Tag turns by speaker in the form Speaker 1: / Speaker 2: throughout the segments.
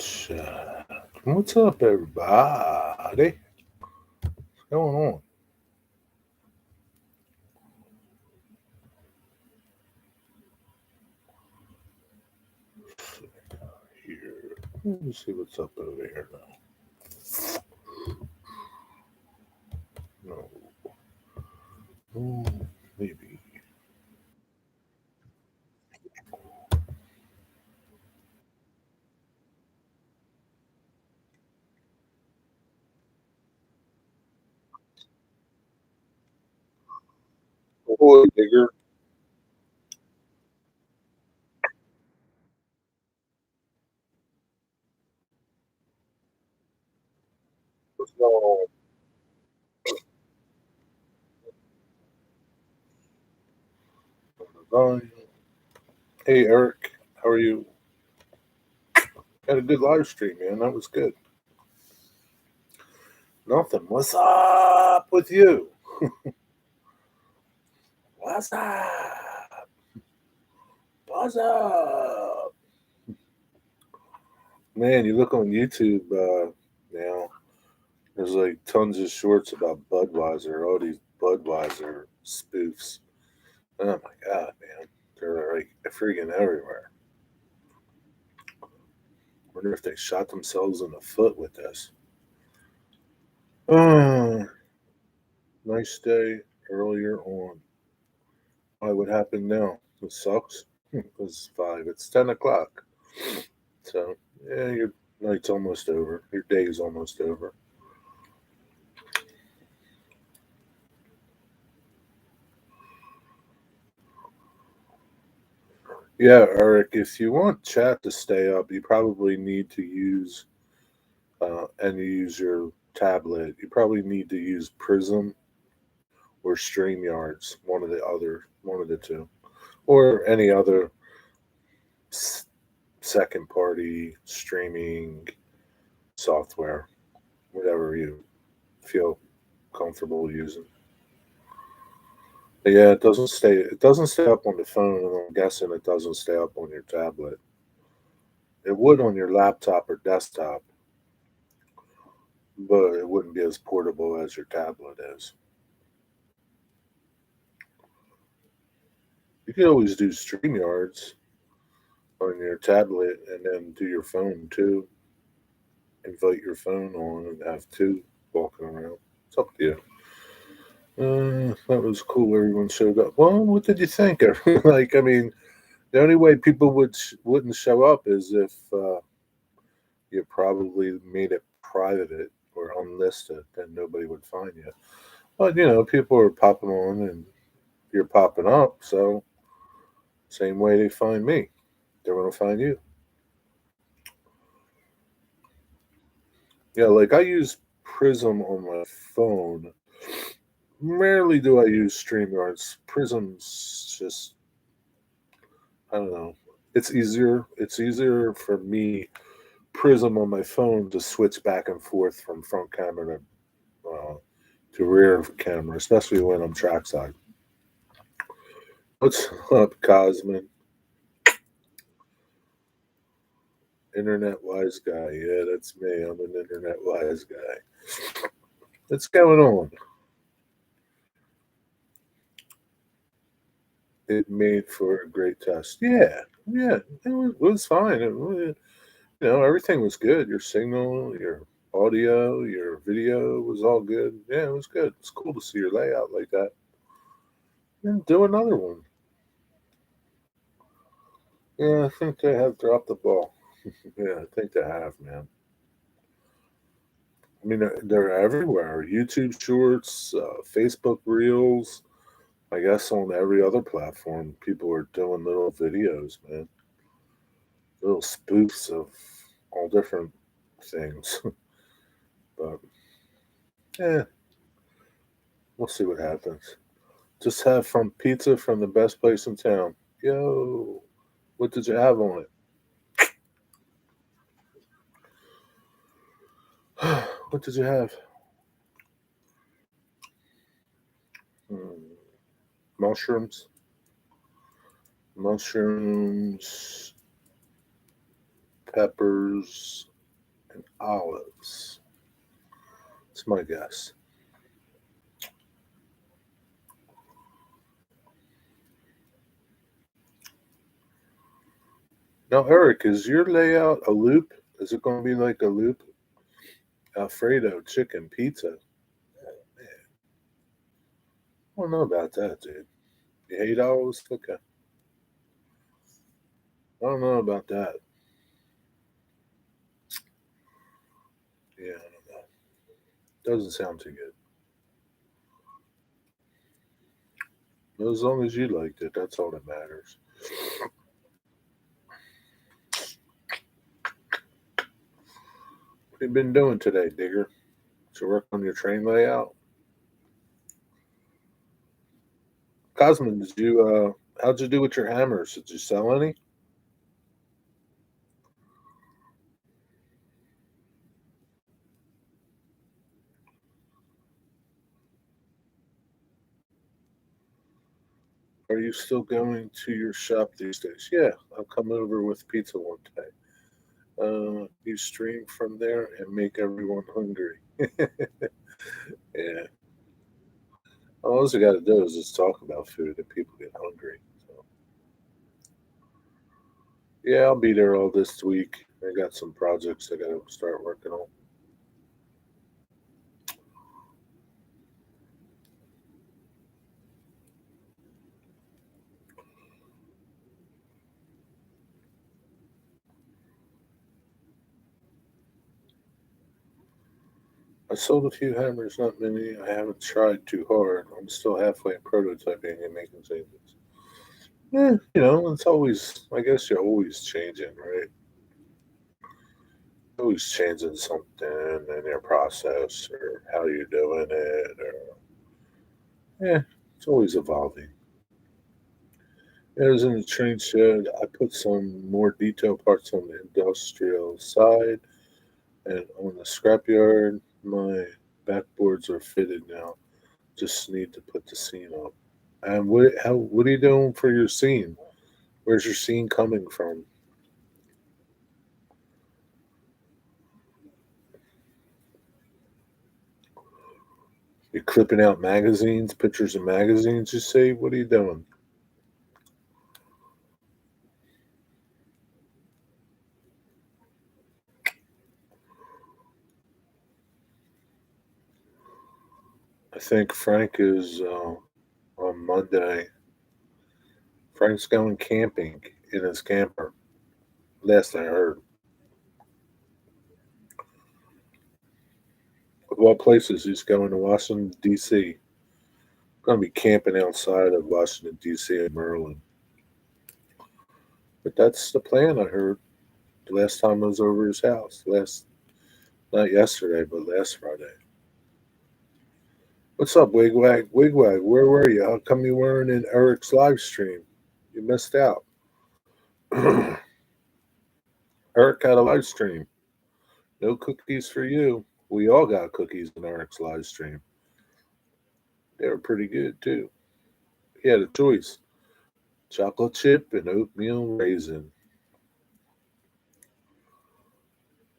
Speaker 1: Check. What's up, everybody? What's going on? Here. Let me see what's up over here now. No. Maybe. Boy, bigger. What's going on? Volume. Hey, Eric. How are you? Had a good live stream, man. That was good. Nothing. What's up with you? What's up? What's up? Man, you look on YouTube now. There's like tons of shorts about Budweiser, all these Budweiser spoofs. Oh my god, man. They're like freaking everywhere. Wonder if they shot themselves in the foot with this. Oh, nice day earlier on. Why, what happened now? It sucks. It's 5. It's 10 o'clock. So, yeah, your night's almost over. Your day is almost over. Yeah, Eric, if you want chat to stay up, you probably need to use and you use your tablet. You probably need to use Prism or StreamYards, one of the two, or any other second party streaming software, whatever you feel comfortable using. But yeah, it doesn't stay up on the phone, and I'm guessing it doesn't stay up on your tablet. It would on your laptop or desktop, but it wouldn't be as portable as your tablet is. You can always do StreamYards on your tablet and then do your phone too. Invite your phone on and have two walking around. It's up to you. That was cool. Everyone showed up. Well, what did you think? Like, I mean, the only way people wouldn't show up is if you probably made it private or unlisted, then nobody would find you. But people are popping on and you're popping up, so same way they find me, they're gonna find you. Yeah, like I use Prism on my phone. Rarely do I use StreamYards. Prism's just, I don't know. It's easier. It's easier for me Prism on my phone to switch back and forth from front camera to rear camera, especially when I'm trackside. What's up, Cosmin? Internet wise guy. Yeah, that's me. I'm an internet wise guy. What's going on? It made for a great test. Yeah, yeah, it was fine. Everything was good. Your signal, your audio, your video was all good. Yeah, it was good. It's cool to see your layout like that. And do another one. Yeah, I think they have dropped the ball. Yeah, I think they have, man. I mean, they're everywhere. YouTube Shorts, Facebook Reels. I guess on every other platform, people are doing little videos, man. Little spoofs of all different things. But yeah, we'll see what happens. Just have from pizza from the best place in town. Yo, what did you have on it? What did you have? Hmm, mushrooms, mushrooms, peppers. and olives. It's my guess. Now, Eric, is your layout a loop? Is it going to be like a loop? Alfredo chicken pizza. Oh, man, I don't know about that, dude. You hate olives? Okay. I don't know about that. Yeah, I don't know. Doesn't sound too good. As long as you liked it, that's all that matters. What have you been doing today, Digger? Did you work on your train layout? Cosmin, how'd you do with your hammers? Did you sell any? Are you still going to your shop these days? Yeah, I'll come over with pizza one day. You stream from there and make everyone hungry. Yeah. All you got to do is just talk about food and people get hungry. So, yeah, I'll be there all this week. I got some projects I got to start working on. I sold a few hammers, not many. I haven't tried too hard. I'm still halfway prototyping and making changes. Yeah, it's always, I guess you're always changing, right? Always changing something in your process or how you're doing it. Or, yeah, it's always evolving. As in the train shed, I put some more detailed parts on the industrial side and on the scrapyard. My backboards are fitted now. Just need to put the scene up. And what are you doing for your scene? Where's your scene coming from? You're clipping out magazines, pictures of magazines, you say? What are you doing? I think Frank is on Monday. Frank's going camping in his camper. Last I heard. Of all places, he's going to Washington, D.C. Going to be camping outside of Washington, D.C. in Maryland. But that's the plan, I heard. The last time I was over his house. Not yesterday, but last Friday. What's up, Wigwag? Wigwag, where were you? How come you weren't in Eric's live stream? You missed out. Eric had a live stream. No cookies for you. We all got cookies in Eric's live stream. They were pretty good too. He had a choice: chocolate chip and oatmeal raisin.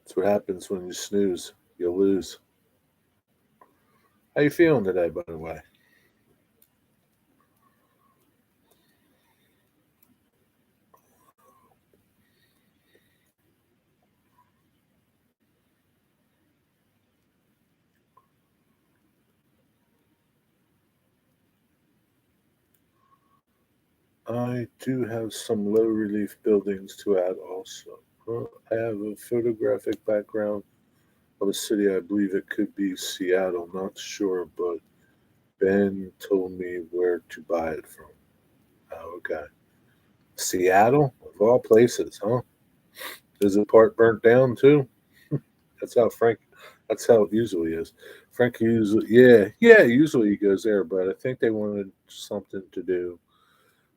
Speaker 1: That's what happens when you snooze. You lose. How you feeling today, by the way? I do have some low relief buildings to add also. I have a photographic background of a city. I believe it could be Seattle. Not sure, but Ben told me where to buy it from. Oh, okay. Seattle, of all places, huh? Is the part burnt down too? That's how Frank. That's how it usually is. Frank usually, yeah. Usually he goes there, but I think they wanted something to do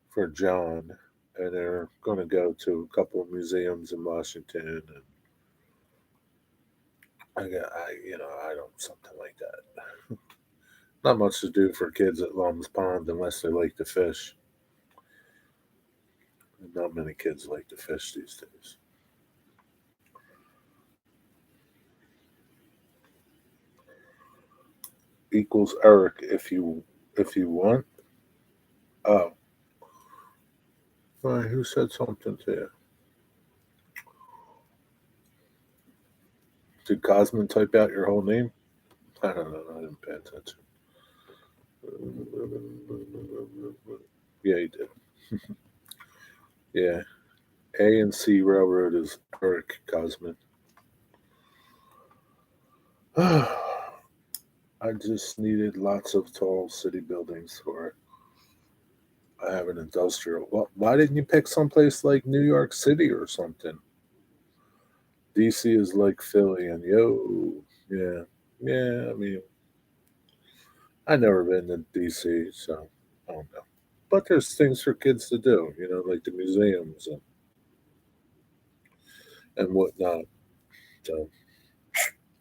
Speaker 1: for John, and they're going to go to a couple of museums in Washington, and I don't something like that. Not much to do for kids at Lum's Pond unless they like to fish. Not many kids like to fish these days. equals Eric if you want. Oh, why, who said something to you? Did Cosmin type out your whole name? I don't know. I didn't pay attention. Yeah, he did. Yeah. A and C Railroad is Eric Cosmin. I just needed lots of tall city buildings for it. I have an industrial. Well, why didn't you pick someplace like New York City or something? DC is like Philly, and yeah, yeah. I mean, I've never been to DC, so I don't know. But there's things for kids to do, like the museums and whatnot. So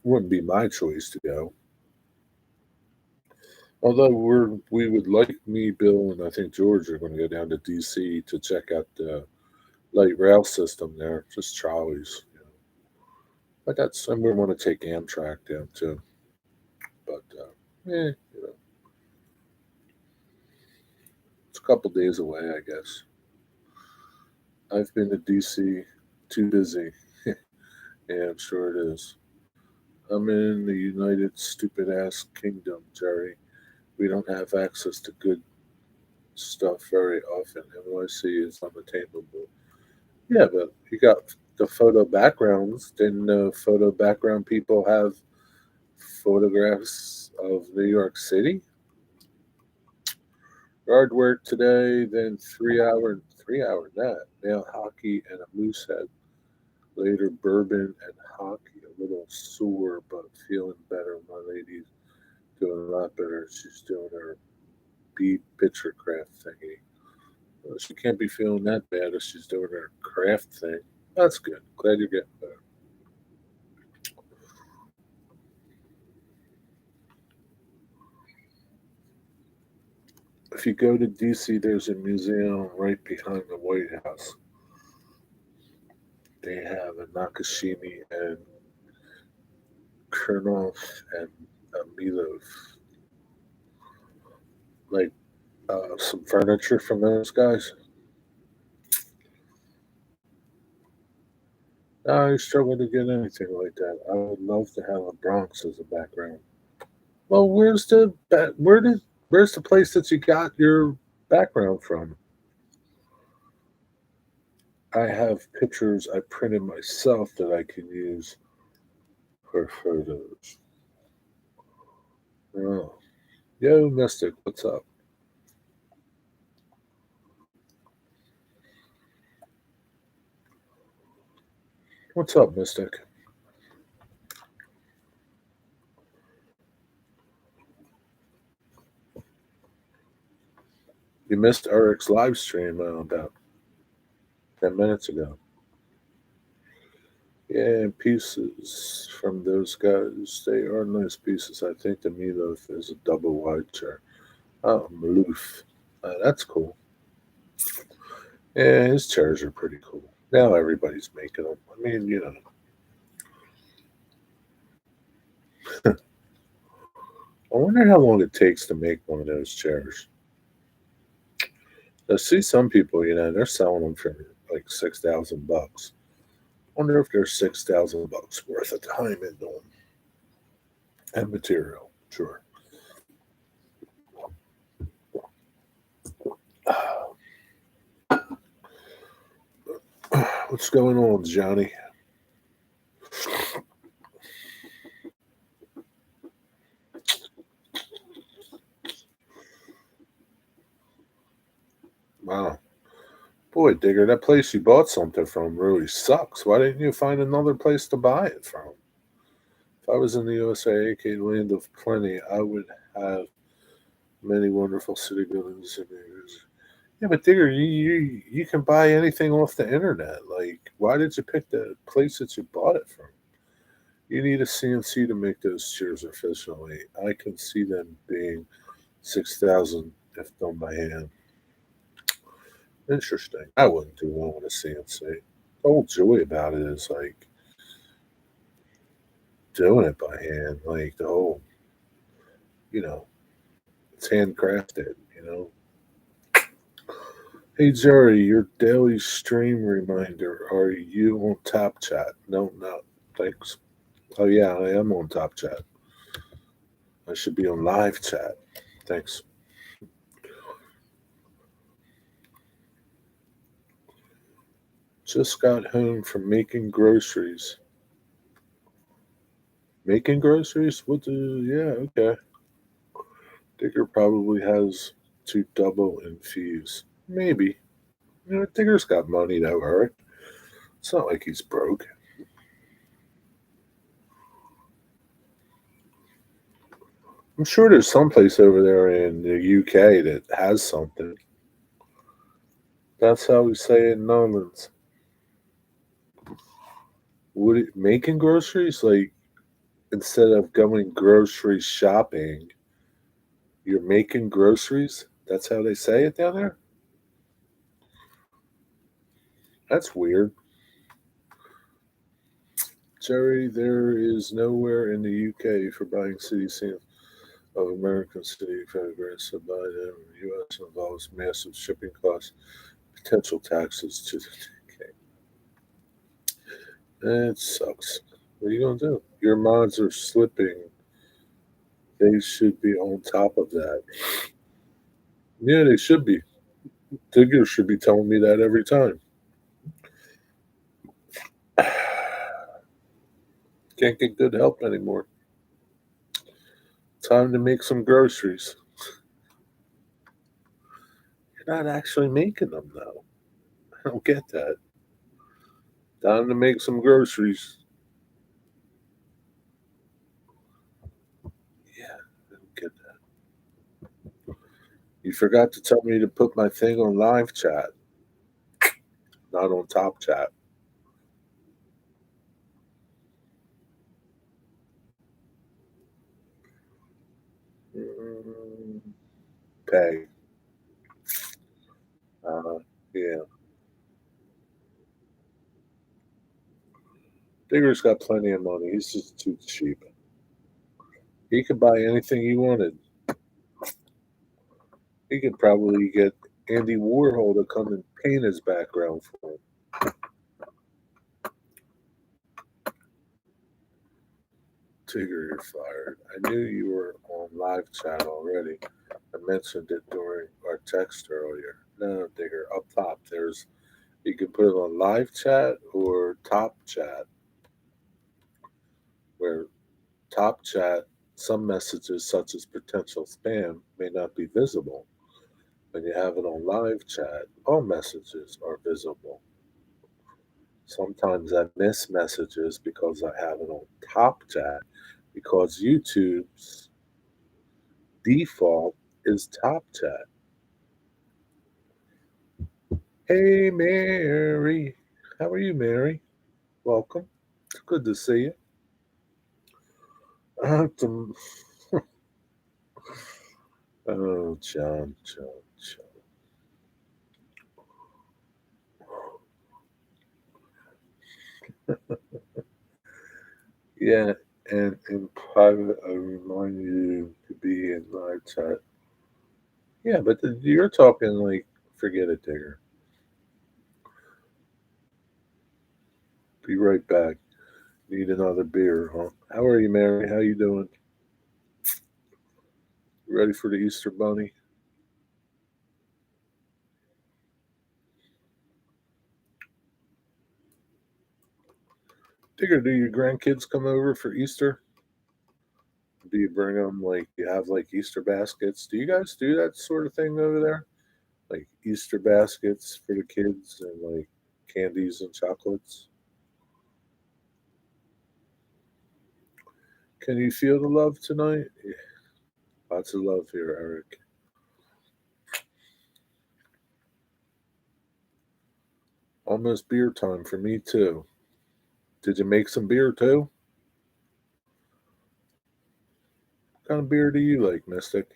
Speaker 1: wouldn't be my choice to go. Although we would like me, Bill, and I think George are going to go down to DC to check out the light rail system there, just trolleys. But that's and we want to take Amtrak down too. But it's a couple days away, I guess. I've been to DC, too busy. Yeah, I'm sure it is. I'm in the United Stupid Ass Kingdom, Jerry. We don't have access to good stuff very often. NYC is unattainable. Yeah, but you got the photo backgrounds. Didn't photo background people have photographs of New York City? Yard work today, then 3 hour nap. Now hockey and a moose head. Later bourbon and hockey. A little sore, but feeling better. My lady's doing a lot better. She's doing her bead picture craft thingy. Well, she can't be feeling that bad if she's doing her craft thing. That's good. Glad you're getting better. If you go to DC, there's a museum right behind the White House. They have a Nakashimi and Kurnoff and a Milov, like some furniture from those guys. I struggle to get anything like that. I would love to have a Bronx as a background. Well, where's the place that you got your background from? I have pictures I printed myself that I can use for photos. Oh, yo, Mystic, what's up? What's up, Mystic? You missed Eric's live stream about 10 minutes ago. Yeah, pieces from those guys. They are nice pieces. I think the Meatloaf is a double wide chair. Oh, Maloof. That's cool. Yeah, his chairs are pretty cool. Now everybody's making them. I mean, I wonder how long it takes to make one of those chairs. I see some people, they're selling them for like $6,000. Wonder if there's $6,000 worth of time in them and material. Sure. What's going on, Johnny? Wow. Boy, Digger, that place you bought something from really sucks. Why didn't you find another place to buy it from? If I was in the USA, aka land of plenty, I would have many wonderful city buildings and areas. Yeah, but Digger, you can buy anything off the internet. Like, why did you pick the place that you bought it from? You need a CNC to make those chairs efficiently. I can see them being 6,000 if done by hand. Interesting. I wouldn't do one with a CNC. The whole joy about it is like doing it by hand. Like the whole you know, it's handcrafted, you know. Hey Jerry, your daily stream reminder. Are you on Top Chat? No, no. Thanks. Oh yeah, I am on Top Chat. I should be on live chat. Thanks. Just got home from making groceries. Making groceries? What the yeah, okay. Digger probably has to double in fees. Maybe. You know, Digger's got money though, Eric. It's not like he's broke. I'm sure there's some place over there in the UK that has something. That's how we say it in Netherlands. Making groceries? Like instead of going grocery shopping, you're making groceries? That's how they say it down there? That's weird. Jerry, there is nowhere in the UK for buying city scenes of American city photographs. So buy them in the US involves massive shipping costs, potential taxes to the UK. It sucks. What are you going to do? Your mods are slipping. They should be on top of that. Yeah, they should be. Digger should be telling me that every time. Can't get good help anymore. Time to make some groceries. You're not actually making them, though. I don't get that. Time to make some groceries. Yeah, I don't get that. You forgot to tell me to put my thing on live chat, not on top chat. Mm, pay. Uh, yeah. Digger's got plenty of money. He's just too cheap. He could buy anything he wanted. He could probably get Andy Warhol to come and paint his background for him. Tigger, you're fired. I knew you were on live chat already. I mentioned it during our text earlier. No, Digger, up top, there's you can put it on live chat or top chat, where top chat, some messages such as potential spam may not be visible. When you have it on live chat, all messages are visible. Sometimes I miss messages because I have it on top chat because YouTube's default is top chat. Hey, Mary. How are you, Mary? Welcome. It's good to see you. Um, oh, John. Yeah, and in private, I remind you to be in live chat. Yeah, but you're talking like, forget it, Digger. Be right back. Need another beer, huh? How are you, Mary? How you doing? Ready for the Easter Bunny? Digger, do your grandkids come over for Easter? Do you bring them like you have like Easter baskets? Do you guys do that sort of thing over there? Like Easter baskets for the kids and like candies and chocolates? Can you feel the love tonight? Yeah, lots of love here, Eric. Almost beer time for me too. Did you make some beer too? What kind of beer do you like, Mystic?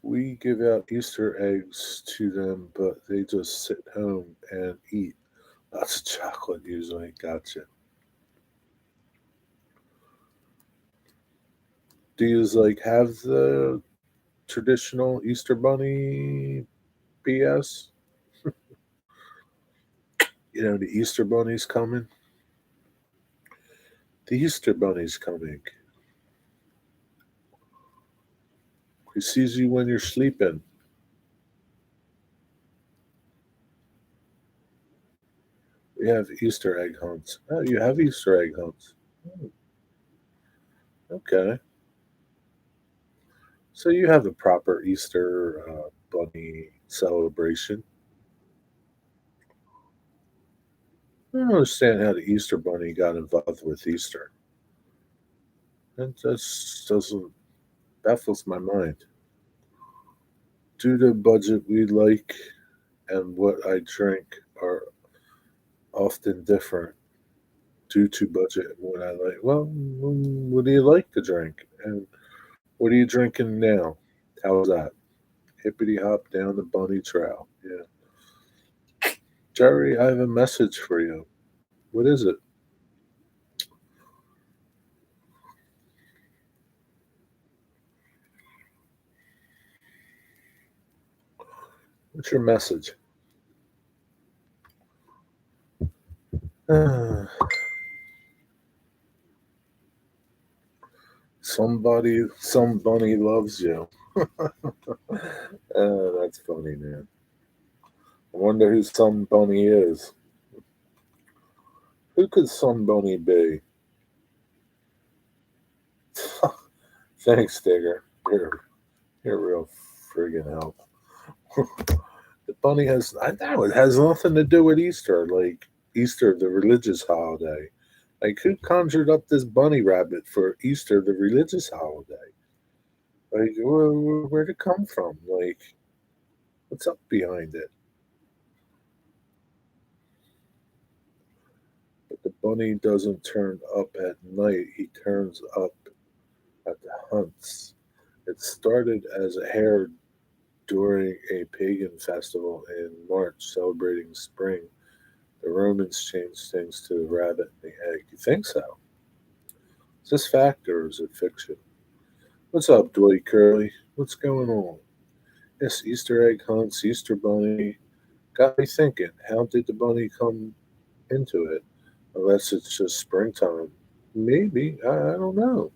Speaker 1: We give out Easter eggs to them, but they just sit home and eat. Lots of chocolate usually. Gotcha. Do you like have the traditional Easter Bunny BS? You know, the Easter Bunny's coming. The Easter Bunny's coming. He sees you when you're sleeping. We have Easter egg hunts. Oh, you have Easter egg hunts. Hmm, okay. So you have a proper Easter bunny celebration. I don't understand how the Easter bunny got involved with Easter. That just doesn't baffles my mind. Due to budget we like and what I drink are often different due to budget and what I like. Well, what do you like to drink? And what are you drinking now? How's that? Hippity hop down the bunny trail. Yeah. Jerry, I have a message for you. What is it? What's your message? Some bunny loves you. That's funny, man. I wonder who some bunny is. Who could some bunny be? Thanks, Digger. You're real friggin' help. The bunny has, I know, it has nothing to do with Easter, like Easter, the religious holiday. Like, who conjured up this bunny rabbit for Easter, the religious holiday? Like, where'd it come from? Like, what's up behind it? But the bunny doesn't turn up at night, he turns up at the hunts. It started as a hare during a pagan festival in March celebrating spring. The Romans changed things to the rabbit and the egg. You think so? Is this fact or is it fiction? What's up, Dwight Curly? What's going on? Yes, Easter egg hunts, Easter bunny. Got me thinking, how did the bunny come into it? Unless it's just springtime. Maybe. I don't know.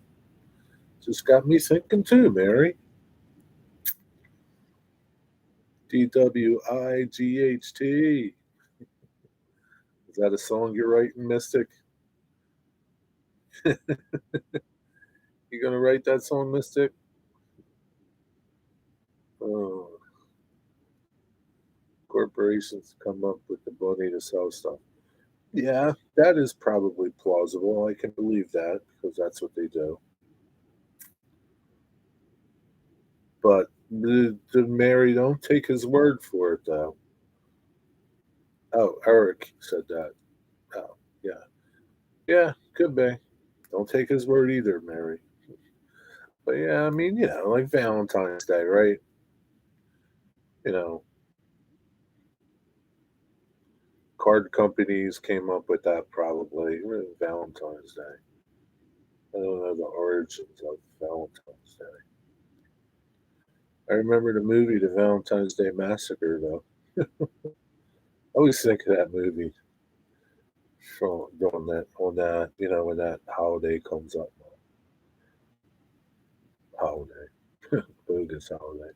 Speaker 1: Just got me thinking too, Mary. DWIGHT. Is that a song you're writing, Mystic? You gonna write that song, Mystic? Oh, corporations come up with the money to sell stuff. Yeah, that is probably plausible. I can believe that because that's what they do. But the Mary, don't take his word for it, though. Oh, Eric said that. Oh, yeah. Yeah, could be. Don't take his word either, Mary. But yeah, I mean, like Valentine's Day, right? You know, card companies came up with that probably. Valentine's Day. I don't know the origins of Valentine's Day. I remember the movie, The Valentine's Day Massacre, though. I always think of that movie from on that, when that holiday comes up. Holiday. Bogus holiday.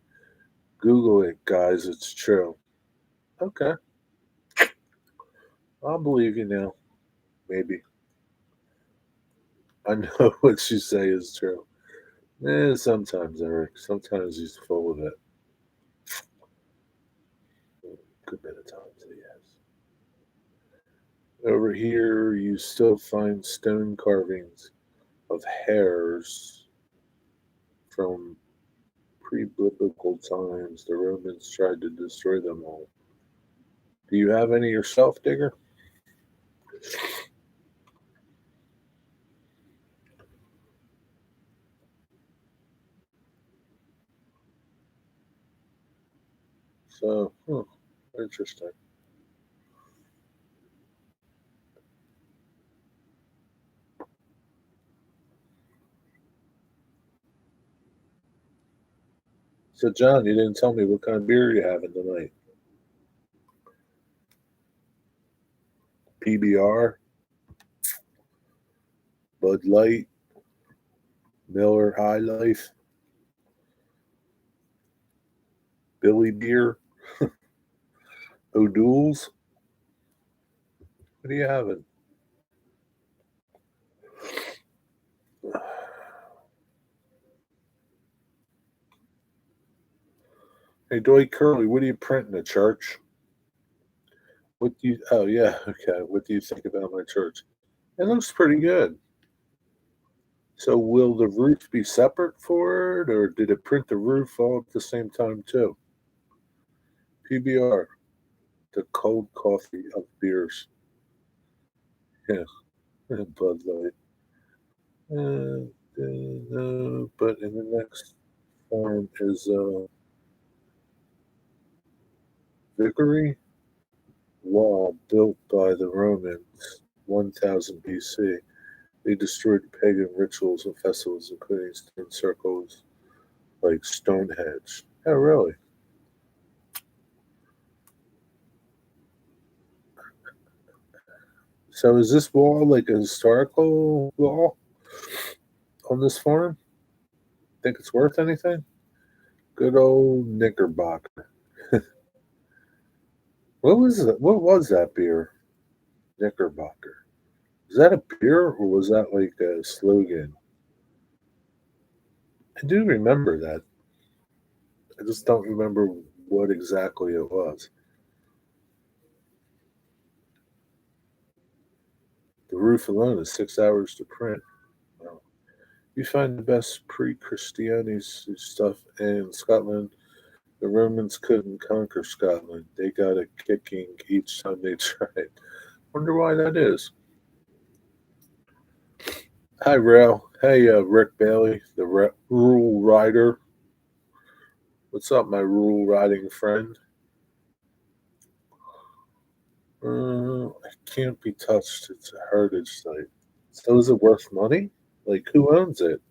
Speaker 1: Google it, guys. It's true. Okay. I'll believe you now. Maybe. I know what you say is true. Sometimes, Eric. Sometimes he's full of it. Good bit of times he has. Over here, you still find stone carvings of hares from pre-biblical times. The Romans tried to destroy them all. Do you have any yourself, Digger? So, interesting. So, John, you didn't tell me what kind of beer you're having tonight. PBR, Bud Light, Miller High Life, Billy Beer, O'Doul's. What are you having? Hey, Dwight Curley, what are you printing at church? What do you? Oh yeah, okay. What do you think about my church? It looks pretty good. So will the roof be separate for it, or did it print the roof all at the same time too? PBR, the cold coffee of beers. Yeah, Bud Light. But in the next form is Vickery wall built by the Romans 1000 BC. They destroyed pagan rituals and festivals, including stone circles like Stonehenge. Oh, really? So is this wall like a historical wall on this farm? Think it's worth anything? Good old Knickerbocker. What was that? What was that beer? Knickerbocker. Is that a beer or was that like a slogan? I do remember that. I just don't remember what exactly it was. The roof alone is 6 hours to print. Wow. You find the best pre-Christianity stuff in Scotland. The Romans couldn't conquer Scotland. They got a kicking each time they tried. Wonder why that is. Hi, Rail. Hey, Rick Bailey, the rural rider. What's up, my rural riding friend? It can't be touched. It's a heritage site. So is it worth money? Like, who owns it?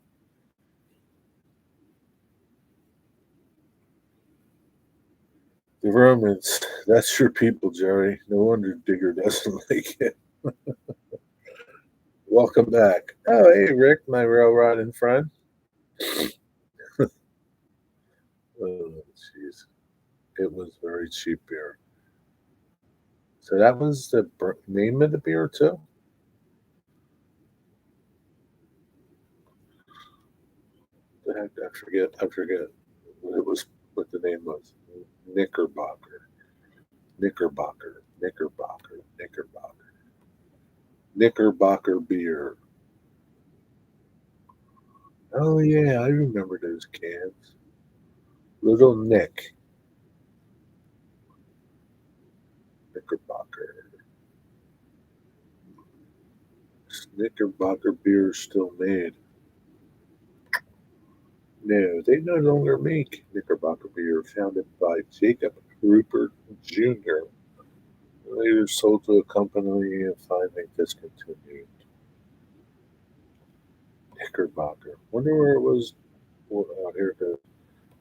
Speaker 1: The Romans. That's your people, Jerry. No wonder Digger doesn't like it. Welcome back. Oh, hey, Rick, my rail riding friend. Oh, jeez. It was very cheap beer. So that was the name of the beer, too? The heck, I forget what it was, what the name was. Knickerbocker. Knickerbocker. Knickerbocker. Knickerbocker. Knickerbocker beer. Oh, yeah, I remember those cans. Little Nick. Knickerbocker. Knickerbocker beer is still made. No, they no longer make Knickerbocker beer, founded by Jacob Rupert Jr. Later sold to a company and finally discontinued. Knickerbocker. Wonder where it was. Well, here it goes.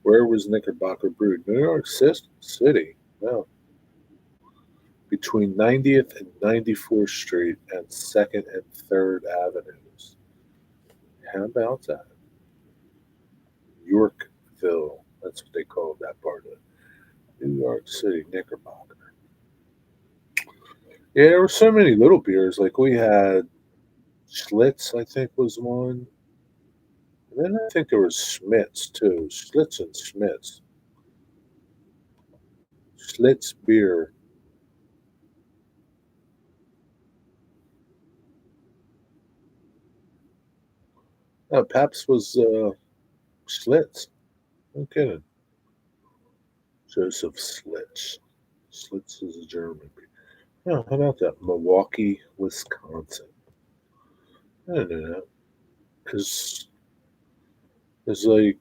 Speaker 1: Where was Knickerbocker brewed? New York City. No. Between 90th and 94th Street and 2nd and 3rd Avenues. How about that? Yorkville. That's what they called that part of it. New York City, Knickerbocker. Yeah, there were so many little beers. Like we had Schlitz, I think was one. And then I think there was Schmitz too. Schlitz and Schmitz. Schlitz beer. No, Pabst was Schlitz. No kidding. Joseph Schlitz. Schlitz is a German beer. Oh, how about that? Milwaukee, Wisconsin. I didn't know that. Because it's like,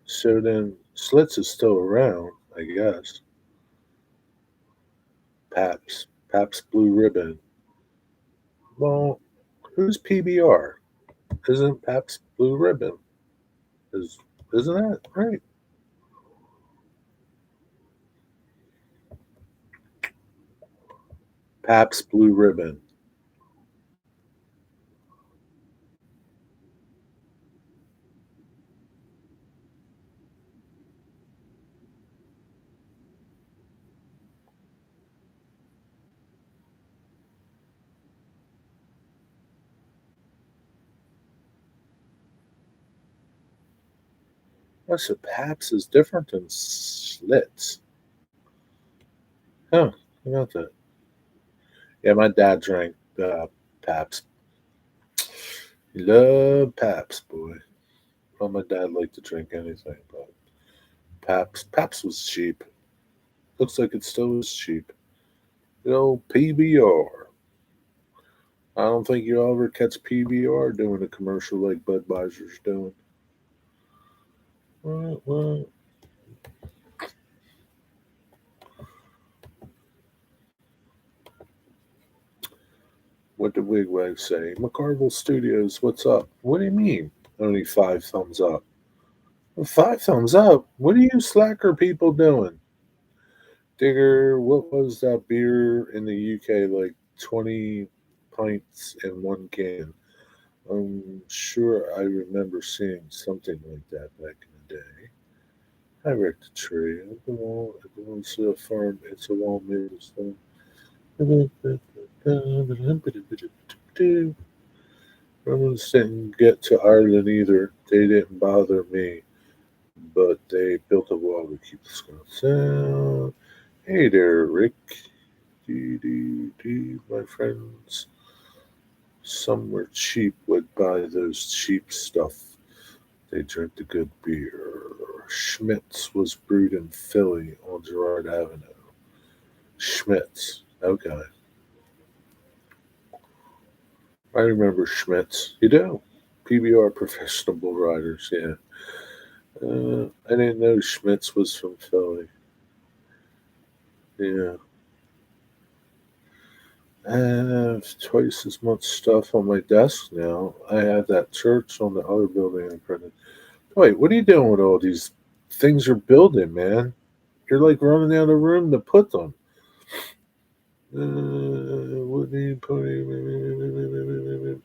Speaker 1: so then Schlitz is still around, I guess. Pabst. Pabst Blue Ribbon. Well, who's PBR? Isn't Pabst Blue Ribbon? Is, isn't that right? Pabst Blue Ribbon. I said Pabst is different than Schlitz. Huh? How about that? Yeah, my dad drank Pabst. He loved Pabst, boy. Well, my dad liked to drink anything, but Pabst was cheap. Looks like it still is cheap. You know, PBR. I don't think you'll ever catch PBR doing a commercial like Budweiser's doing. Well, what did Wigwag say? McCarville Studios, what's up? What do you mean? Only five thumbs up. Well, five thumbs up? What are you slacker people doing? Digger, what was that beer in the UK? Like 20 pints in one can. I'm sure I remember seeing something like that back in the day. I wrecked a tree. I belong to a farm. It's a wall made of stone. Romans didn't get to Ireland either. They didn't bother me, but they built a wall to keep the Scots out. Hey there, Rick. My friends. Some were cheap, would buy those cheap stuff. They drank the good beer. Schmidt's was brewed in Philly on Girard Avenue. Schmidt's. Okay. I remember Schmidt's. You do? PBR Professional Bull Riders, yeah. I didn't know Schmidt's was from Philly. Yeah. I have twice as much stuff on my desk now. I have that church on the other building I printed. Wait, what are you doing with all these things you're building, man? You're like running out of room to put them. What do you put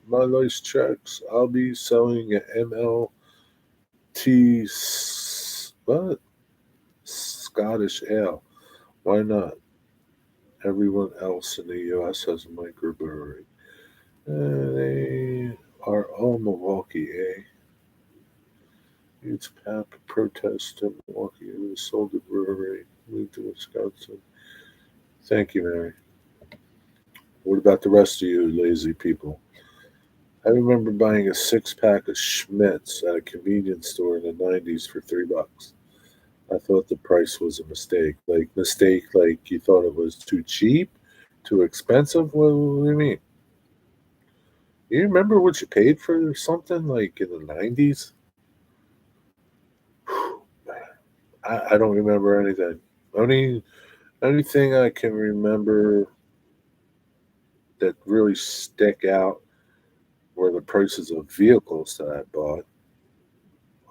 Speaker 1: my life checks? I'll be selling an MLT what? Scottish ale. Why not? Everyone else in the U.S. has a microbrewery. They are all Milwaukee, eh? Huge PAP protest in Milwaukee. It was sold the brewery, moved to Wisconsin. Thank you, Mary. What about the rest of you lazy people? I remember buying a six-pack of Schmidt's at a convenience store in the '90s for $3. I thought the price was a mistake. Like you thought it was too cheap, too expensive. What do you mean? You remember what you paid for something like in the '90s? I don't remember anything. Only thing I can remember that really stick out were the prices of vehicles that I bought.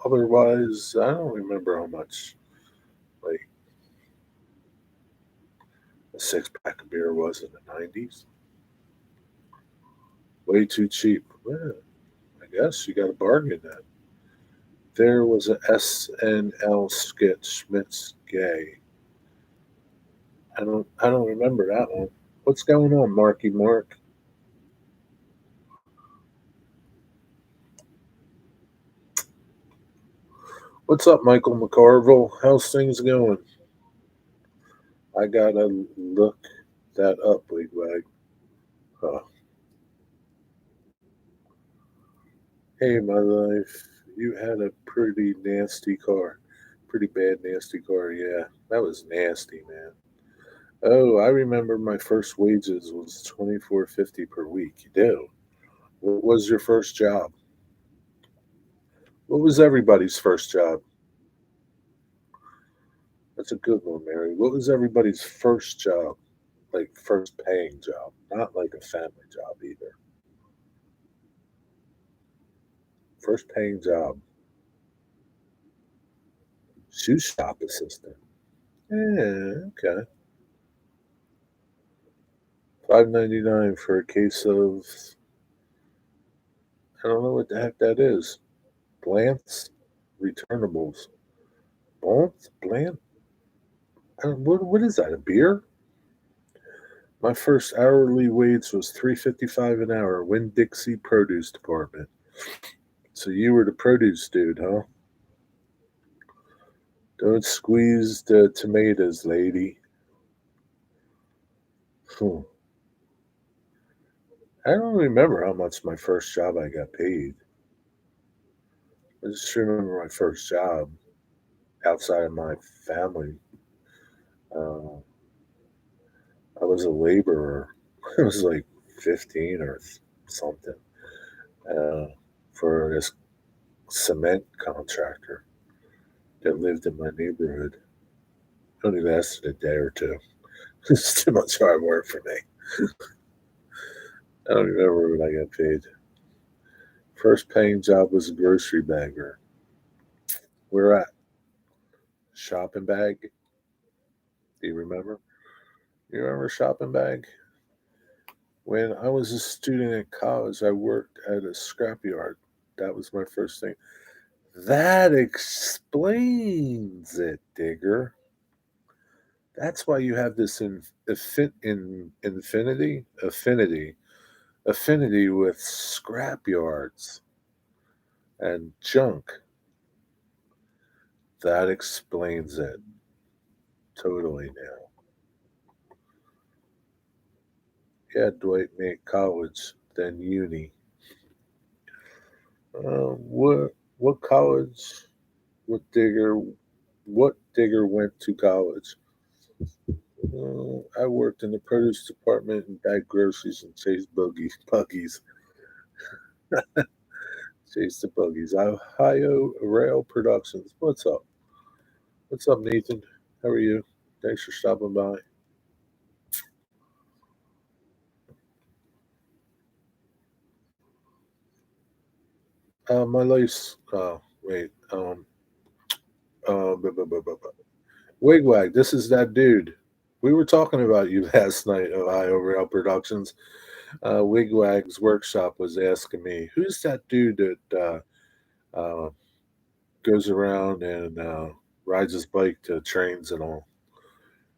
Speaker 1: Otherwise, I don't remember how much like a six pack of beer was in the '90s. Way too cheap. Well, I guess you got a bargain then. There was a SNL skit, Schmidt's Gay. I don't remember that one. What's going on, Marky Mark? What's up, Michael McCarville? How's things going? I gotta look that up, Wigwag. Huh. Hey, my life, you had a pretty nasty car. Pretty bad, nasty car, yeah. That was nasty, man. Oh, I remember my first wages was 24.50 per week. You do? What was your first job? What was everybody's first job? That's a good one, Mary. What was everybody's first job? Like first paying job, not like a family job either. First paying job, shoe shop assistant. Yeah, okay. $5.99 for a case of, I don't know what the heck that is. Blant's returnables. Blant? What is that? A beer? My first hourly wage was $3.55 an hour. Winn Dixie Produce Department. So you were the produce dude, huh? Don't squeeze the tomatoes, lady. Hmm. I don't remember how much my first job I got paid. I just remember my first job outside of my family. Uh, I was a laborer. I was like 15 or something uh, for this cement contractor that lived in my neighborhood. It only lasted a day or two. It's too much hard work for me. I don't remember when I got paid. First paying job was a grocery bagger. Where at? Shopping bag? Do you remember? You remember shopping bag? When I was a student at college, I worked at a scrapyard. That was my first thing. That explains it, Digger. That's why you have this affinity with scrapyards and junk. That explains it totally now. Yeah, Dwight made college, then uni. What college? What digger? What digger went to college? I worked in the produce department and bagged groceries and chased buggies. Chased the buggies. Ohio Rail Productions. What's up? What's up, Nathan? How are you? Thanks for stopping by. My life's. Wait. Wigwag. This is that dude. We were talking about you last night, Ohio Rail Productions. Wigwag's workshop was asking me, who's that dude that goes around and rides his bike to trains and all?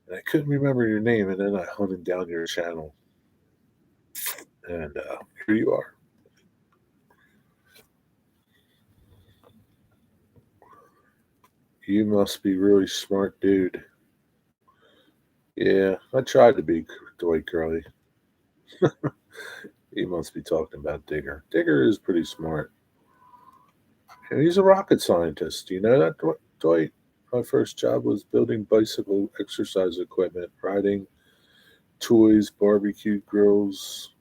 Speaker 1: And I couldn't remember your name, and then I hunted down your channel, and here you are. You must be really smart, dude. Yeah, I tried to be Dwight Curley. He must be talking about Digger. Digger is pretty smart. And he's a rocket scientist. Do you know that, Dwight? My first job was building bicycle exercise equipment, riding toys, barbecue grills,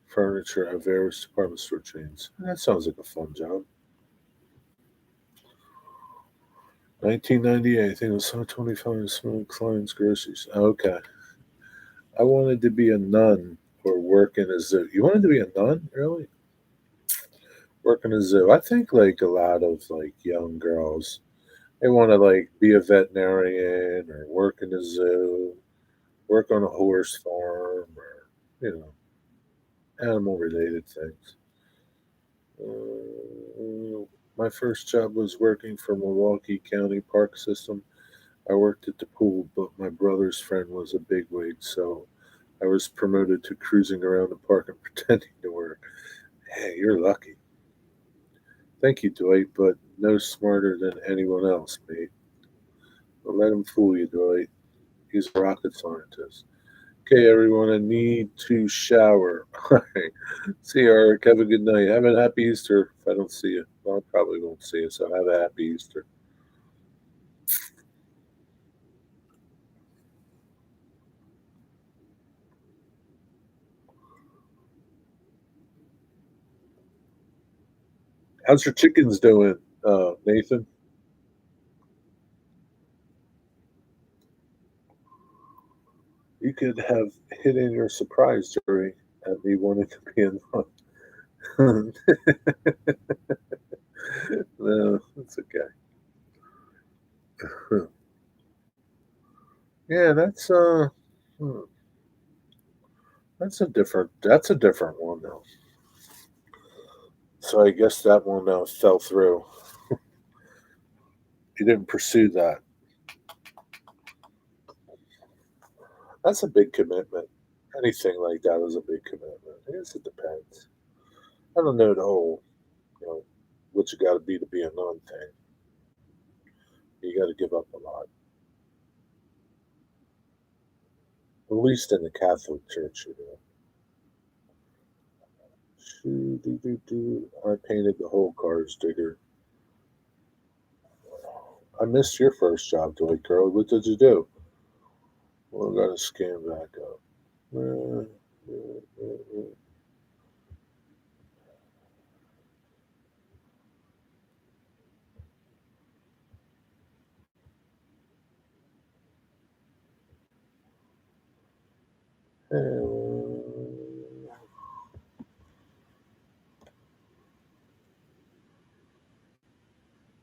Speaker 1: furniture at various department store chains. That sounds like a fun job. 1998, I think it was 125 small clients' groceries. Okay. I wanted to be a nun or work in a zoo. You wanted to be a nun? Really? Work in a zoo. I think like a lot of like young girls, they want to like be a veterinarian or work in a zoo, work on a horse farm or, you know, animal related things. My first job was working for Milwaukee County Park System. I worked at the pool, but my brother's friend was a bigwig, so I was promoted to cruising around the park and pretending to work. Hey, you're lucky. Thank you, Dwight, but no smarter than anyone else, mate. Don't let him fool you, Dwight. He's a rocket scientist. Okay, everyone, I need to shower. All right. See you, Eric. Have a good night. Have a happy Easter if I don't see you. Well, I probably won't see you, so have a happy Easter. How's your chickens doing, Nathan? You could have hidden your surprise, Jerry, at me wanting to be in one. No, that's okay. Yeah, that's hmm. That's a different one though. So I guess that one fell through. You didn't pursue that. That's a big commitment. Anything like that is a big commitment. I guess it depends. I don't know the whole, you know, what you got to be a nun thing. You got to give up a lot. At least in the Catholic Church, you know. I painted the whole cars digger. I missed your first job, Toy Girl. What did you do? Well, I got to scan back up. Uh,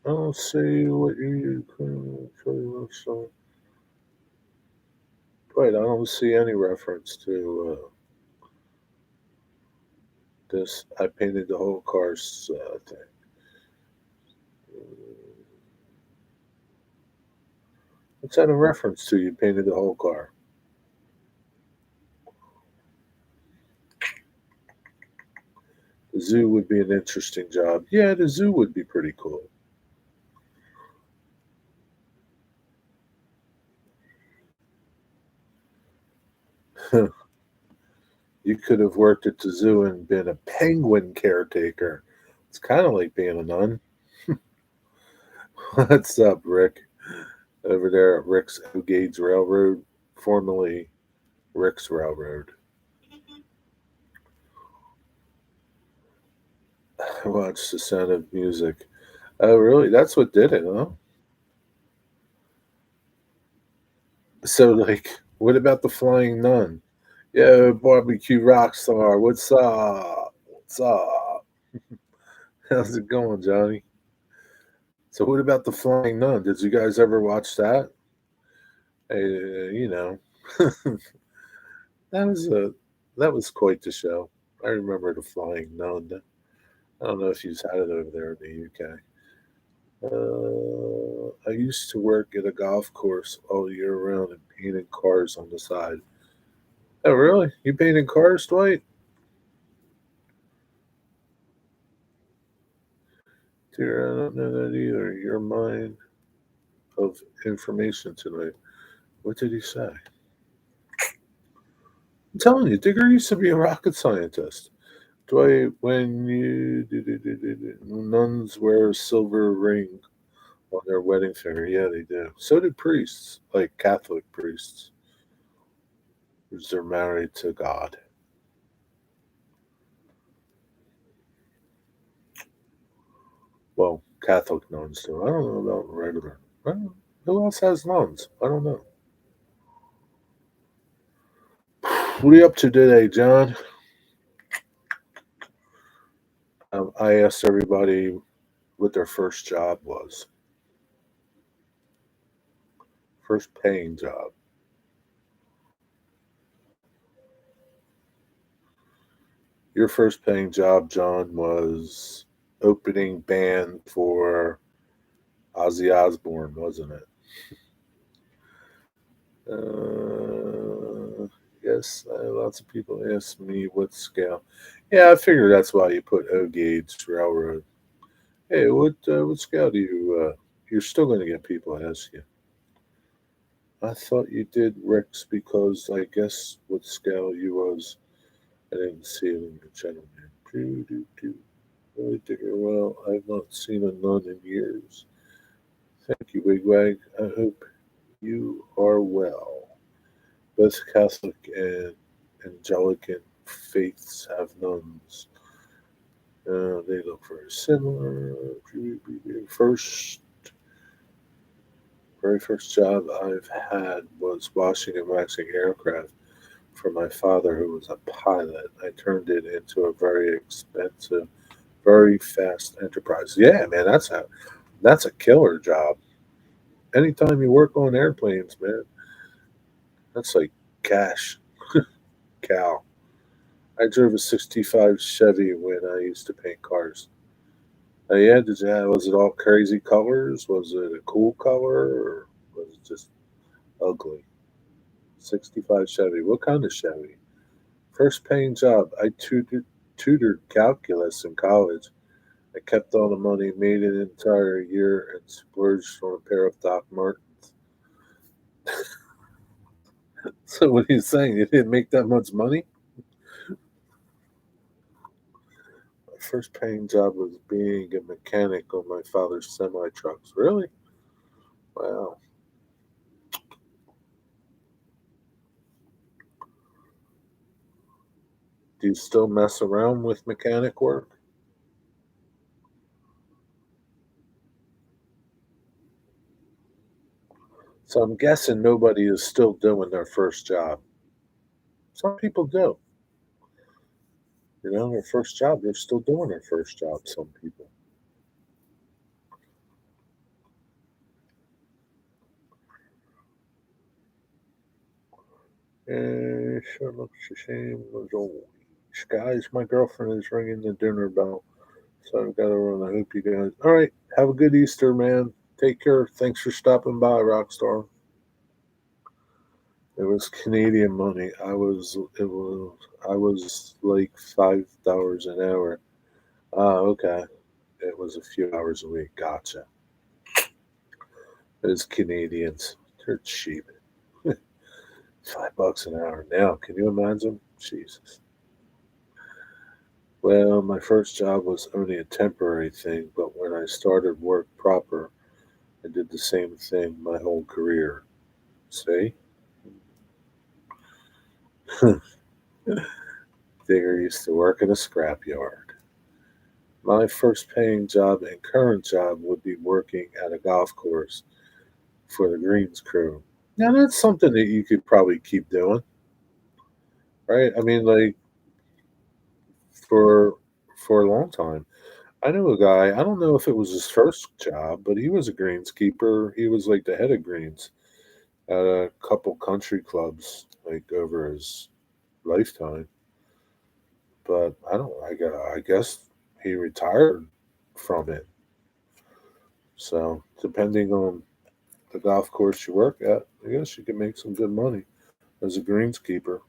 Speaker 1: I don't see what you so wait, I don't see any reference to this. I painted the whole car's thing. What's that a reference to? You painted the whole car. The zoo would be an interesting job. Yeah, the zoo would be pretty cool. You could have worked at the zoo and been a penguin caretaker. It's kind of like being a nun. What's up, Rick? Over there at Rick's Gauge Railroad, formerly Rick's Railroad. I watched The Sound of Music. Oh, really? That's what did it, huh? So, like, what about the Flying Nun? Yo, barbecue rock star, what's up? What's up? How's it going, Johnny? So, what about the Flying Nun? Did you guys ever watch that? You know, that was a that was quite the show. I remember the Flying Nun. I don't know if you've had it over there in the UK. I used to work at a golf course all year round and painted cars on the side. Oh, really? You painted cars, Dwight? Dear, I don't know that either. Your mind of information tonight. What did he say? I'm telling you, Digger used to be a rocket scientist. Dwight, when nuns wear a silver ring on their wedding finger. Yeah, they do. So did priests, like Catholic priests, because they're married to God. Well, Catholic nuns do. I don't know about regular. I don't know. Who else has nuns? I don't know. What are you up to today, John? I asked everybody what their first job was. First paying job. Your first paying job, John, was opening band for Ozzy Osbourne, wasn't it? Yes, lots of people ask me what scale. Yeah, I figure that's why you put O gauge railroad. Hey, what scale do you? You're still going to get people ask you. I thought you did Rick's because I guess what scale you was. I didn't see it in your channel name. Really digger. Well, I've not seen a nun in years. Thank you, Wigwag. I hope you are well. Both Catholic and Anglican faiths have nuns. They look very similar. First, very first job I've had was washing and waxing aircraft for my father, who was a pilot. I turned it into a very expensive, very fast enterprise. Yeah, man, that's a killer job. Anytime you work on airplanes, man, that's like cash cow. I drove a '65 Chevy when I used to paint cars. Yeah, was it all crazy colors? Was it a cool color, or was it just ugly? '65 Chevy. What kind of Chevy? First paying job. I tutored calculus in college. I kept all the money, made an entire year, and splurged on a pair of Doc Martens. So what are you saying? You didn't make that much money? My first paying job was being a mechanic on my father's semi trucks. Really? Wow. Do you still mess around with mechanic work? So I'm guessing nobody is still doing their first job. Some people do. You know, their first job, they're still doing their first job, some people. Sure looks a shame as always. Guys, my girlfriend is ringing the dinner bell, so I've got to run. I hope you guys. All right, have a good Easter, man. Take care. Thanks for stopping by, Rockstar. It was Canadian money. I was like $5 an hour. Okay. It was a few hours a week. Gotcha. Those Canadians, they're cheap. $5 an hour now. Can you imagine? Jesus. Well, my first job was only a temporary thing, but when I started work proper, I did the same thing my whole career. See? Digger used to work in a scrapyard. My first paying job and current job would be working at a golf course for the greens crew. Now that's something that you could probably keep doing, right? I mean, like for for a long time. I knew a guy. I don't know if it was his first job, but he was a greenskeeper. He was like the head of greens at a couple country clubs, like over his lifetime. But I guess he retired from it. So depending on the golf course you work at, I guess you can make some good money as a greenskeeper.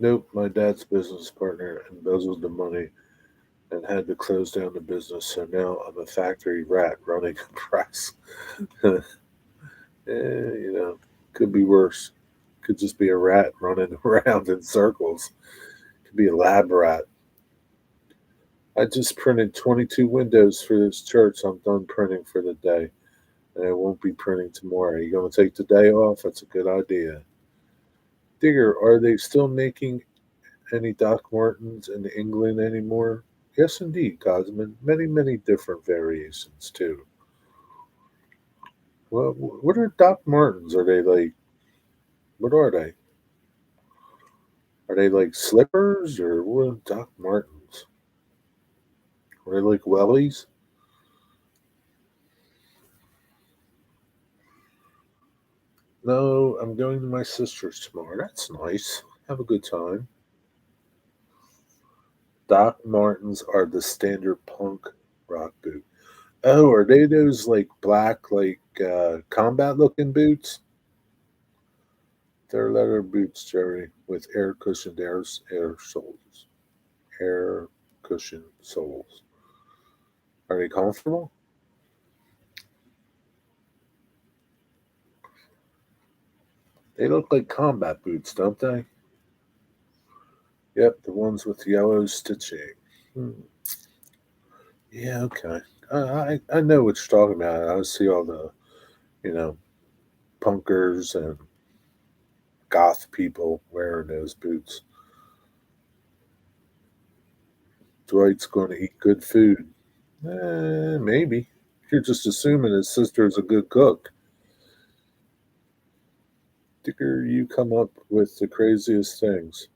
Speaker 1: Nope, my dad's business partner embezzled the money and had to close down the business. So now I'm a factory rat running a press. Could be worse. Could just be a rat running around in circles. Could be a lab rat. I just printed 22 windows for this church. I'm done printing for the day, and I won't be printing tomorrow. You going to take the day off? That's a good idea. Digger, are they still making any Doc Martens in England anymore? Yes, indeed, Cosman. Many, many different variations, too. Well, what are Doc Martens? Are they like, what are they? Are they like slippers or what are Doc Martens? Are they like wellies? No, I'm going to my sister's tomorrow. That's nice. Have a good time. Doc Martens are the standard punk rock boot. Oh, are they those like black, like combat looking boots? They're leather boots, Jerry, with air cushioned air soles. Air cushioned soles. Are they comfortable? They look like combat boots, don't they? Yep, the ones with yellow stitching. Hmm. Yeah, okay. I know what you're talking about. I see all the, you know, punkers and goth people wearing those boots. Dwight's going to eat good food. Maybe. You're just assuming his sister is a good cook. Dicker, you come up with the craziest things.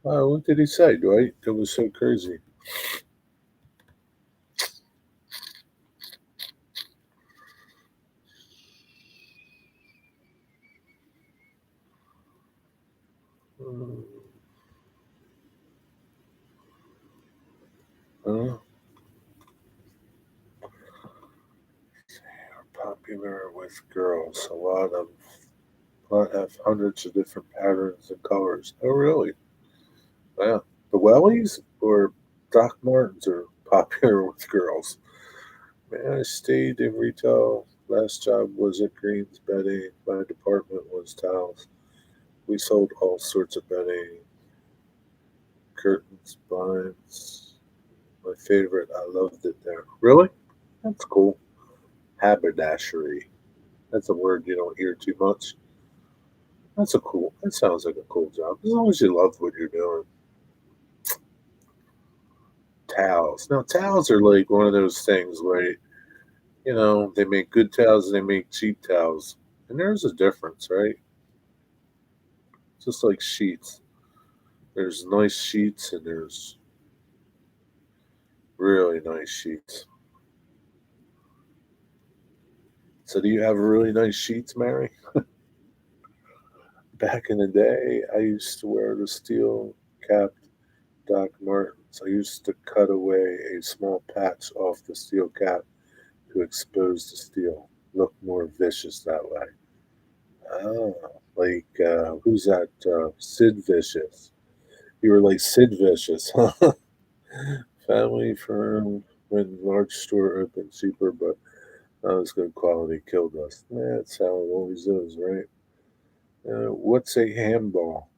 Speaker 1: What did he say, Dwight? It was so crazy. popular with girls. A lot have hundreds of different patterns and colors. Oh, really? Wow. The wellies or Doc Martens are popular with girls. Man, I stayed in retail. Last job was at Green's Bedding. My department was towels. We sold all sorts of bedding, curtains, blinds. My favorite, I loved it there. Really? That's cool. Haberdashery. That's a word you don't hear too much. That sounds like a cool job. As long as you love what you're doing. Towels. Now, towels are like one of those things where, they make good towels and they make cheap towels. And there's a difference, right? Just like sheets. There's nice sheets and there's really nice sheets. So, do you have really nice sheets, Mary? Back in the day, I used to wear the steel capped Doc Martens. I used to cut away a small patch off the steel cap to expose the steel. Look more vicious that way. Oh, like who's that? Sid Vicious. You were like Sid Vicious, huh? Family firm when large store opened cheaper, but not as good quality killed us. That's how it always is, right? What's a handball?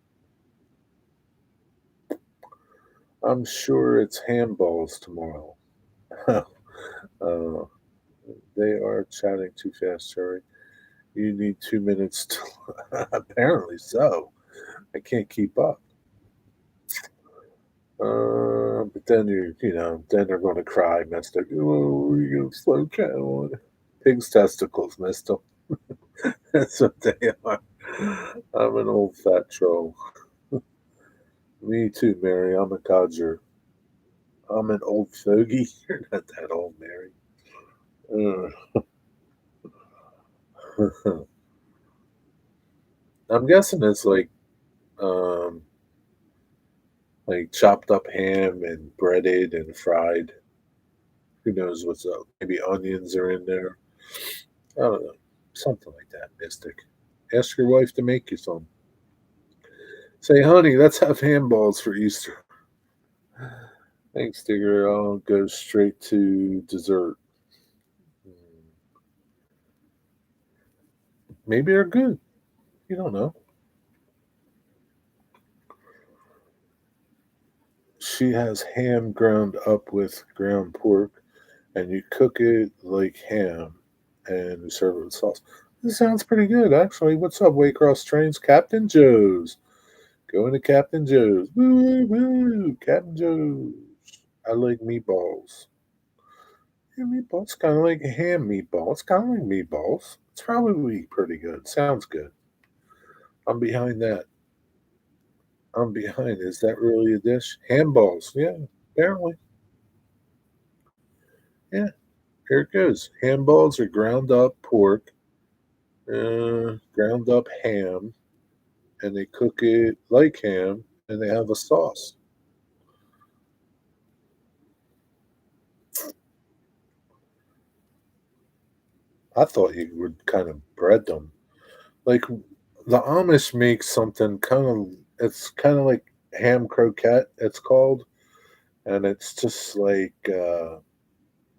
Speaker 1: I'm sure it's handballs tomorrow. uh, they are chatting too fast, Cherry. You need 2 minutes to. Apparently so. I can't keep up. But then then they're going to cry, Mister. Oh, you slow down. Pig's testicles, Mister. That's what they are. I'm an old fat troll. Me too, Mary. I'm a codger. I'm an old fogey. You're not that old, Mary. I'm guessing it's um, like chopped up ham and breaded and fried. Who knows what's up? Maybe onions are in there. I don't know. Something like that, Mystic. Ask your wife to make you some. Say, honey, let's have ham balls for Easter. Thanks, Digger. I'll go straight to dessert. Maybe they're good. You don't know. She has ham ground up with ground pork, and you cook it like ham, and you serve it with sauce. This sounds pretty good, actually. What's up, Waycross Trains? Captain Joe's. Going to Captain Joe's. Woo, woo, Captain Joe's. I like meatballs. Yeah, meatballs kind of like a ham meatball. It's kind of like meatballs. It's probably pretty good. Sounds good. I'm behind that. I'm behind. Is that really a dish? Handballs. Yeah, apparently. Yeah, here it goes. Handballs are ground up pork, ground up ham, and they cook it like ham, and they have a sauce. I thought you would kind of bread them. Like the Amish make something kind of, it's kind of like ham croquette, it's called. And it's just like, I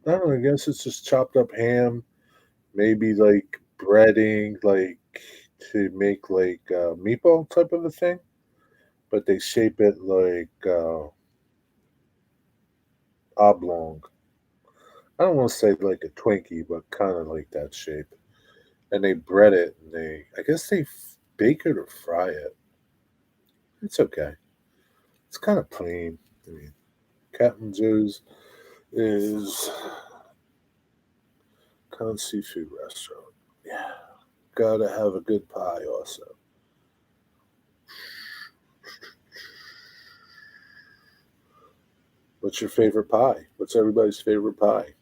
Speaker 1: don't know, I guess it's just chopped up ham, maybe like breading, like to make like meatball type of a thing, but they shape it like oblong. I don't want to say like a Twinkie, but kind of like that shape. And they bread it, and I guess they bake it or fry it. It's okay. It's kind of plain. I mean, Captain Joe's is kind of seafood restaurant. Yeah, gotta have a good pie also. What's your favorite pie? What's everybody's favorite pie?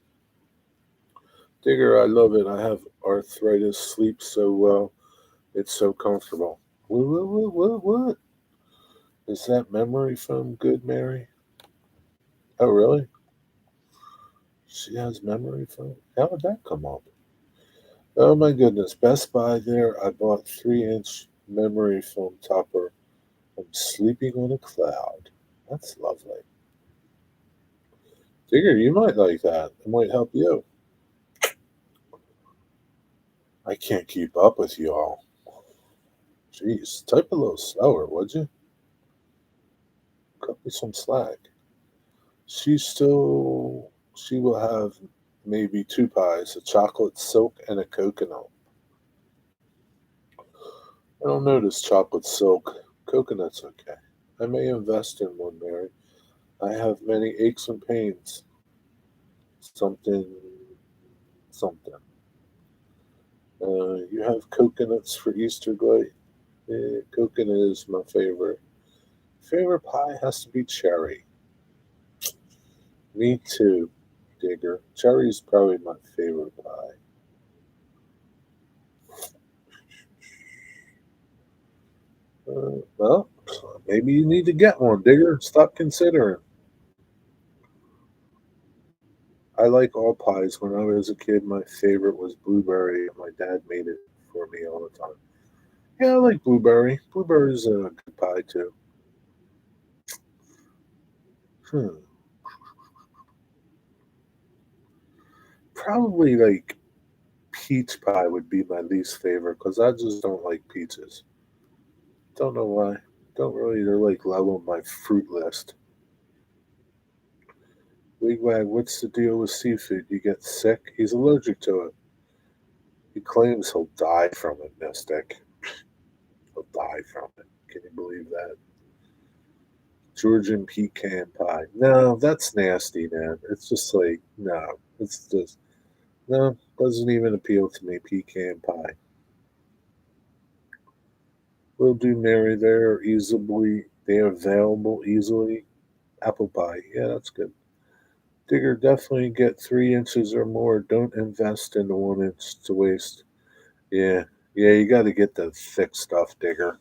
Speaker 1: Digger, I love it. I have arthritis, sleep so well. It's so comfortable. What? Is that memory foam good, Mary? Oh, really? She has memory foam? How did that come up? Oh my goodness. Best Buy there. I bought 3-inch memory foam topper. I'm sleeping on a cloud. That's lovely. Digger, you might like that. It might help you. I can't keep up with you all. Jeez, type a little slower, would you? Cut me some slack. She will have maybe two pies, a chocolate silk and a coconut. I don't notice chocolate silk. Coconut's okay. I may invest in one, Mary. I have many aches and pains. Something, something. You have coconuts for Easter, Glade? Coconut is my favorite. Favorite pie has to be cherry. Me too, Digger. Cherry's probably my favorite pie. Well, maybe you need to get one, Digger. Stop considering. I like all pies. When I was a kid, my favorite was blueberry. My dad made it for me all the time. Yeah, I like blueberry. Blueberry's a good pie too. Hmm. Probably like peach pie would be my least favorite because I just don't like peaches. Don't know why. Don't really. They're like low on my fruit list. Wigwag, what's the deal with seafood? You get sick? He's allergic to it. He claims he'll die from it, Mystic. He'll die from it. Can you believe that? Georgian pecan pie. No, that's nasty, man. It's just like, no. It's just, no, doesn't even appeal to me, pecan pie. Will do, Mary. They're available easily. Apple pie. Yeah, that's good. Digger, definitely get 3 inches or more. Don't invest in the 1 inch to waste. Yeah, yeah, you got to get the thick stuff, Digger.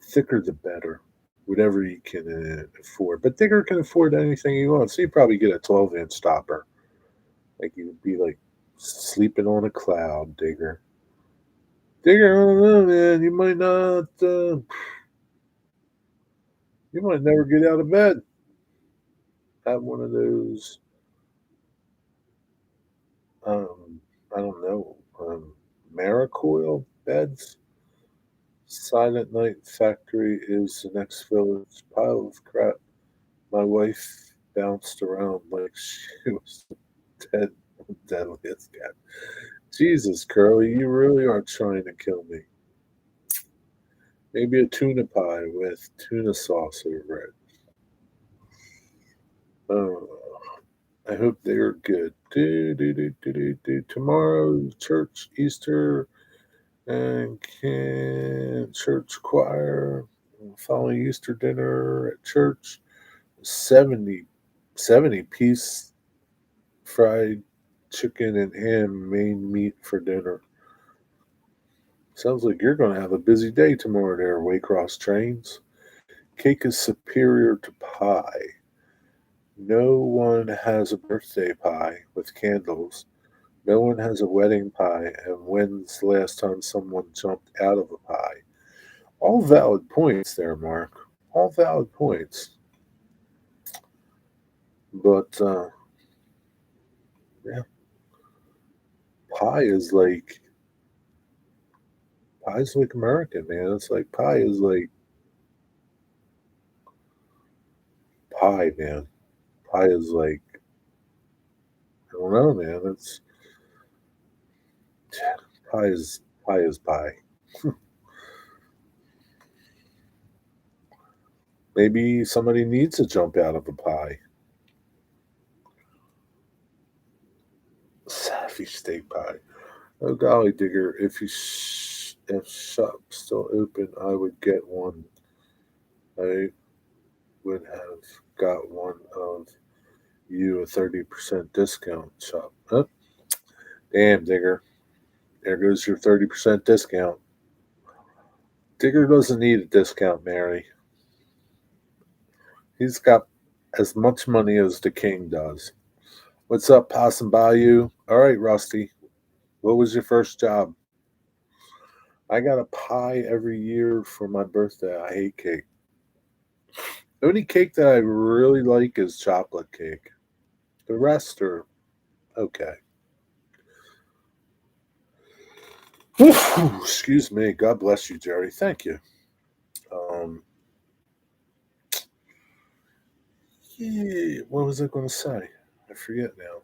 Speaker 1: Thicker the better. Whatever you can afford. But Digger can afford anything he wants. So you probably get a 12-inch stopper. Like you would be like sleeping on a cloud, Digger. Digger, I don't know, man. You might not. You might never get out of bed. Have one of those. Um, I don't know. Maricoil beds. Silent Night Factory is the next village. Pile of crap. My wife bounced around like she was dead, deadliest cat. Jesus, Curly, you really are trying to kill me. Maybe a tuna pie with tuna sauce over it. Oh, I hope they are good. Tomorrow, church, Easter, and can church choir. Following Easter dinner at church. 70, 70-piece fried chicken and ham main meat for dinner. Sounds like you're going to have a busy day tomorrow there, Waycross Trains. Cake is superior to pie. No one has a birthday pie with candles. No one has a wedding pie. And when's the last time someone jumped out of a pie? All valid points there, Mark. All valid points. But, yeah, pie is like, pie's like American, man. It's like pie is like pie, man. Pie is like, I don't know, man. It's pie is pie. Maybe somebody needs to jump out of a pie. Saffy steak pie. Oh golly, Digger, if shop's still open, I would get one. I would have got one of you a 30% discount shop. Huh? Damn, Digger. There goes your 30% discount. Digger doesn't need a discount, Mary. He's got as much money as the king does. What's up, passing by you? All right, Rusty. What was your first job? I got a pie every year for my birthday. I hate cake. The only cake that I really like is chocolate cake. The rest are okay. Excuse me. God bless you, Jerry. Thank you. Um, yeah, what was I going to say? I forget now.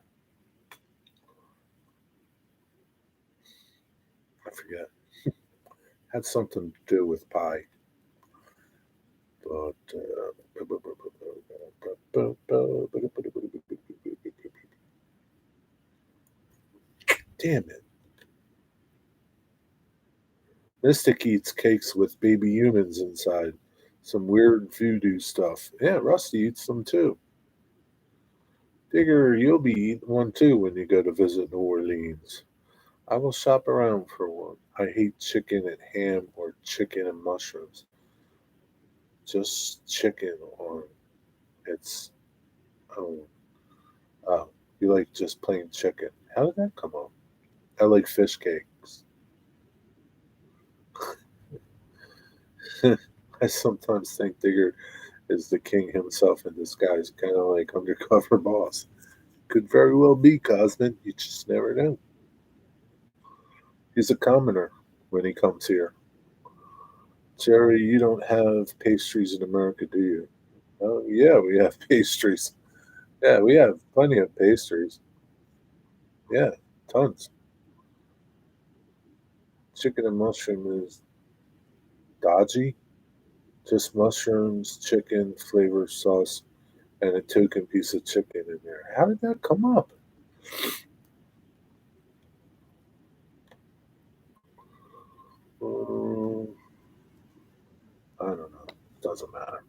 Speaker 1: I forget. Had something to do with pie, but damn it. Mystic eats cakes with baby humans inside. Some weird voodoo stuff. Yeah, Rusty eats them too. Figure you'll be eating one too when you go to visit New Orleans. I will shop around for one. I hate chicken and ham or chicken and mushrooms. Just chicken on it's oh oh. You like just plain chicken. How did that come up? I like fish cakes. I sometimes think Digger is the king himself in disguise, kind of like undercover boss. Could very well be Cosmin. You just never know. He's a commoner when he comes here. Jerry, you don't have pastries in America, do you? Oh, yeah, we have pastries. Yeah, we have plenty of pastries. Yeah, tons. Chicken and mushroom is dodgy. Just mushrooms, chicken, flavor sauce, and a token piece of chicken in there. How did that come up? Um, I don't know. Doesn't matter.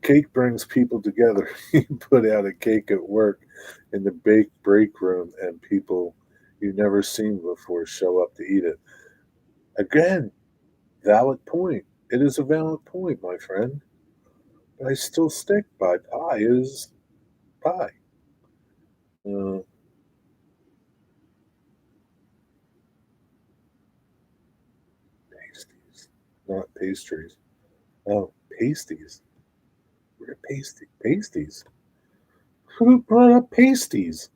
Speaker 1: Cake brings people together. You put out a cake at work in the bake break room, and people you've never seen before show up to eat it. Again, valid point. It is a valid point, my friend. But I still stick by pie is pie. Uh, pasties, not pastries. Oh, pasties. Where are pasties? Who brought up pasties?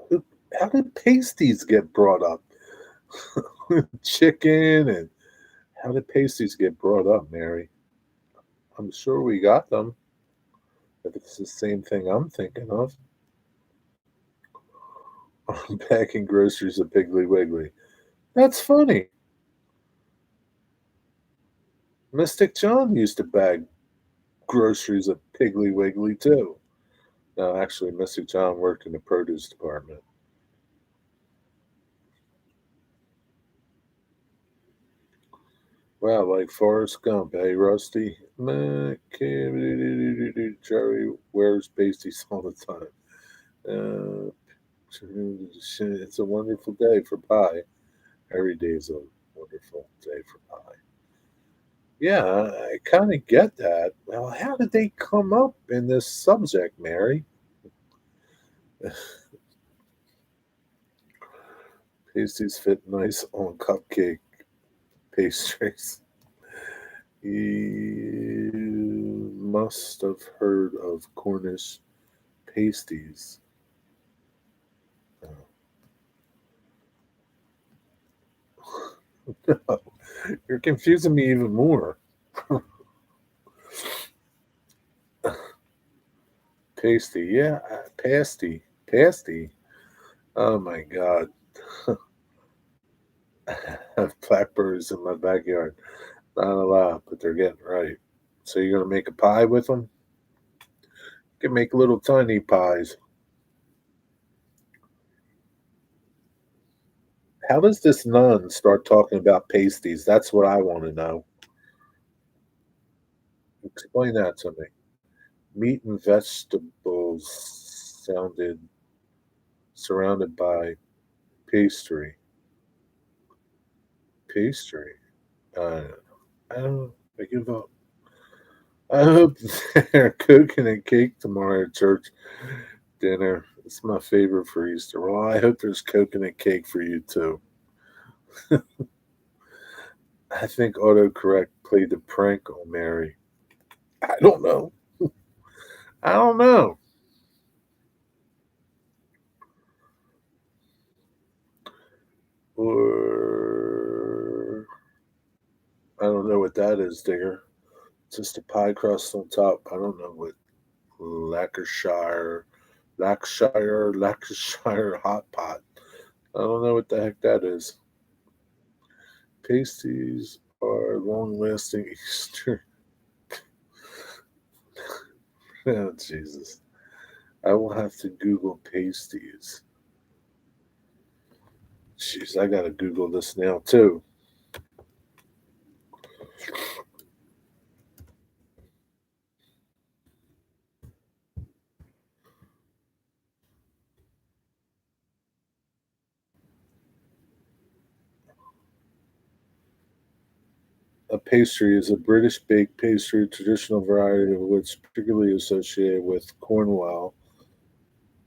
Speaker 1: Who- How did pasties get brought up? Chicken and how did pasties get brought up, Mary? I'm sure we got them. If it's the same thing I'm thinking of. Packing groceries at Piggly Wiggly. That's funny. Mystic John used to bag groceries at Piggly Wiggly too. No, actually, Mystic John worked in the produce department. Wow, like Forrest Gump, eh, Rusty? Jerry wears pasties all the time. Uh, it's a wonderful day for pie. Every day is a wonderful day for pie. Yeah, I kind of get that. Well, how did they come up in this subject, Mary? Pasties fit nice on cupcake pastries. You must have heard of Cornish pasties. Oh, you're confusing me even more. Pasty, yeah, pasty. Oh my God. I have blackbirds in my backyard. Not a lot, but they're getting right. So you're gonna make a pie with them? You can make little tiny pies. How does this nun start talking about pasties? That's what I want to know. Explain that to me. Meat and vegetables sounded surrounded by pastry. Pastry. Uh, I don't. I give up. I hope they're cooking a cake tomorrow at church. Dinner. It's my favorite for Easter. Well, I hope there's coconut cake for you too. I think autocorrect played the prank on Mary. I don't know. I don't know. Or I don't know what that is, Digger. Just a pie crust on top. I don't know what Lancashire hot pot. I don't know what the heck that is. Pasties are long lasting Easter. Oh, Jesus. I will have to Google pasties. Jeez, I gotta Google this now too. A pastry is a British baked pastry, traditional variety of which particularly associated with Cornwall,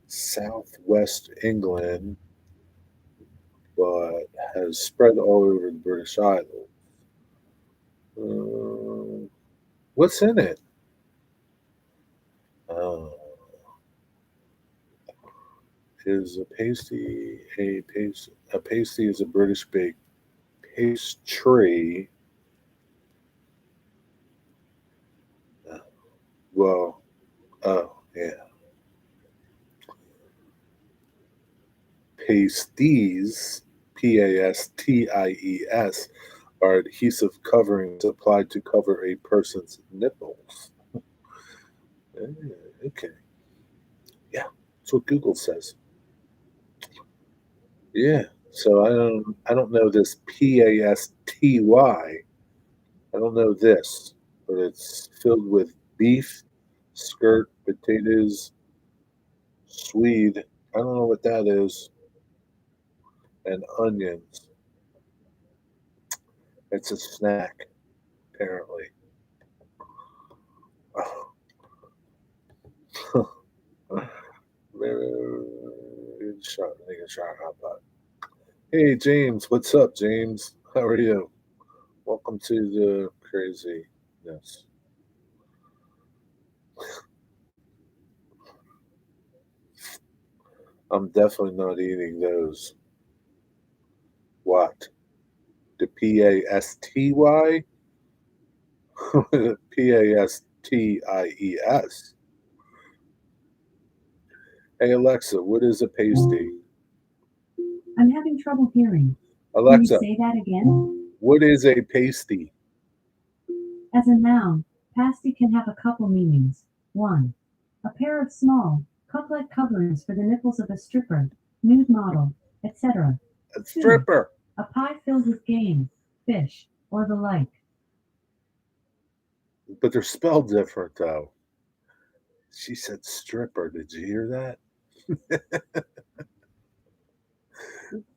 Speaker 1: southwest England, but has spread all over the British Isles. Uh, what's in it? Uh, is a pasty is a British baked pastry. Uh, well, oh yeah, pasties, pasties, are adhesive coverings applied to cover a person's nipples. Okay, yeah, that's what Google says. Yeah, so I don't know this pasty. I don't know this, but it's filled with beef, skirt, potatoes, swede. I don't know what that is, and onions. It's a snack, apparently. Shot hot pot. Hey James, what's up, James? How are you? Welcome to the craziness. I'm definitely not eating those. What? The pasty? pasties. Hey Alexa, what is a pasty?
Speaker 2: I'm having trouble hearing. Can you
Speaker 1: Alexa,
Speaker 2: say that again?
Speaker 1: what is a pasty?
Speaker 2: As a noun, pasty can have a couple meanings. 1. A pair of small, cup-like coverings for the nipples of a stripper, nude model, etc.
Speaker 1: A
Speaker 2: 2.
Speaker 1: stripper.
Speaker 2: A pie filled with game, fish, or the like.
Speaker 1: But they're spelled different though. She said stripper. Did you hear that?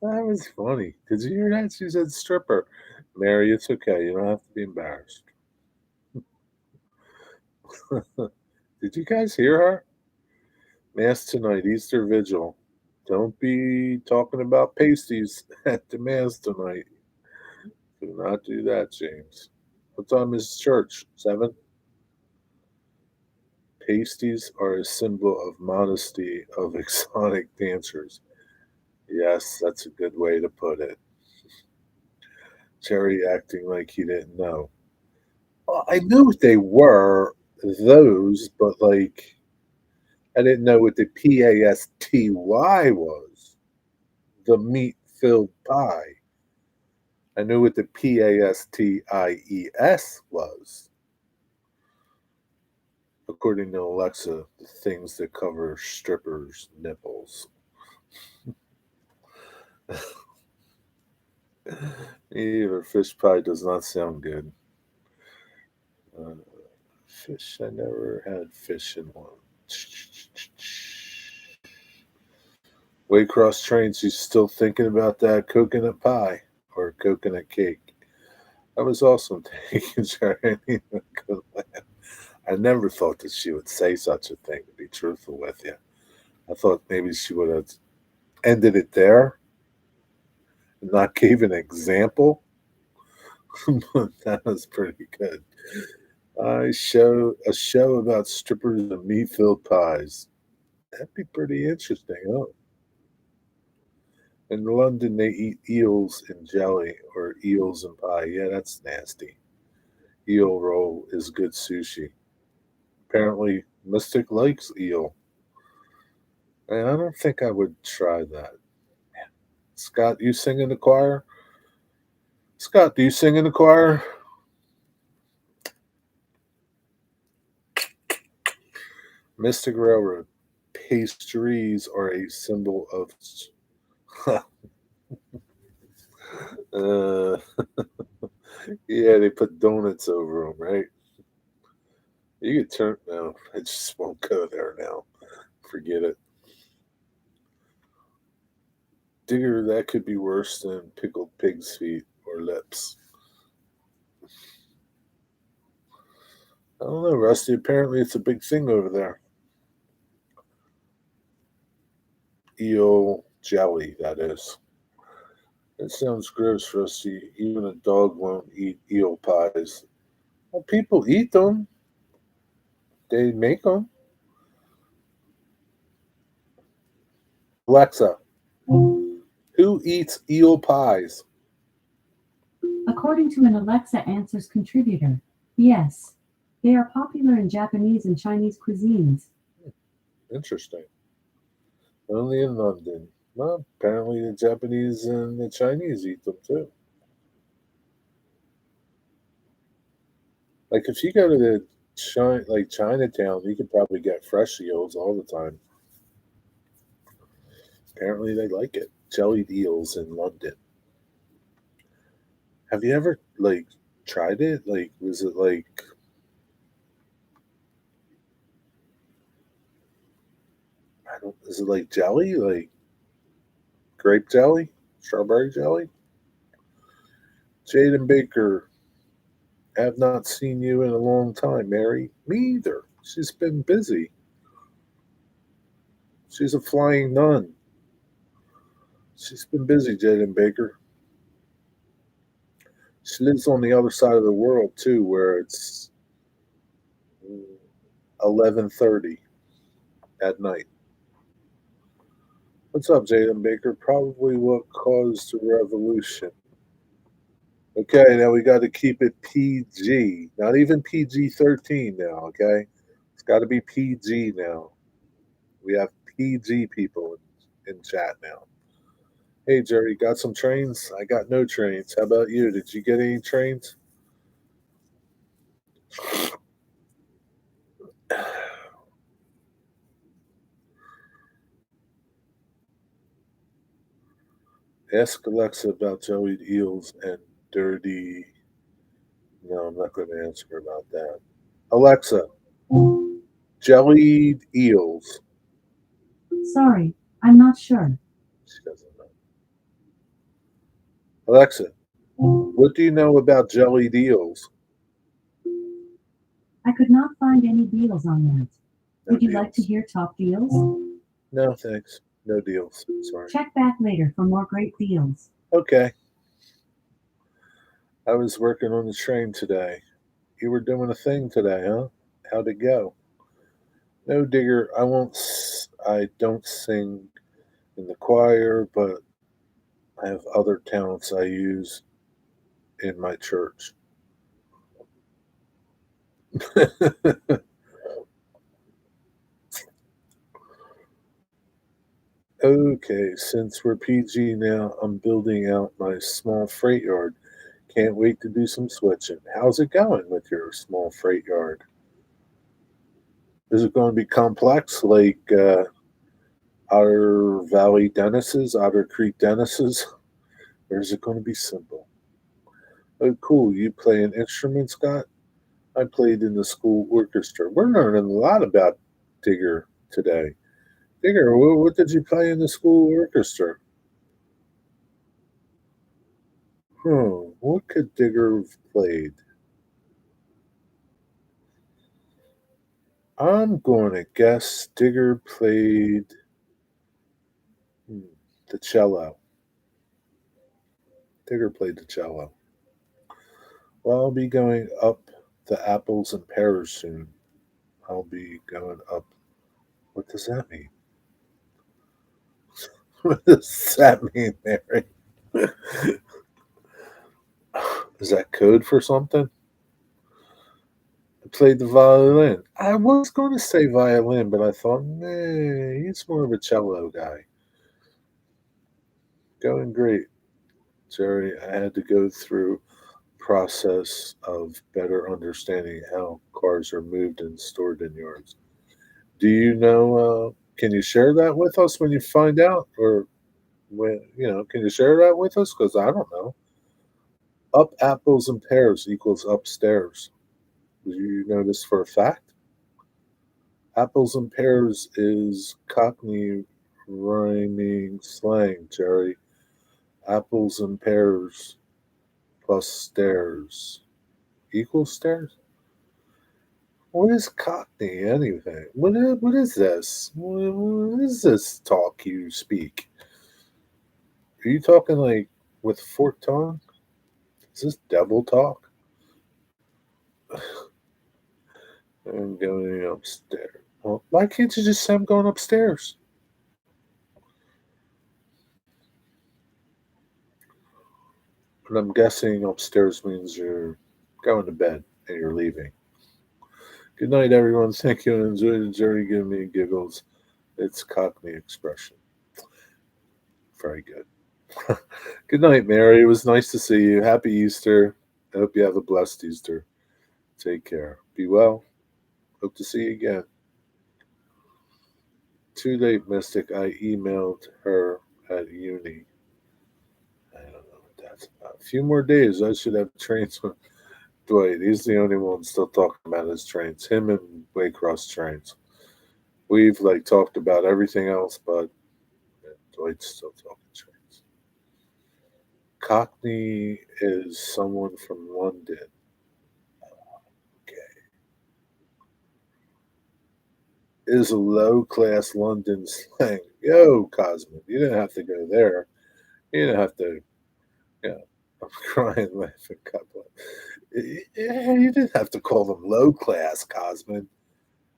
Speaker 1: That was funny. Did you hear that? She said stripper. Mary, it's okay. You don't have to be embarrassed. Did you guys hear her? Mass tonight, Easter Vigil. Don't be talking about pasties at the Mass tonight. Do not do that, James. What time is church? 7? Pasties are a symbol of modesty of exotic dancers. Yes, that's a good way to put it. Jerry acting like he didn't know. Well, I knew what they were, those, but like, I didn't know what the pasty was. The meat filled pie. I knew what the pasties was. According to Alexa, the things that cover strippers' nipples. Either fish pie does not sound good. Uh, fish, I never had fish in one. Waycross trains, you still thinking about that coconut pie or coconut cake? I was also taking Charity. I never thought that she would say such a thing, to be truthful with you. I thought maybe she would have ended it there and not gave an example, but that was pretty good. I show a show about strippers and meat-filled pies. That'd be pretty interesting, huh? In London, they eat eels in jelly or eels in pie. Yeah, that's nasty. Eel roll is good sushi. Apparently, Mystic likes eel, and I don't think I would try that. Scott, you sing in the choir? Scott, do you sing in the choir? Mystic Railroad. Pastries are a symbol of. uh, yeah, they put donuts over them, right? You could turn. No, I just won't go there now. Forget it. Digger, that could be worse than pickled pig's feet or lips. I don't know, Rusty. Apparently, it's a big thing over there. Eel jelly, that is. It sounds gross, Rusty. Even a dog won't eat eel pies. Well, people eat them. They make them. Alexa, who eats eel pies?
Speaker 2: According to an Alexa Answers contributor, yes, they are popular in Japanese and Chinese cuisines.
Speaker 1: Interesting. Only in London. Well, apparently the Japanese and the Chinese eat them too. Like if you go to the like Chinatown, you can probably get fresh eels all the time. Apparently they like it. Jellied eels in London. Have you ever like tried it? Like was it like I don't is it like jelly? Like grape jelly? Strawberry jelly? Jaden Baker, have not seen you in a long time, Mary. Me either. She's been busy. She's a flying nun. She's been busy, Jaden Baker. She lives on the other side of the world too, where it's 11:30 at night. What's up, Jaden Baker? Probably what caused the revolution. Okay, now we got to keep it PG. Not even PG-13 now. Okay, it's got to be PG now. We have PG people in chat now. Hey, Jerry, got some trains? I got no trains. How about you? Did you get any trains? Ask Alexa about jellied eels and dirty. No, I'm not going to answer her about that. Alexa, jellied eels.
Speaker 2: Sorry, I'm not sure.
Speaker 1: She doesn't know. Alexa, what do you know about jellied eels?
Speaker 2: I could not find any deals on that.
Speaker 1: No
Speaker 2: Would you like to
Speaker 1: deals.
Speaker 2: hear top deals?
Speaker 1: No, thanks. No deals. Sorry.
Speaker 2: Check back later for more great deals.
Speaker 1: Okay. I was working on the train today. You were doing a thing today, huh? How'd it go? No, Digger, I won't. I don't sing in the choir, but I have other talents I use in my church. Okay, since we're PG now, I'm building out my small freight yard. Can't wait to do some switching. How's it going with your small freight yard? Is it going to be complex like Otter Valley Dennis's, Otter Creek Dennis's? Or is it going to be simple? Oh, cool. You play an instrument, Scott? I played in the school orchestra. We're learning a lot about Digger today. Digger, what did you play in the school orchestra? What could Digger have played? I'm going to guess Digger played. The cello. Tigger played the cello. Well, I'll be going up the apples and pears soon. I'll be going up. What does that mean? What does that mean, Mary? Is that code for something? I played the violin. I was going to say violin, but I thought, nah, he's more of a cello guy. Going great, Jerry. I had to go through process of better understanding how cars are moved and stored in yards. Do you know? Can you share that with us when you find out, or when Can you share that with us? Because I don't know. Up apples and pears equals upstairs. Do you know this for a fact? Apples and pears is Cockney rhyming slang, Jerry. Apples and pears plus stairs equals stairs. What is Cockney anyway? What is this? What is this talk you speak? Are you talking like with forked tongue? Is this devil talk? I'm going upstairs. Well, why can't you just say I'm going upstairs? But I'm guessing upstairs means you're going to bed and you're leaving. Good night, everyone. Thank you and enjoy the journey. Give me giggles. It's Cockney expression. Very good. Good night, Mary. It was nice to see you. Happy Easter. I hope you have a blessed Easter. Take care. Be well. Hope to see you again. Too late, Mystic. I emailed her at uni. I don't know what that's about. A few more days. I should have trains with Dwight. He's the only one still talking about his trains. Him and Waycross trains. We've like talked about everything else, but Dwight's still talking trains. Cockney is someone from London. Okay. Is a low class London slang. Yo, Cosmo, you didn't have to go there. You didn't have to, I'm crying, laughing, couple. Yeah, you didn't have to call them low class, Cosman.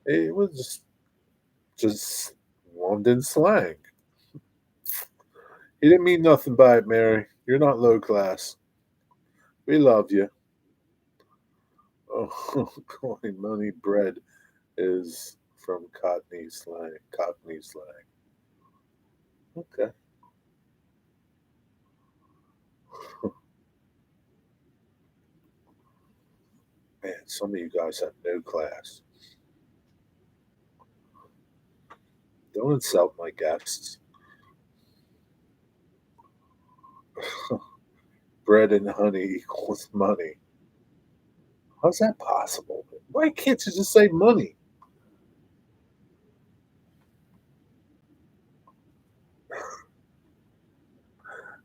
Speaker 1: It was just London slang. He didn't mean nothing by it, Mary. You're not low class. We love you. Oh, calling money bread is from Cockney slang. Cockney slang. Okay. Man, some of you guys have no class. Don't insult my guests. Bread and honey equals money. How's that possible? Why can't you just say money?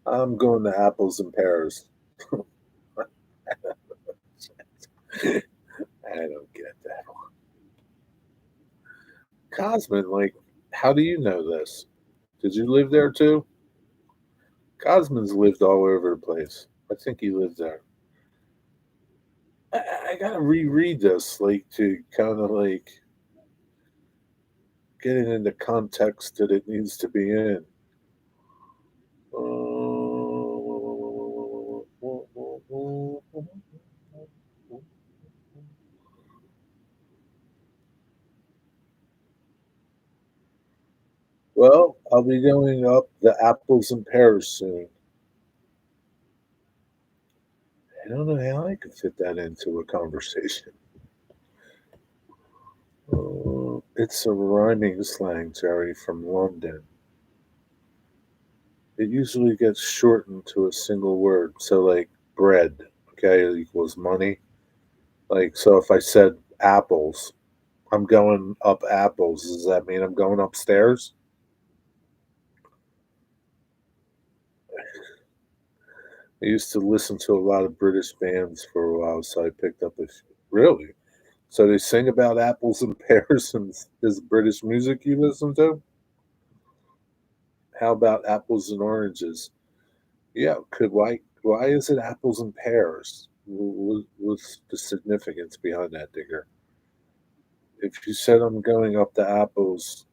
Speaker 1: I'm going to apples and pears. I don't get that one. Cosmin, like, how do you know this? Did you live there too? Cosmin's lived all over the place. I think he lived there. I gotta reread this, like, to kind of like get it in the context that it needs to be in. Well, I'll be going up the apples and pears soon. I don't know how I could fit that into a conversation. It's a rhyming slang, Jerry, from London. It usually gets shortened to a single word. So, like bread, okay, equals money. Like, so if I said apples, I'm going up apples. Does that mean I'm going upstairs? I used to listen to a lot of British bands for a while, so I picked up a few. Really? So they sing about apples and pears and this British music you listen to? How about apples and oranges? Yeah, could why is it apples and pears? What's the significance behind that, Digger? If you said I'm going up the apples,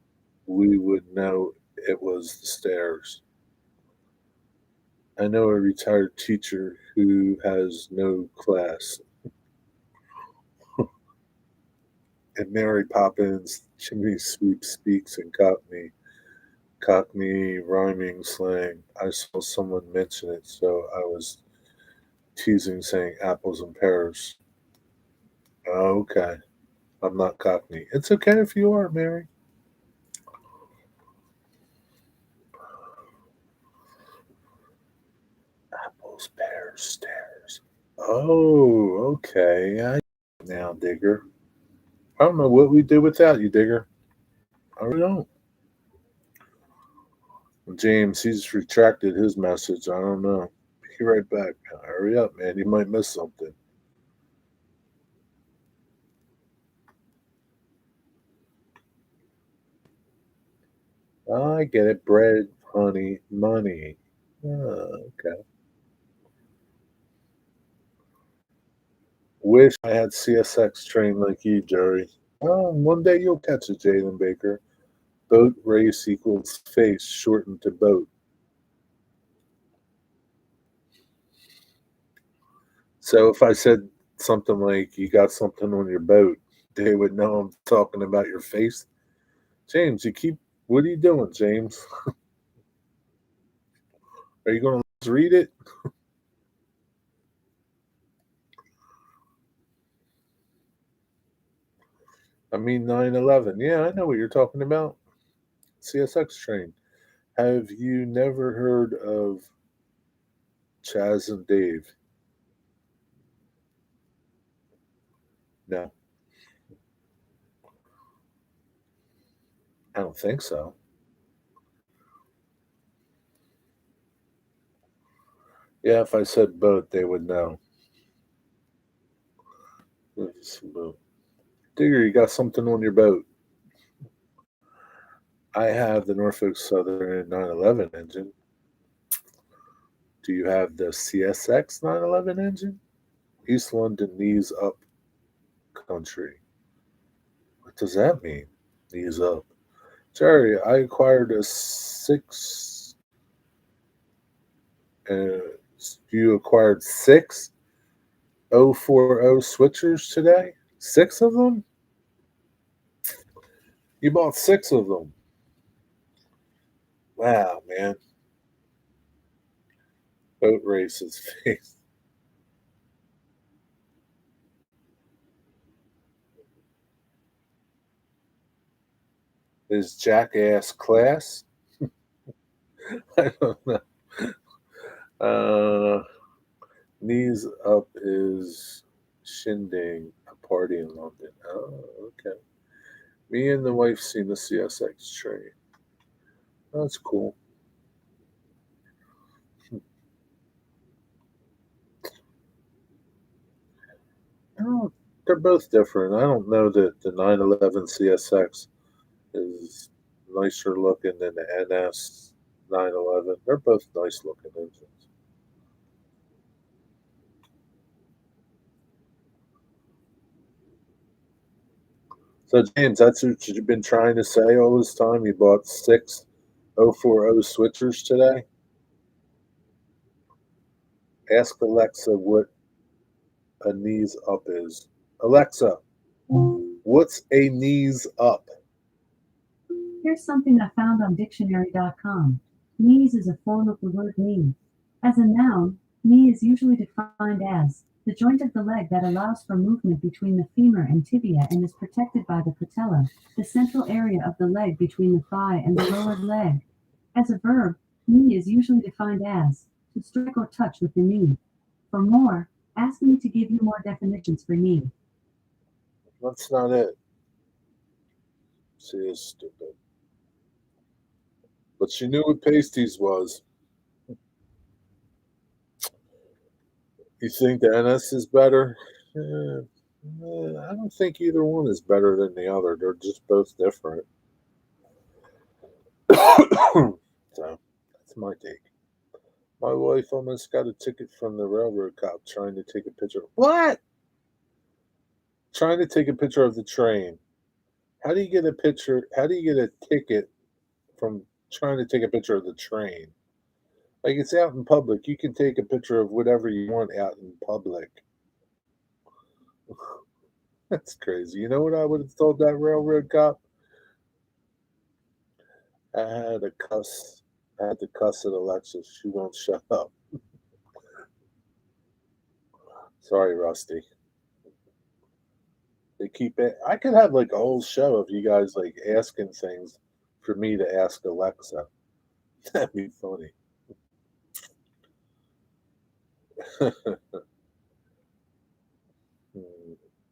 Speaker 1: we would know it was the stairs. I know a retired teacher who has no class. And Mary Poppins, chimney sweep speaks in Cockney rhyming slang. I saw someone mention it, so I was teasing, saying apples and pears. Okay, I'm not Cockney. It's okay if you are, Mary. Apples, pears, stairs. Oh, okay. Now, Digger. I don't know what we do without you, Digger. I really don't. James, he's retracted his message. I don't know. Be right back. Hurry up, man. You might miss something. I get it. Bread, honey, money. Okay. Wish I had CSX train like you, Jerry. Oh, one day you'll catch it, Jalen Baker. Boat race equals face shortened to boat. So if I said something like you got something on your boat, they would know I'm talking about your face. James, you keep what are you doing, James? Are you gonna read it? I mean 9/11. Yeah, I know what you're talking about. CSX train. Have you never heard of Chaz and Dave? No, I don't think so. Yeah, if I said boat, they would know. Boat. Digger, you got something on your boat. I have the Norfolk Southern 911 engine. Do you have the CSX 911 engine? East London knees up country. What does that mean? Knees up. Jerry, I acquired a six. Uh, you acquired 6040 switchers today? Six of them? You bought six of them. Wow, man. Boat races. Is jackass class? I don't know. Uh, knees up is shindig, a party in London. Oh, okay. Me and the wife seen the CSX train. That's cool. Oh, they're both different. I don't know that the 911 CSX is nicer looking than the NS 911. They're both nice looking engines. So, James, that's what you've been trying to say all this time. You bought 6040 switchers today? Ask Alexa what a knees up is. Alexa, what's a knees up?
Speaker 2: Here's something I found on dictionary.com. Knees is a form of the word knee. As a noun, knee is usually defined as the joint of the leg that allows for movement between the femur and tibia and is protected by the patella, the central area of the leg between the thigh and the lower leg. As a verb, knee is usually defined as to strike or touch with the knee. For more, ask me to give you more definitions for knee.
Speaker 1: That's not it. She is stupid. But she knew what pasties was. You think the NS is better? I don't think either one is better than the other. They're just both different. So my take. My wife almost got a ticket from the railroad cop trying to take a picture. What? Trying to take a picture of the train. How do you get a picture? How do you get a ticket from trying to take a picture of the train? Like it's out in public. You can take a picture of whatever you want out in public. That's crazy. You know what I would have told that railroad cop? I had a cuss. I had to cuss at Alexa. She won't shut up. Sorry, Rusty. They keep it. I could have like a whole show of you guys like asking things for me to ask Alexa. That'd be funny. Hmm.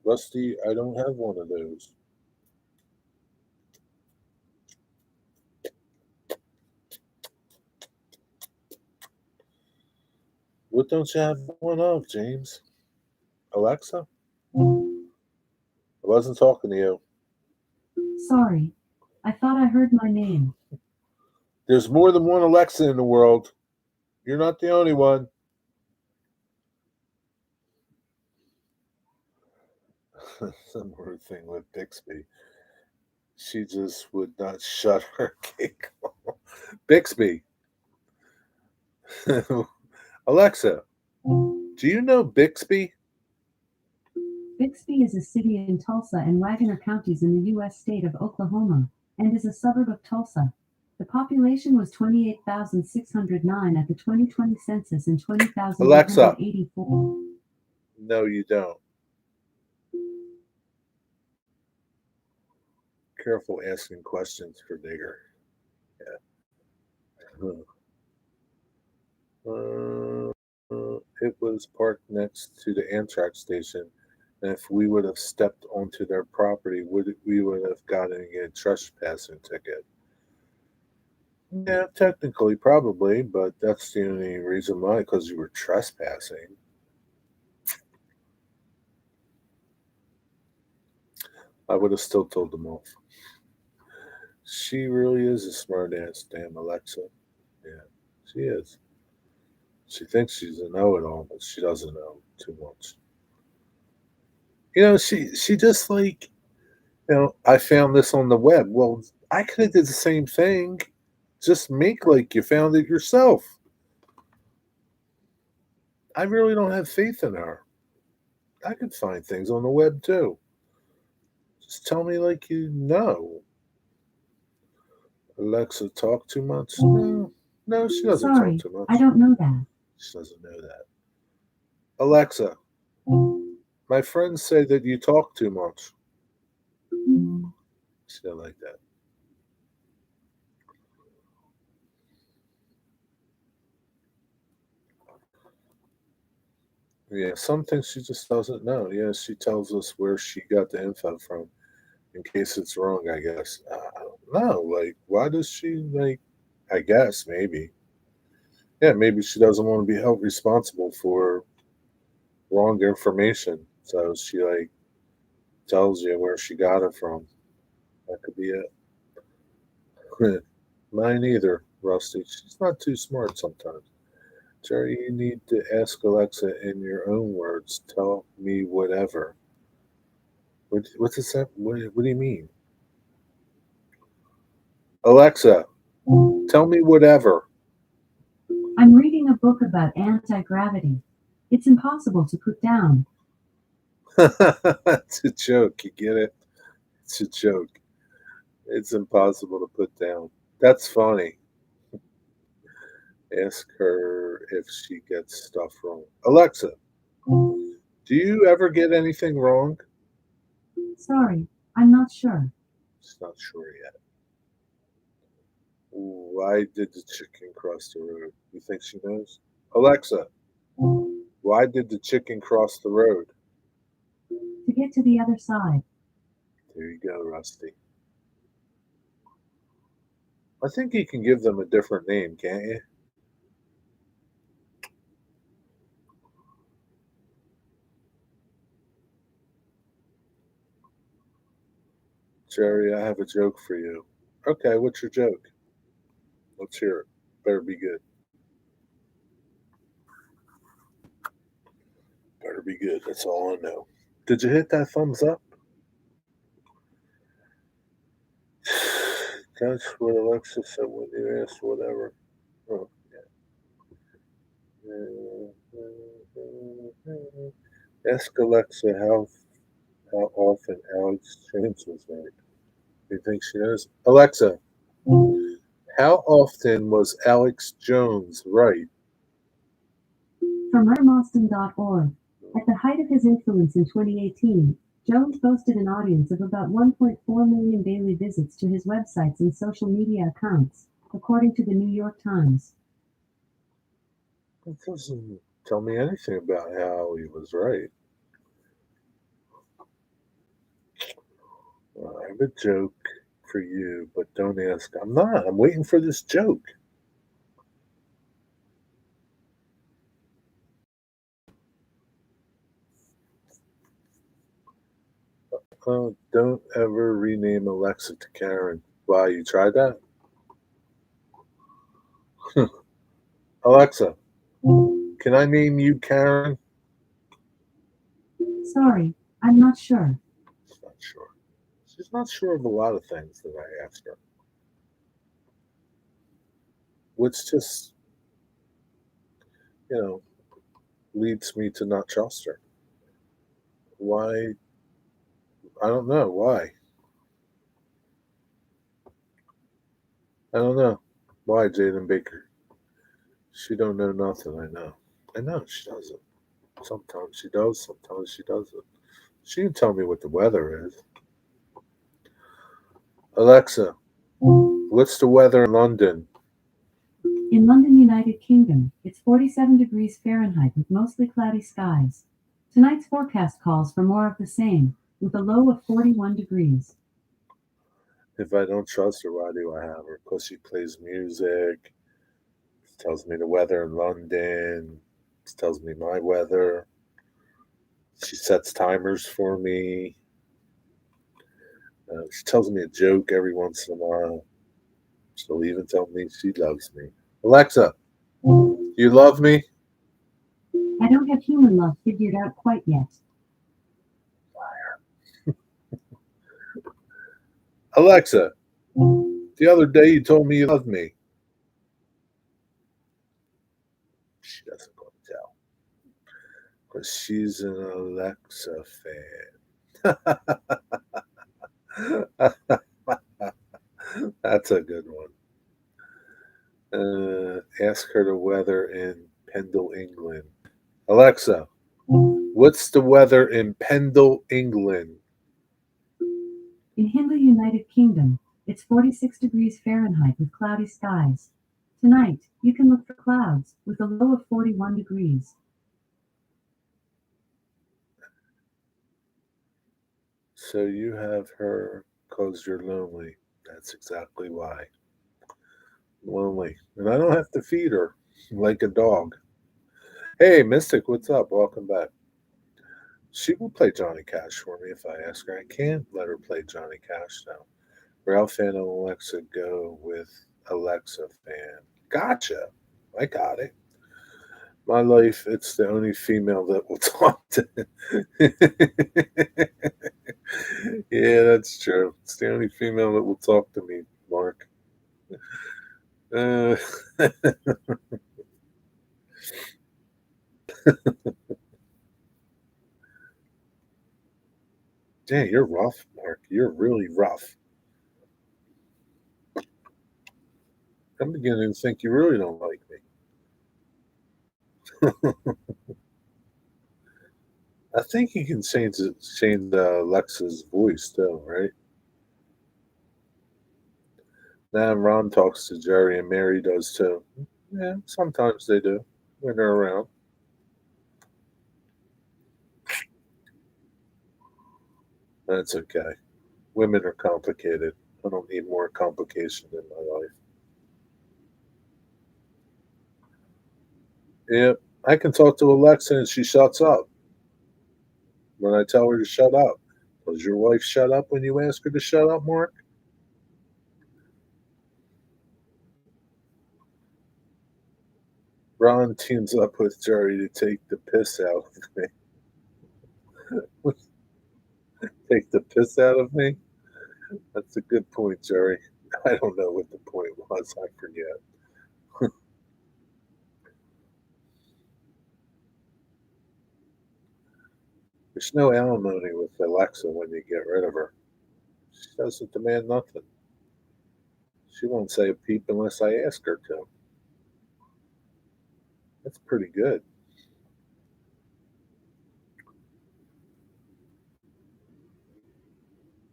Speaker 1: Rusty, I don't have one of those. What don't you have one of, James? Alexa? I wasn't talking to you.
Speaker 2: Sorry. I thought I heard my name.
Speaker 1: There's more than one Alexa in the world. You're not the only one. Similar thing with Bixby. She just would not shut her giggle. Bixby. Alexa, do you know Bixby?
Speaker 2: Bixby is a city in Tulsa and Wagoner counties in the U.S. state of Oklahoma, and is a suburb of Tulsa. The population was 28,609 at the 2020 census and
Speaker 1: Alexa.
Speaker 2: 20,184.
Speaker 1: No, you don't. Careful asking questions for Digger. Yeah. It was parked next to the Amtrak station, and if we would have stepped onto their property, we would have gotten a trespassing ticket. Yeah, technically, probably, but that's the only reason why, because you were trespassing. I would have still told them off. She really is a smart ass, damn Alexa. Yeah, she is. She thinks she's a know it all, but she doesn't know too much. She just like, I found this on the web. Well, I could have did the same thing. Just make like you found it yourself. I really don't have faith in her. I could find things on the web too. Just tell me like you know. Alexa talk too much? No, no, she doesn't talk
Speaker 2: Sorry,
Speaker 1: too
Speaker 2: I
Speaker 1: much.
Speaker 2: don't know that.
Speaker 1: She doesn't know that. Alexa, my friends say that you talk too much. She don't like that. Yeah, some things she just doesn't know. Yeah, she tells us where she got the info from in case it's wrong, I guess. I don't know. Like, why does she, like, I guess maybe. Yeah, maybe she doesn't want to be held responsible for wrong information. So she, like, tells you where she got it from. That could be it. Mine either, Rusty. She's not too smart sometimes. Jerry, you need to ask Alexa in your own words. Tell me whatever. What does that? What do you mean, Alexa? Tell me whatever.
Speaker 2: I'm reading a book about anti-gravity. It's impossible to put down.
Speaker 1: It's a joke. You get it? It's a joke. It's impossible to put down. That's funny. Ask her if she gets stuff wrong. Alexa, do you ever get anything wrong?
Speaker 2: Sorry, I'm not sure.
Speaker 1: She's not sure yet. Why did the chicken cross the road? You think she knows? Alexa, why did the chicken cross the road?
Speaker 2: To get to the other side.
Speaker 1: There you go, Rusty. I think you can give them a different name, can't you? Jerry, I have a joke for you. Okay, what's your joke? Let's hear it. Better be good. Better be good. That's all I know. Did you hit that thumbs up? That's what Alexa said when you asked whatever. Oh, yeah. Ask Alexa how often Alex Jones was right. Do you think she knows? Alexa, how often was Alex Jones right?
Speaker 2: From RMaustin.org. At the height of his influence in 2018, Jones boasted an audience of about 1.4 million daily visits to his websites and social media accounts, according to the New York Times.
Speaker 1: That doesn't tell me anything about how he was right. I have a joke for you, but don't ask. I'm not. I'm waiting for this joke. Don't ever rename Alexa to Karen. Why, you tried that? Alexa, can I name you Karen?
Speaker 2: Sorry, I'm not sure.
Speaker 1: She's not sure. She's not sure of a lot of things that I asked her. Which just, you know, leads me to not trust her. Why? I don't know. Why? I don't know. Why, Jaden Baker? She don't know nothing, I know. I know she doesn't. Sometimes she does, sometimes she doesn't. She can tell me what the weather is. Alexa, what's the weather in London?
Speaker 2: In London, United Kingdom, it's 47 degrees Fahrenheit with mostly cloudy skies. Tonight's forecast calls for more of the same, with a low of 41 degrees.
Speaker 1: If I don't trust her, why do I have her? Because she plays music, tells me the weather in London, tells me my weather. She sets timers for me. She tells me a joke every once in a while. She'll even tell me she loves me. Alexa, you love me?
Speaker 2: I don't have human love figured out quite yet.
Speaker 1: Alexa, the other day you told me you loved me. She doesn't go to tell. Because she's an Alexa fan. That's a good one. Ask her the weather in Pendle, England. Alexa, what's the weather in Pendle, England?
Speaker 2: In Hindley, United Kingdom, it's 46 degrees Fahrenheit with cloudy skies. Tonight, you can look for clouds with a low of 41 degrees.
Speaker 1: So you have her because you're lonely. That's exactly why. Lonely. And I don't have to feed her like a dog. Hey, Mystic, what's up? Welcome back. She will play Johnny Cash for me if I ask her. I can't let her play Johnny Cash now. Ralph and Alexa go with Alexa fan. Gotcha. I got it. My life, it's the only female that will talk to. Yeah, that's true. It's the only female that will talk to me, Mark. Uh, Dang, you're rough, Mark. You're really rough. I'm beginning to think you really don't like me. I think you can change Alexa's voice too, right? Now Ron talks to Jerry and Mary does too. Yeah, sometimes they do when they're around. That's okay. Women are complicated. I don't need more complication in my life. Yeah, I can talk to Alexa and she shuts up when I tell her to shut up. Does your wife shut up when you ask her to shut up, Mark? Ron teams up with Jerry to take the piss out of me. Take the piss out of me? That's a good point, Jerry. I don't know what the point was. I forget. There's no alimony with Alexa when you get rid of her. She doesn't demand nothing. She won't say a peep unless I ask her to. That's pretty good.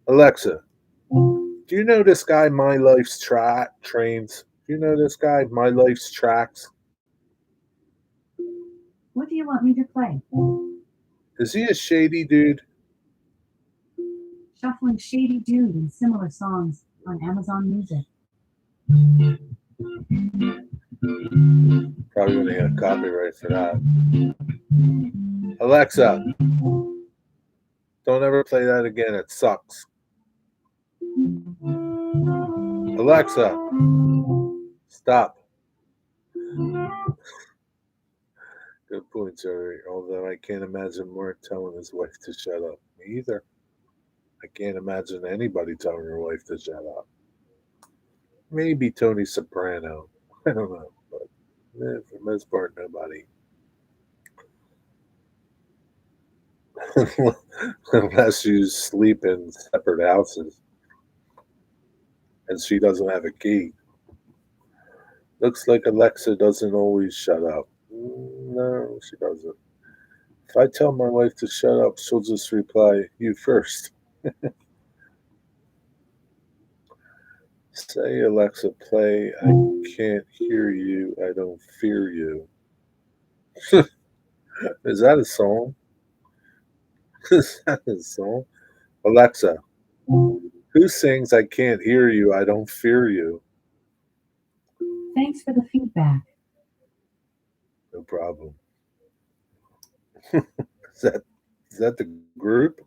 Speaker 1: Alexa, do you know this guy, My Life's Trains? Do you know this guy, My Life's Tracks?
Speaker 2: What do you want me to play?
Speaker 1: Is he a shady dude?
Speaker 2: Shuffling Shady Dude and similar songs on Amazon Music.
Speaker 1: Probably going to get copyright for that. Alexa, don't ever play that again. It sucks. Alexa, stop. Good point, Jerry. Although I can't imagine Mark telling his wife to shut up. Me either. I can't imagine anybody telling their wife to shut up. Maybe Tony Soprano. I don't know. But for the most part, nobody. Unless you sleep in separate houses and she doesn't have a key. Looks like Alexa doesn't always shut up. No, she doesn't. If I tell my wife to shut up, she'll just reply, "You first." Say, Alexa, play I Can't Hear You, I Don't Fear You. Is that a song? Is that a song? Alexa, who sings I Can't Hear You, I Don't Fear You?
Speaker 2: Thanks for the feedback.
Speaker 1: No problem. Is that the group?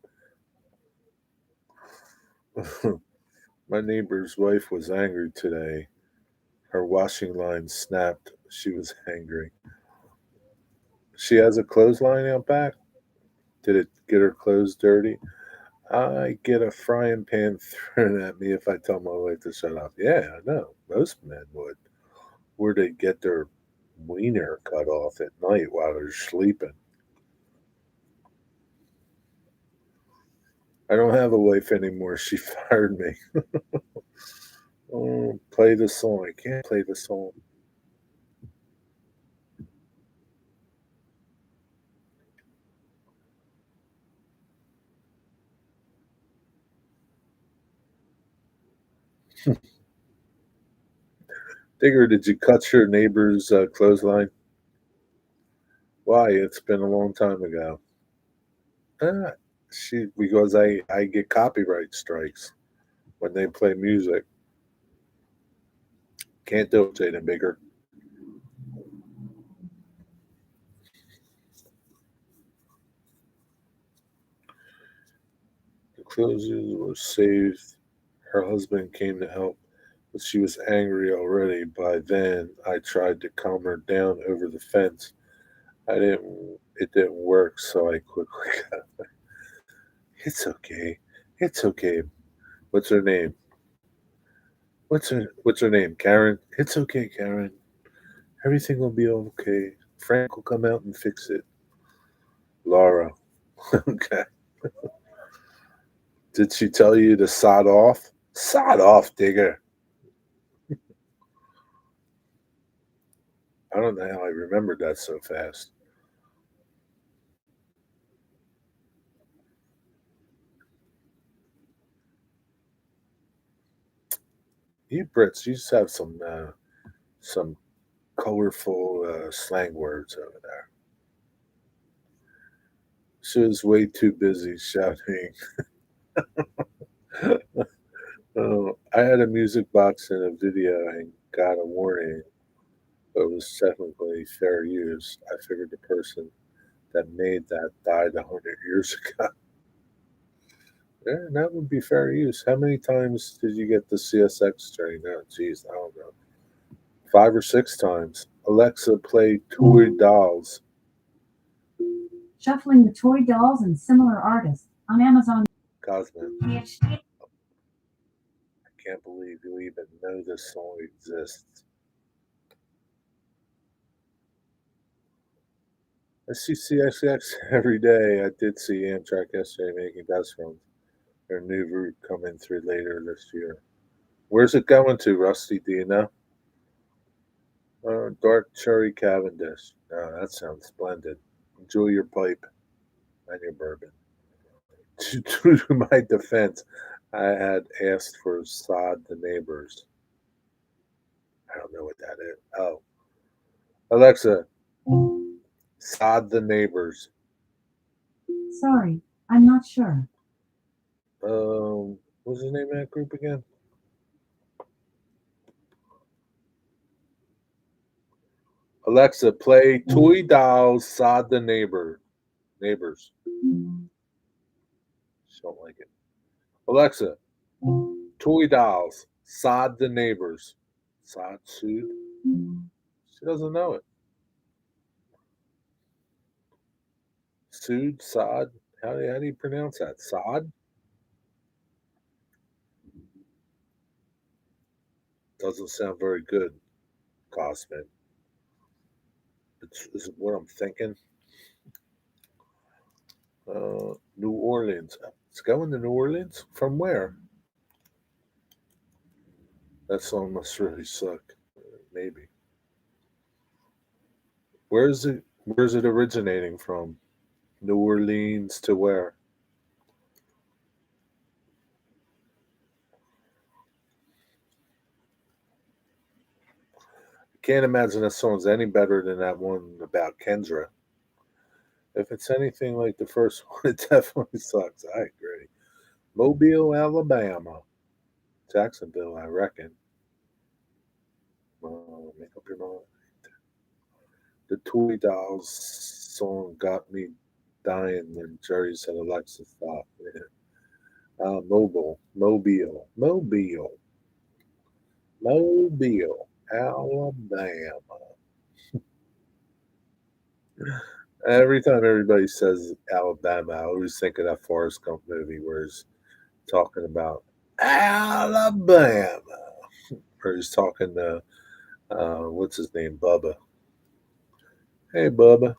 Speaker 1: My neighbor's wife was angry today. Her washing line snapped. She was angry. She has a clothesline out back. Did it get her clothes dirty? I get a frying pan thrown at me if I tell my wife to shut up. Yeah, I know. Most men would. Where they get their wiener cut off at night while they're sleeping. I don't have a wife anymore. She fired me. Oh, play the song. I can't play the song. Digger, did you cut your neighbor's clothesline? Why? It's been a long time ago. Ah, because I get copyright strikes when they play music. Can't do it, Jaden Bigger. The clothes were saved. Her husband came to help, but she was angry already. By then, I tried to calm her down over the fence. I didn't. It didn't work, so I quickly got. It's okay. It's okay. What's her name? What's her name? Karen. It's okay, Karen. Everything will be okay. Frank will come out and fix it. Laura. Okay. Did she tell you to sod off? Sod off, Digger. I don't know how I remembered that so fast. You Brits, you just have some colorful slang words over there. She was way too busy shouting. Oh, I had a music box in a video and got a warning, but it was technically fair use. I figured the person that made that died 100 years ago. Yeah, that would be fair use. How many times did you get the CSX train? Oh, geez, I don't know. 5 or 6 times. Alexa, play Toy Dolls.
Speaker 2: Shuffling the Toy Dolls and Similar Artists on Amazon.
Speaker 1: Cosmo, I can't believe you even know this song exists. I see CXX every day. I did see Amtrak yesterday making dust runs. Their new route coming through later this year. Where's it going to, Rusty? Do you know? Dark cherry Cavendish. Oh, that sounds splendid. Enjoy your pipe and your bourbon. True to my defense, I had asked for sod the neighbors. I don't know what that is. Oh, Alexa, sod the neighbors.
Speaker 2: Sorry, I'm not sure.
Speaker 1: What's the name of that group again? Alexa, play Toy Dolls, sod the neighbors. She don't like it. Alexa, Toy Dolls, sod the neighbors. Sod sued? She doesn't know it. Sued, sod. How do you pronounce that? Sod? Doesn't sound very good, Cosman. Is what I'm thinking. New Orleans. It's going to New Orleans? From where? That song must really suck. Maybe. Where's it originating from? New Orleans to where? I can't imagine that song's any better than that one about Kendra. If it's anything like the first one, it definitely sucks. I agree. Mobile, Alabama. Jacksonville, I reckon. Make up your mind. The Toy Dolls song got me dying when Jerry said Alexa stop. Yeah. Mobile, Alabama. Every time everybody says Alabama, I always think of that Forrest Gump movie where he's talking about Alabama, where he's talking to what's his name, Bubba. Hey, Bubba,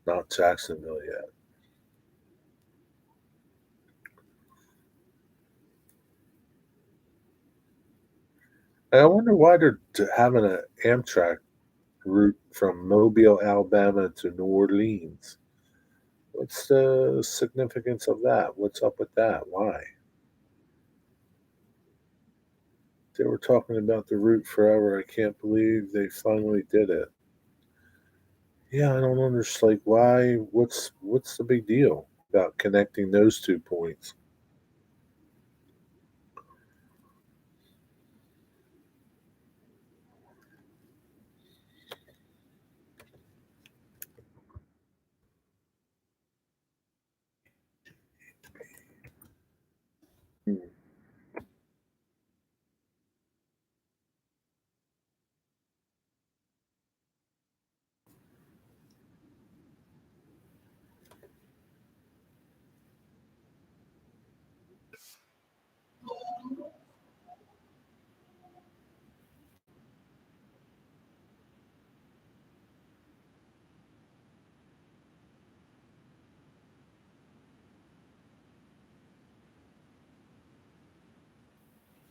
Speaker 1: not Jacksonville yet. And I wonder why they're having an Amtrak route from Mobile, Alabama to New Orleans. What's the significance of that? What's up with that? Why? They were talking about the route forever. I can't believe they finally did it. Yeah, I don't understand. Like, why? What's the big deal about connecting those 2 points? Hmm.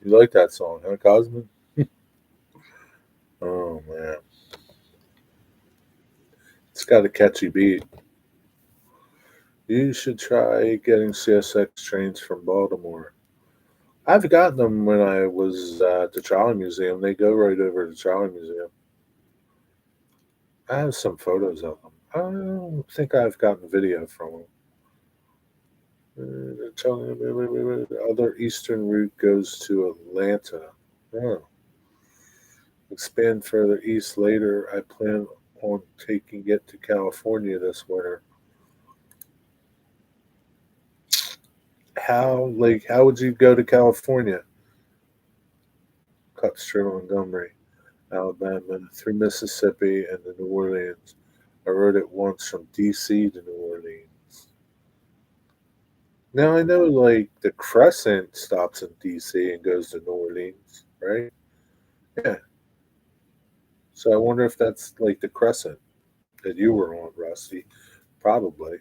Speaker 1: You like that song, huh, Cosmo? Oh man, it's got a catchy beat. You should try getting CSX trains from Baltimore. I've gotten them when I was at the Trolley Museum. They go right over to the Trolley Museum. I have some photos of them. I don't think I've gotten video from them. The other eastern route goes to Atlanta. Oh. Expand further east later. I plan on taking it to California this winter. How would you go to California? Cuts through Montgomery. Alabama through Mississippi and to New Orleans. I rode it once from DC to New Orleans. Now I know like the Crescent stops in DC and goes to New Orleans, right? Yeah. So I wonder if that's like the Crescent that you were on, Rusty. Probably.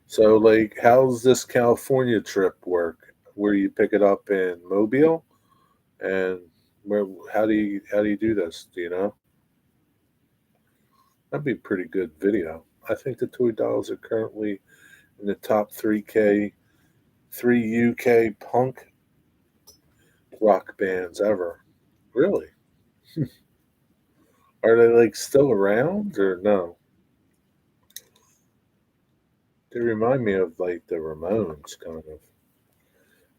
Speaker 1: So like how's this California trip work? Where you pick it up in Mobile and where how do you do this? Do you know? That'd be a pretty good video. I think the Toy Dolls are currently in the top 3 UK punk rock bands ever. Really? Are they like still around or no? They remind me of like the Ramones kind of.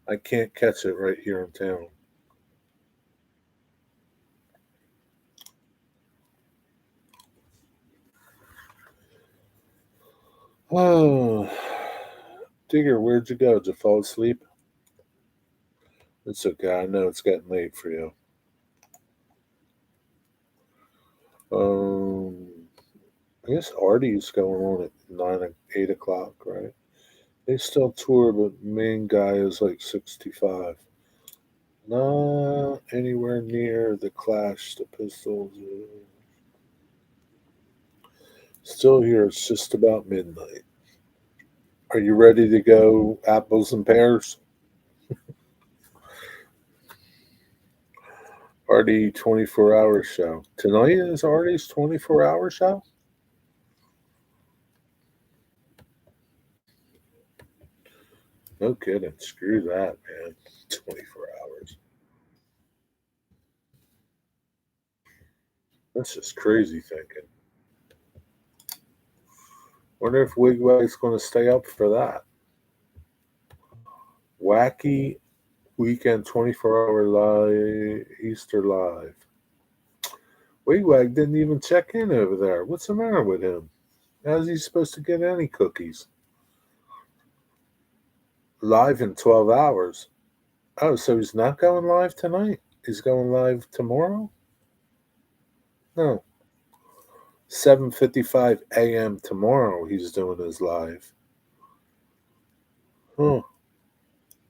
Speaker 1: I can't catch it right here in town. Oh, Digger, where'd you go? Did you fall asleep? It's okay. I know it's getting late for you. Um, I guess Artie's going on at 8 o'clock, right? They still tour, but main guy is like 65. Not anywhere near the Clash, the Pistols. Still here. It's just about midnight. Are you ready to go apples and pears? Artie 24-hour show. Tonight is Artie's 24-hour show? No kidding. Screw that, man. 24 hours. That's just crazy thinking. Wonder if Wigwag's going to stay up for that. Wacky Weekend 24-hour live Easter live. Wigwag didn't even check in over there. What's the matter with him? How's he supposed to get any cookies? Live in 12 hours. Oh, so he's not going live tonight? He's going live tomorrow? No. 7:55 a.m. tomorrow he's doing his live. Huh.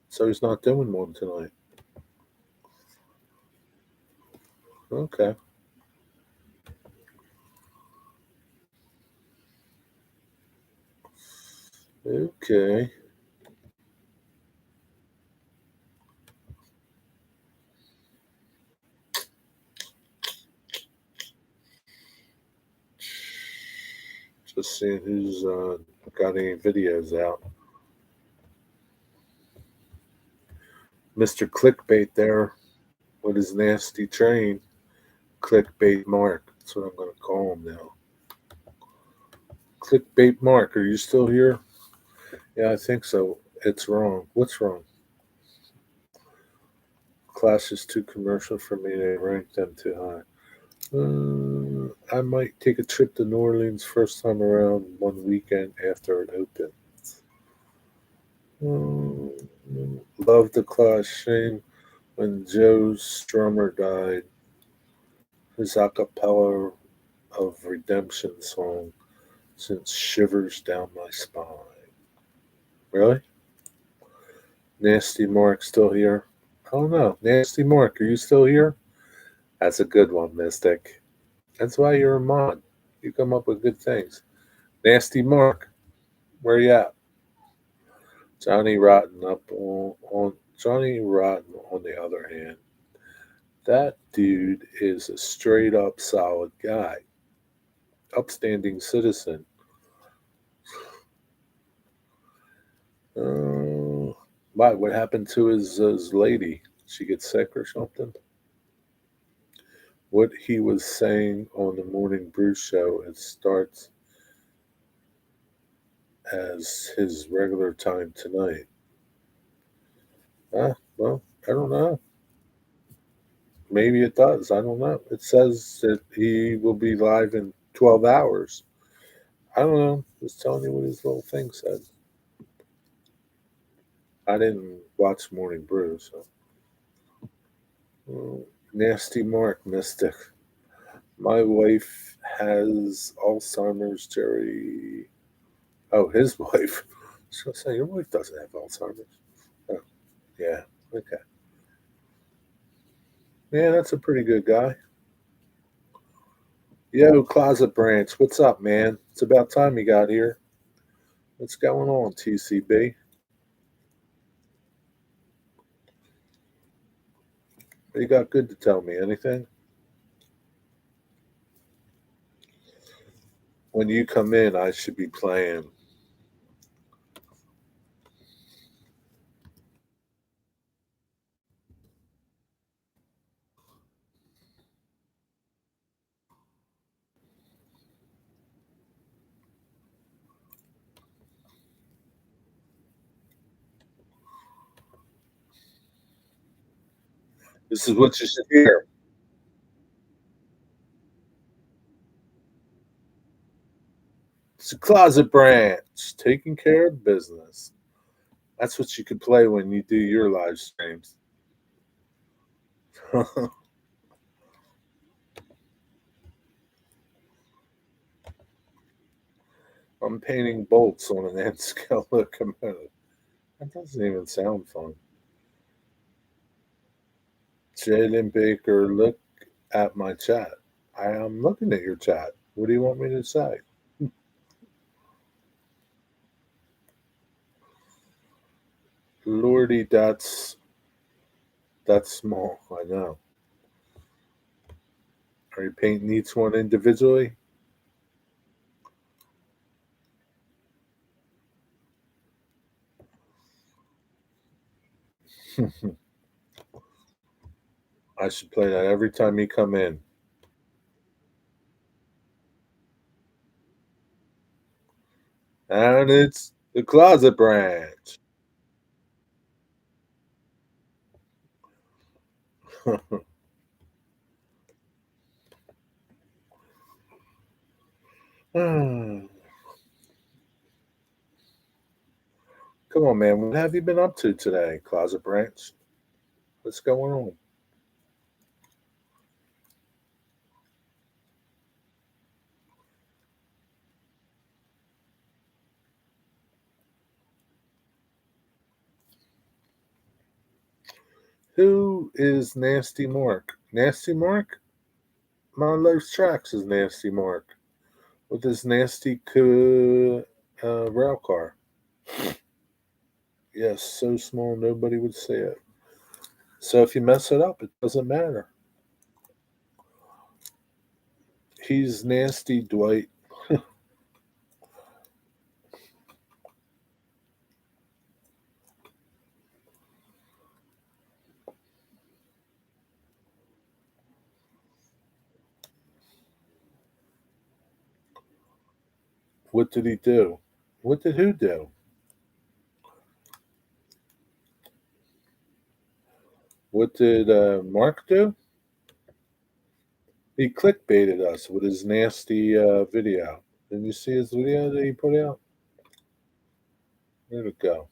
Speaker 1: So he's not doing one tonight. Okay. Okay. Just seeing who's got any videos out. Mr. Clickbait there with his nasty train. Clickbait Mark. That's what I'm going to call him now. Clickbait Mark, are you still here? Yeah, I think so. It's wrong. What's wrong? Class is too commercial for me to rank them too high. I might take a trip to New Orleans first time around one weekend after it opens. Love the Clash. Shame when Joe Strummer died. His a cappella of Redemption song sent shivers down my spine. Really? Nasty Mark still here? I don't know. Nasty Mark, are you still here? That's a good one, Mystic. That's why you're a mod. You come up with good things. Nasty Mark, where you at? Johnny Rotten up on Johnny Rotten on the other hand. That dude is a straight up solid guy. Upstanding citizen. Why? What happened to his lady? She get sick or something? What he was saying on the Morning Brew show, it starts as his regular time tonight. Well, I don't know. Maybe it does. I don't know. It says that he will be live in 12 hours. I don't know. Just telling you what his little thing said. I didn't watch Morning Brew, so. Nasty Mark Mystic. My wife has Alzheimer's, Jerry. Oh, his wife. I was going to say, your wife doesn't have Alzheimer's. Oh, yeah. Okay. Yeah, that's a pretty good guy. Yo, Closet Branch. What's up, man? It's about time you got here. What's going on, TCB? What you got good to tell me? Anything? When you come in, I should be playing. This is what you should hear. It's a Closet Branch taking care of business. That's what you could play when you do your live streams. I'm painting bolts on an N scale locomotive. That doesn't even sound fun. Jaden Baker, look at my chat. I am looking at your chat. What do you want me to say? Lordy, that's small. I know. Are you painting each one individually? I should play that every time you come in. And it's the Closet Branch. Come on, man. What have you been up to today, Closet Branch? What's going on? Who is Nasty Mark? Nasty Mark? My life's tracks is Nasty Mark with his nasty rail car. Yes, so small nobody would see it. So if you mess it up, it doesn't matter. He's nasty, Dwight. What did he do? What did who do? What did Mark do? He clickbaited us with his nasty video. Didn't you see his video that he put out? Where'd it go?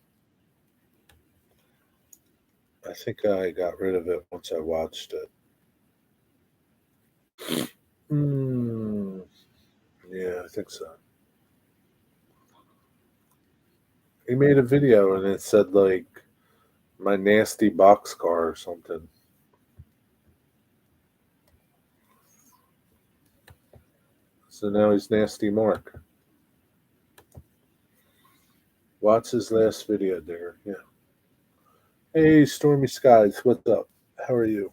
Speaker 1: I think I got rid of it once I watched it. Yeah, I think so. He made a video and it said like my nasty box car or something. So now he's Nasty Mark. Watch his last video there. Yeah. Hey, Stormy Skies, what's up? How are you?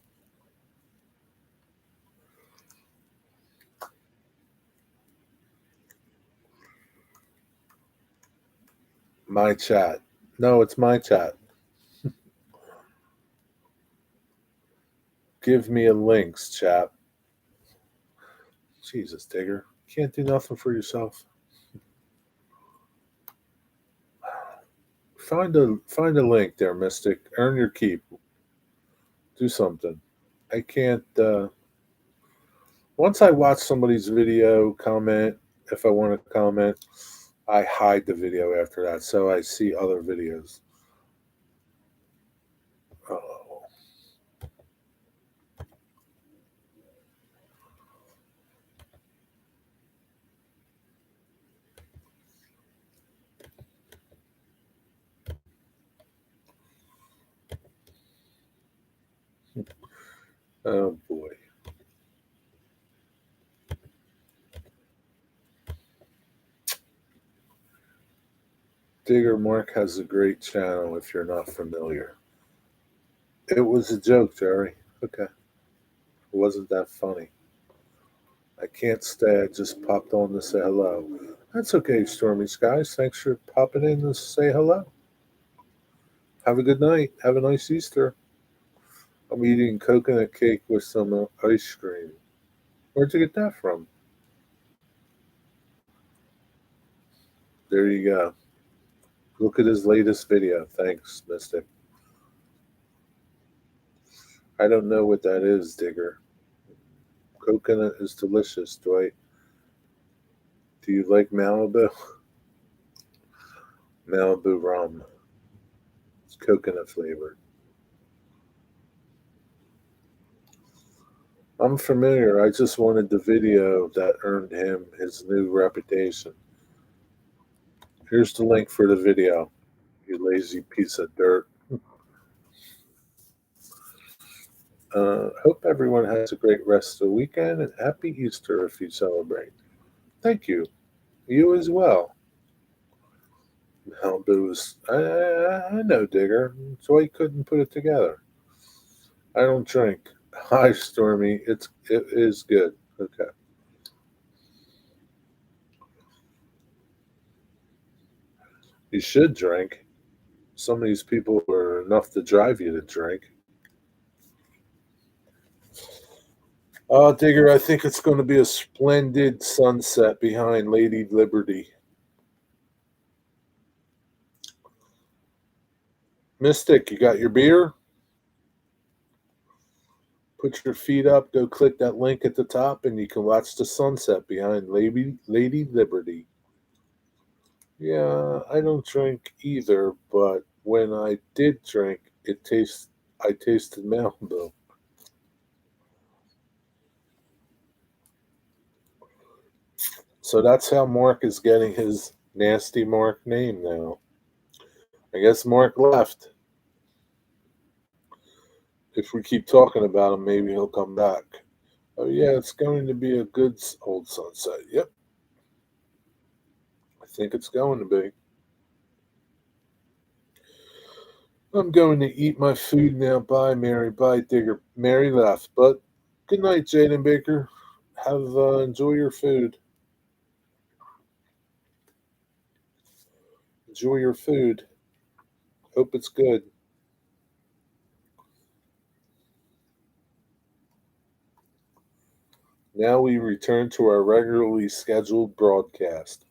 Speaker 1: My chat. No, it's my chat. Give me a links, chap. Jesus, Digger. Can't do nothing for yourself. Find a link there, Mystic. Earn your keep. Do something. I can't once I watch somebody's video comment, if I want to comment, I hide the video after that so I see other videos. Oh. Oh boy. Digger Mark has a great channel if you're not familiar. It was a joke, Jerry. Okay. It wasn't that funny. I can't stay. I just popped on to say hello. That's okay, Stormy Skies. Thanks for popping in to say hello. Have a good night. Have a nice Easter. I'm eating coconut cake with some ice cream. Where'd you get that from? There you go. Look at his latest video. Thanks, Mystic. I don't know what that is, Digger. Coconut is delicious, Dwight. Do you like Malibu? Malibu rum. It's coconut flavored. I'm familiar. I just wanted the video that earned him his new reputation. Here's the link for the video, you lazy piece of dirt. Hope everyone has a great rest of the weekend and happy Easter if you celebrate. Thank you. You as well. Malibu's. I know, Digger. So I couldn't put it together. I don't drink. Hi, Stormy. It is good. Okay. You should drink. Some of these people are enough to drive you to drink. Digger, I think it's going to be a splendid sunset behind Lady Liberty. Mystic, you got your beer? Put your feet up, go click that link at the top, and you can watch the sunset behind Lady Liberty. Yeah, I don't drink either, but when I did drink, I tasted Malibu. So that's how Mark is getting his nasty Mark name now. I guess Mark left. If we keep talking about him, maybe he'll come back. Oh yeah, it's going to be a good old sunset. Yep, I think it's going to be. I'm going to eat my food now. Bye, Mary. Bye, Digger. Mary left, but good night, Jaden Baker. Have enjoy your food. Enjoy your food. Hope it's good. Now we return to our regularly scheduled broadcast.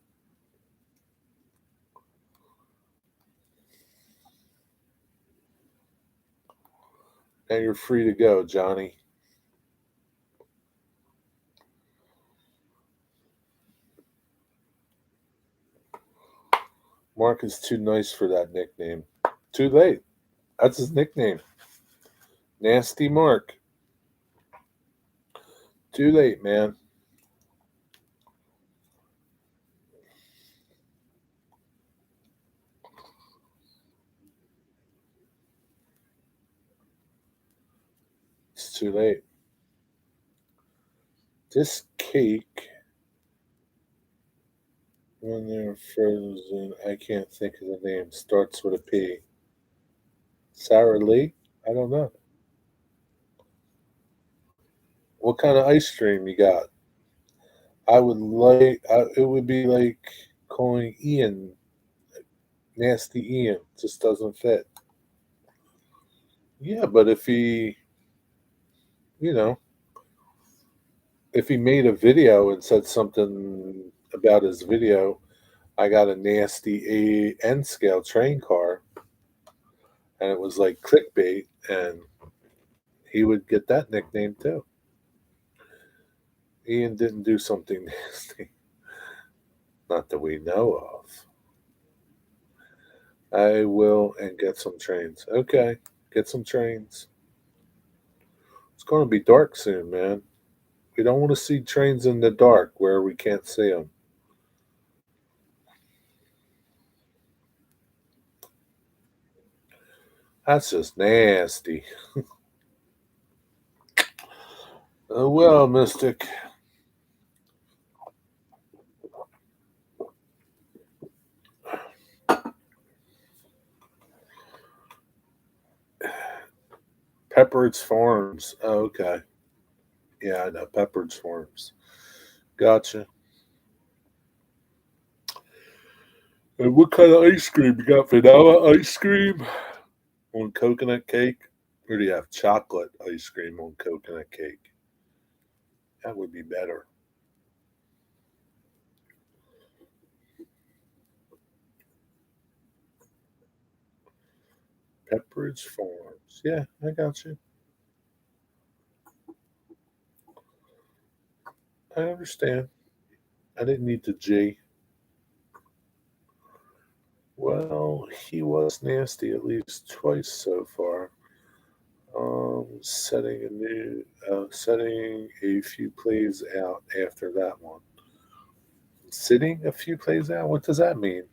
Speaker 1: Now you're free to go, Johnny. Mark is too nice for that nickname. Too late. That's his nickname. Nasty Mark. Too late, man. It's too late. This cake, when they're frozen, I can't think of the name. Starts with a P. Sarah Lee? I don't know. What kind of ice cream you got? It would be like calling Ian Nasty Ian. Just doesn't fit. Yeah, but you know, if he made a video and said something about his video, I got a nasty N scale train car, and it was like clickbait, and he would get that nickname too. Ian didn't do something nasty, not that we know of. I will and get some trains. Okay, get some trains. It's going to be dark soon, man. We don't want to see trains in the dark where we can't see them. That's just nasty. Well, Mystic, Pepperidge Farms. Oh, okay. Yeah, I know Pepperidge Farms. Gotcha. And what kind of ice cream? You got vanilla ice cream on coconut cake? Or do you have chocolate ice cream on coconut cake? That would be better. Pepperidge Farms. Yeah, I got you. I understand. I didn't need the G. Well, he was nasty at least twice so far. Setting a few plays out after that one. Sitting a few plays out. What does that mean?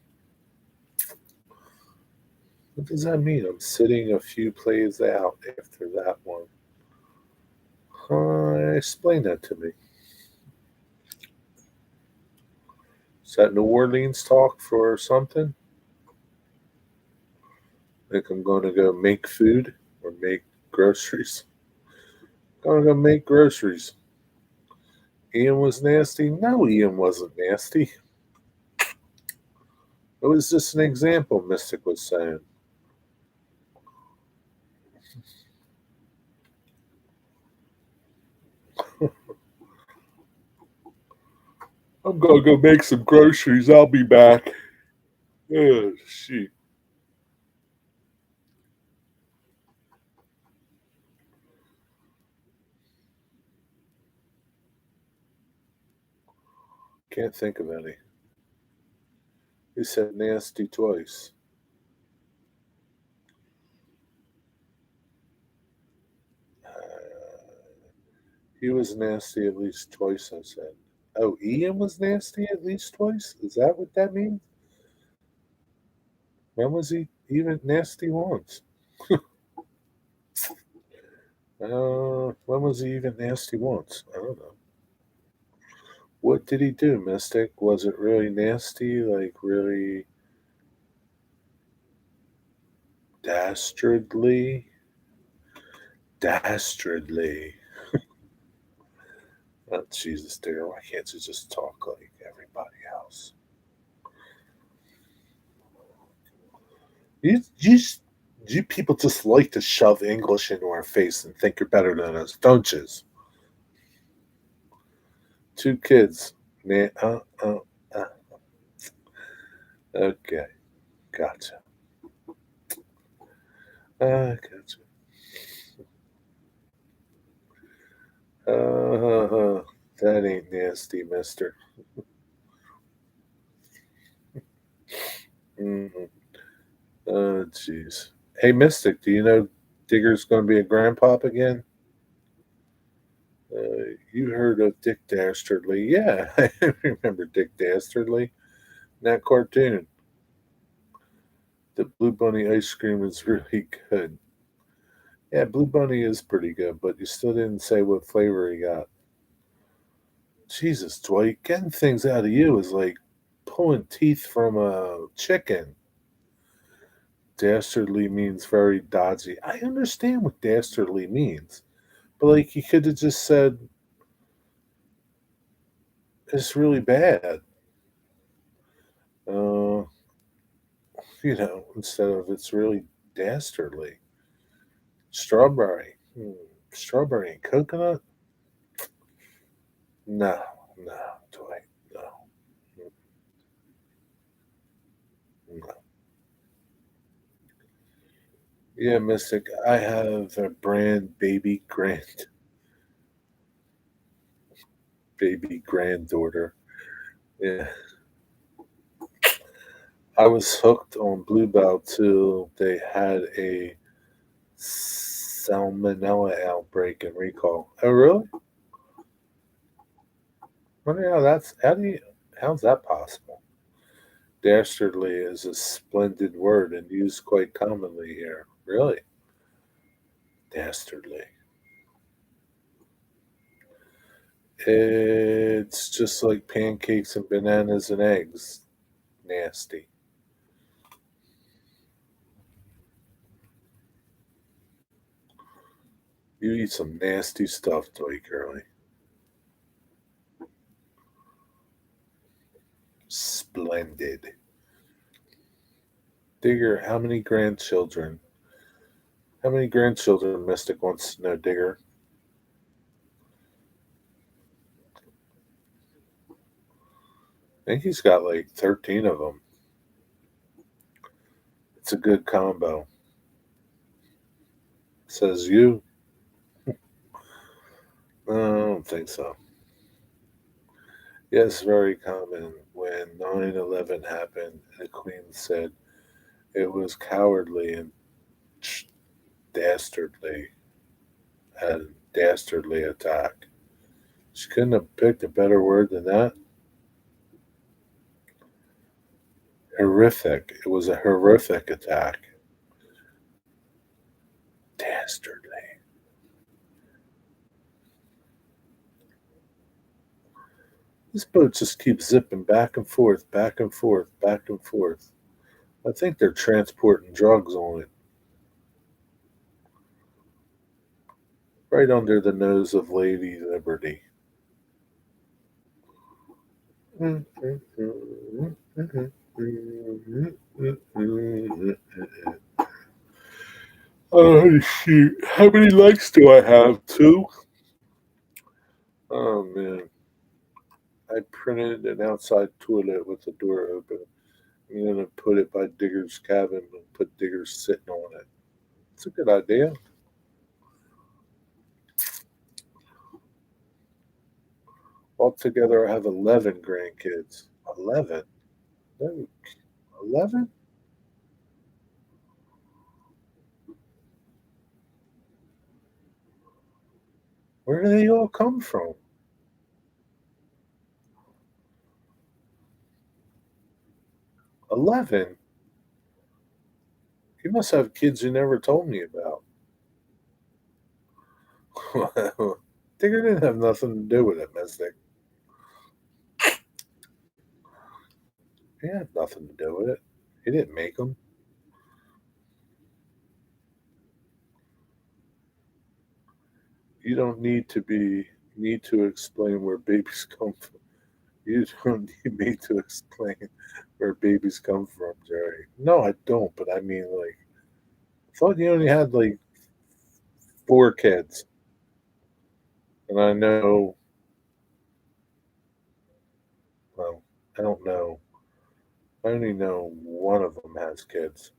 Speaker 1: What does that mean? I'm sitting a few plays out after that one. Explain that to me. Is that New Orleans talk for something? Like I'm going to go make food or make groceries? Going to go make groceries. Ian was nasty? No, Ian wasn't nasty. It was just an example, Mystic was saying. I'm going to go make some groceries. I'll be back. Oh, shoot. Can't think of any. He said nasty twice. Uh, he was nasty at least twice, I said. Oh, Ian was nasty at least twice? Is that what that means? When was he even nasty once? When was he even nasty once? I don't know. What did he do, Mystic? Was it really nasty? Like really dastardly? Dastardly. Oh, Jesus, dear. Why can't you just talk like everybody else? You, you people just like to shove English into our face and think you're better than us, don't you? Two kids. Man, uh. Okay, gotcha. Gotcha. That ain't nasty, mister. Mm-hmm. Oh, jeez. Hey, Mystic, do you know Digger's going to be a grandpop again? You heard of Dick Dastardly. Yeah, I remember Dick Dastardly. That cartoon. The Blue Bunny ice cream is really good. Yeah, Blue Bunny is pretty good, but you still didn't say what flavor he got. Jesus, Dwight, getting things out of you is like pulling teeth from a chicken. Dastardly means very dodgy. I understand what dastardly means, but like you could have just said it's really bad. Uh, instead of it's really dastardly. Strawberry. Strawberry and coconut? No, no, Dwight, no, no. Yeah, Mystic, I have a brand baby granddaughter. Yeah, I was hooked on Bluebell till they had a salmonella outbreak and recall. Oh, really? Wonder how that's how's that possible? Dastardly is a splendid word and used quite commonly here. Really, dastardly. It's just like pancakes and bananas and eggs. Nasty. You eat some nasty stuff, Dwight Curly. Splendid. Digger, how many grandchildren Mystic wants to know, Digger? I think he's got like 13 of them. It's a good combo. Says you. I don't think so. Yes, very common. When 9/11 happened, the Queen said it was cowardly and dastardly, dastardly attack. She couldn't have picked a better word than that. Horrific. It was a horrific attack. Dastardly. This boat just keeps zipping back and forth, back and forth, back and forth. I think they're transporting drugs on it. Right under the nose of Lady Liberty. Oh shoot. How many likes do I have? Two? Oh man. I printed an outside toilet with the door open. I'm gonna put it by Digger's cabin and put Digger sitting on it. It's a good idea. Altogether, I have 11 grandkids. 11? No, 11? Where do they all come from? 11? You must have kids you never told me about. Digger didn't have nothing to do with it, Mystic. He had nothing to do with it. He didn't make them. You don't need to explain where babies come from. You don't need me to explain where babies come from, Jerry. No, I don't. But I mean, like, I thought you only had like four kids, and I know. Well, I don't know. I only know one of them has kids.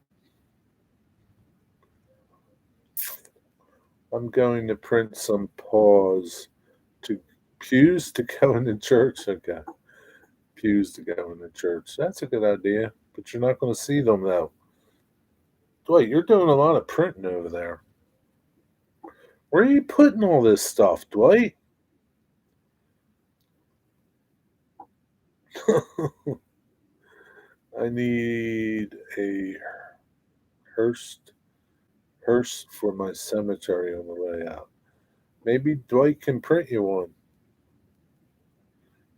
Speaker 1: I'm going to print some paws to pews to go into church. Okay, pews to go into church. That's a good idea, but you're not going to see them though. Dwight, you're doing a lot of printing over there. Where are you putting all this stuff, Dwight? I need a hearse for my cemetery on the layout. Maybe Dwight can print you one.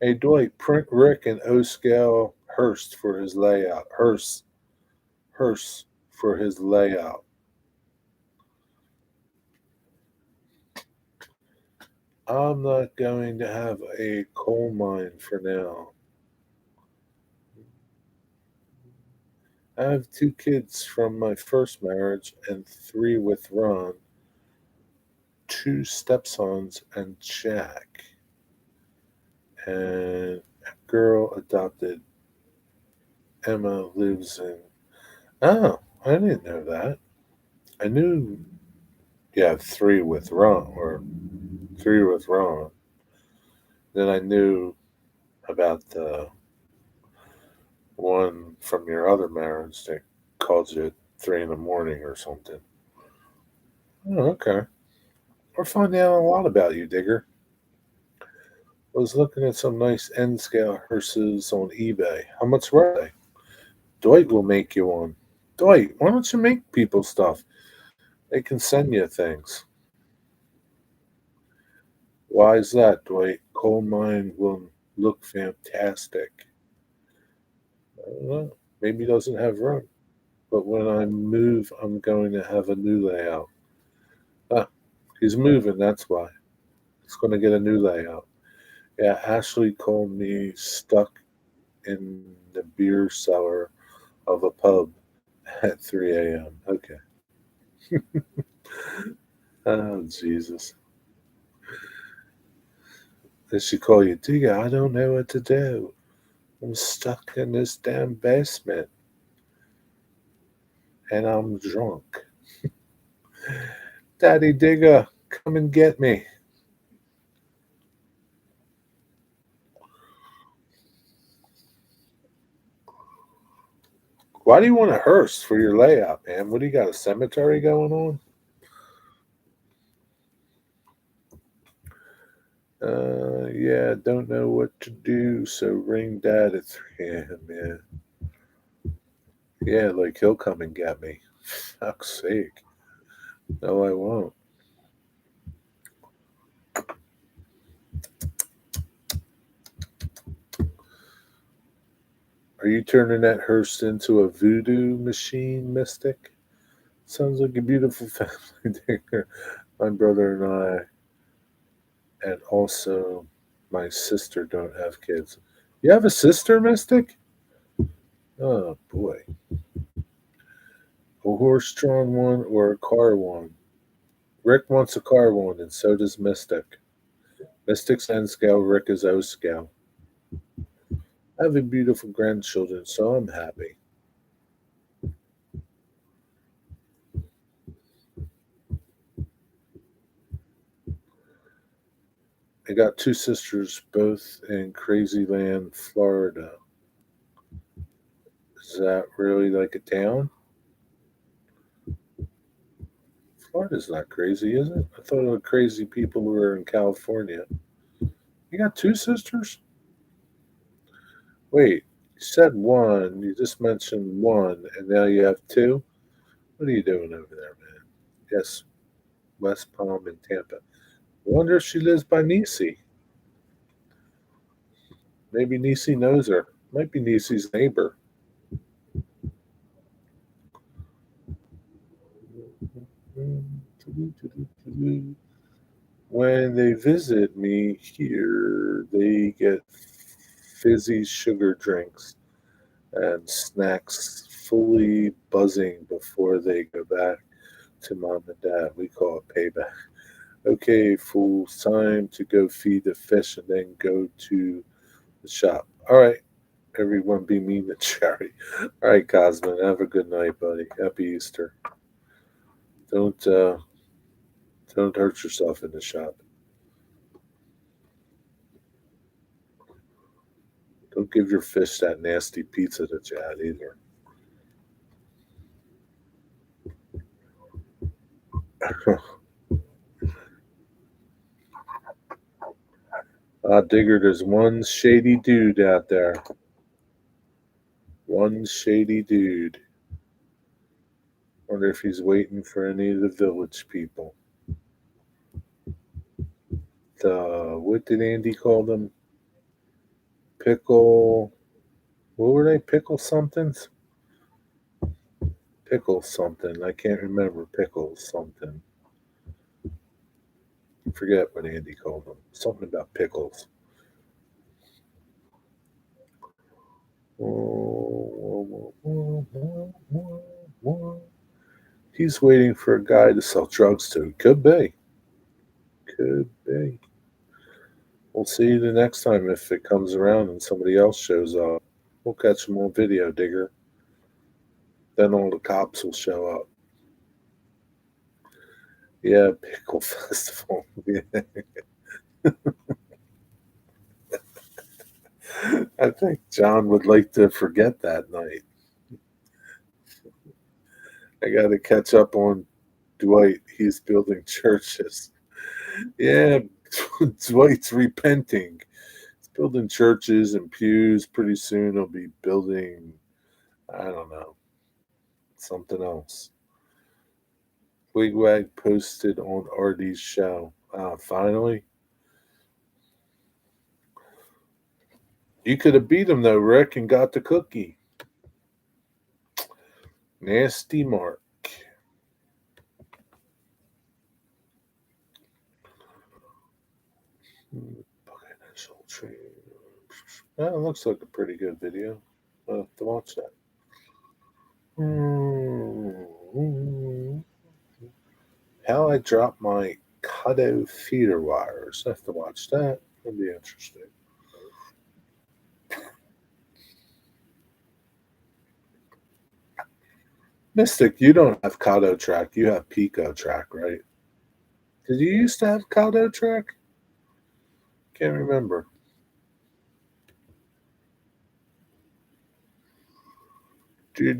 Speaker 1: Hey Dwight, print Rick an O scale hearse for his layout. Hearse for his layout. I'm not going to have a coal mine for now. I have two kids from my first marriage and three with Ron, two stepsons and Jack, and a girl adopted. Emma lives in. Oh, I didn't know that. I knew you have three with Ron, or three with Ron. Then I knew about the one from your other marriage that called you at 3 in the morning or something. Oh, okay. We're finding out a lot about you, Digger. I was looking at some nice N scale hearses on eBay. How much were they? Dwight will make you one. Dwight, why don't you make people stuff? They can send you things. Why is that, Dwight? Coal mine will look fantastic. I don't know. Maybe he doesn't have room. But when I move, I'm going to have a new layout. Ah, he's moving, that's why. He's going to get a new layout. Yeah, Ashley called me stuck in the beer cellar of a pub at 3 a.m. Okay. Oh, Jesus. Did she call you, Digger? I don't know what to do. I'm stuck in this damn basement and I'm drunk. Daddy Digger, come and get me. Why do you want a hearse for your layout, man? What do you got, a cemetery going on? Yeah, don't know what to do, so ring dad at 3 a.m. Yeah. Yeah, like he'll come and get me. Fuck's sake. No, I won't. Are you turning that hearse into a voodoo machine, Mystic? Sounds like a beautiful family dinner. My brother and also my sister don't have kids. You have a sister, Mystic? Oh boy. A horse drawn one or a car one? Rick wants a car one, and so does Mystic. Mystic's N scale, Rick is O scale. I have a beautiful grandchildren, so I'm happy. I got two sisters, both in Crazy Land, Florida. Is that really like a town? Florida's not crazy, is it? I thought all the crazy people were in California. You got two sisters? Wait, you said one. You just mentioned one, and now you have two? What are you doing over there, man? Yes, West Palm and Tampa. I wonder if she lives by Nisi. Maybe Nisi knows her. Might be Nisi's neighbor. When they visit me here, they get fizzy sugar drinks and snacks fully buzzing before they go back to mom and dad. We call it payback. Okay, fool, it's time to go feed the fish and then go to the shop. All right, everyone be mean to Cherry. All right, Cosman, have a good night, buddy. Happy Easter. Don't uh, don't hurt yourself in the shop. Don't give your fish that nasty pizza that you had either. Digger, there's one shady dude out there. One shady dude. Wonder if he's waiting for any of the village people. What did Andy call them? Pickle. What were they? Pickle somethings? Pickle something. I can't remember. Pickle something. I forget what Andy called them. Something about pickles. He's waiting for a guy to sell drugs to. Could be. Could be. We'll see you the next time if it comes around and somebody else shows up. We'll catch him on video, Digger. Then all the cops will show up. Yeah, Pickle Festival. Yeah. I think John would like to forget that night. I got to catch up on Dwight. He's building churches. Yeah, Dwight's repenting. He's building churches and pews. Pretty soon he'll be building, I don't know, something else. Wigwag posted on RD's show. Finally, You could have beat him though, Rick, and got the cookie. Nasty Mark. That looks like a pretty good video. I'll have to watch that. How I dropped my Cutto feeder wires. I have to watch that. That'd be interesting. Mystic, you don't have Cutto track. You have Pico track, right? Did you used to have Cutto track? Can't remember. Where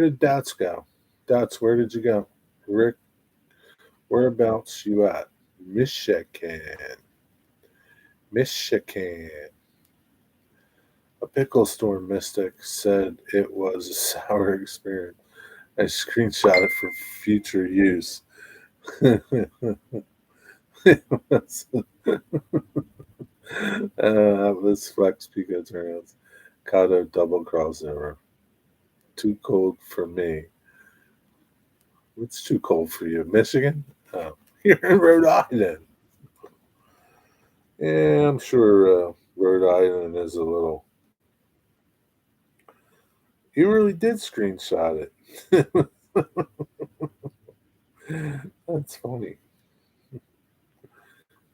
Speaker 1: did Dots go? Dots, where did you go? Rick, whereabouts you at? Michigan. Michigan. A pickle store mystic said it was a sour experience. I screenshot it for future use. Let's flex Pico turns. Kato double crossover. Too cold for me. What's too cold for you? Michigan? Oh, you're in Rhode Island. Yeah, I'm sure Rhode Island is a little. You really did screenshot it. That's funny.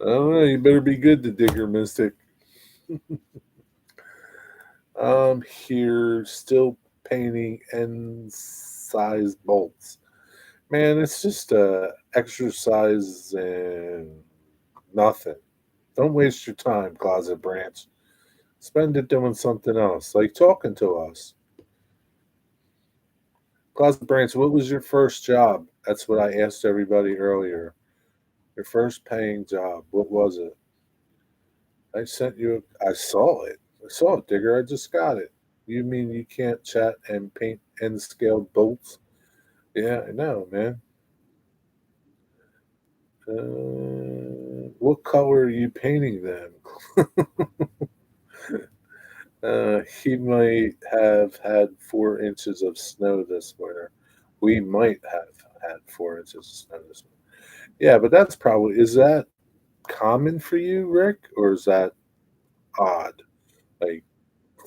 Speaker 1: I don't know. You better be good to Digger Mystic. I'm here still painting end size bolts. Man, it's just exercise and nothing. Don't waste your time, Closet Branch. Spend it doing something else, like talking to us. Closet Branch, what was your first job? That's what I asked everybody earlier. Your first paying job, what was it? I sent you, I saw it. I saw it, Digger. I just got it. You mean you can't chat and paint end scaled bolts? Yeah, I know, man. What color are you painting them? He might have had 4 inches of snow this winter. We might have had 4 inches of snow this winter. Yeah, but that's probably, is that common for you, Rick? Or is that odd? Like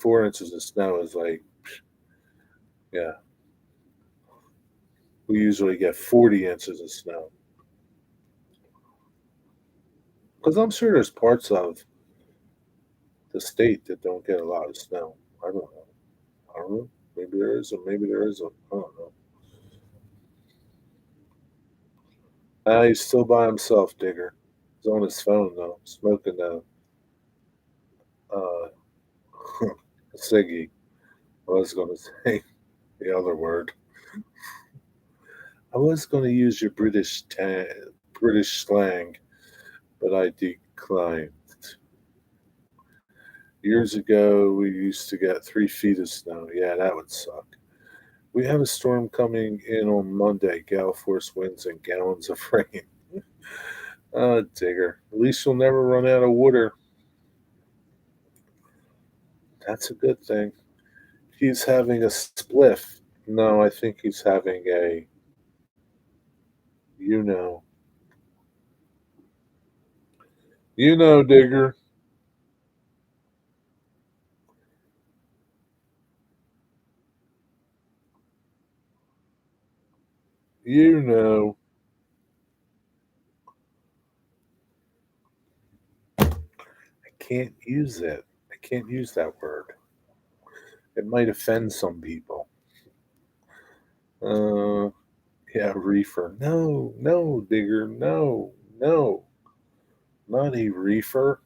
Speaker 1: 4 inches of snow is like, yeah, we usually get 40 inches of snow. Because I'm sure there's parts of the state that don't get a lot of snow. I don't know. I don't know. Maybe there is, or maybe there isn't. I don't know. He's still by himself, Digger. He's on his phone though, smoking uh, a ciggy. I was going to say the other word. I was going to use your British slang, but I declined. Years ago, we used to get 3 feet of snow. Yeah, that would suck. We have a storm coming in on Monday. Gale force winds and gallons of rain. Digger. At least you'll never run out of water. That's a good thing. He's having a spliff. No, I think he's having a, you know, Digger. You know. I can't use it. I can't use that word. It might offend some people. Uh, yeah, reefer. No, no, Digger. No, no, not a reefer.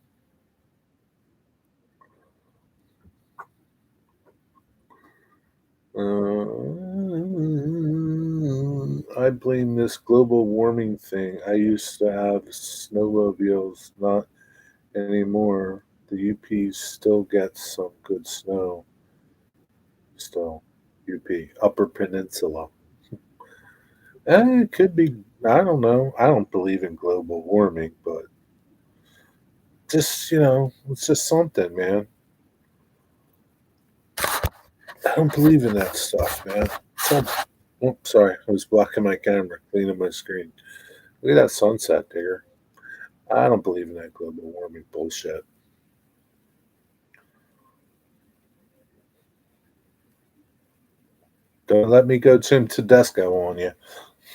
Speaker 1: I blame this global warming thing. I used to have snowmobiles, not anymore. The UP still gets some good snow. Still, UP, Upper Peninsula. It could be. I don't know. I don't believe in global warming, but just it's just something, man. I don't believe in that stuff, man. Some, oh, sorry, I was blocking my camera, cleaning my screen. Look at that sunset there. I don't believe in that global warming bullshit. Don't let me go Tim Tedesco on you.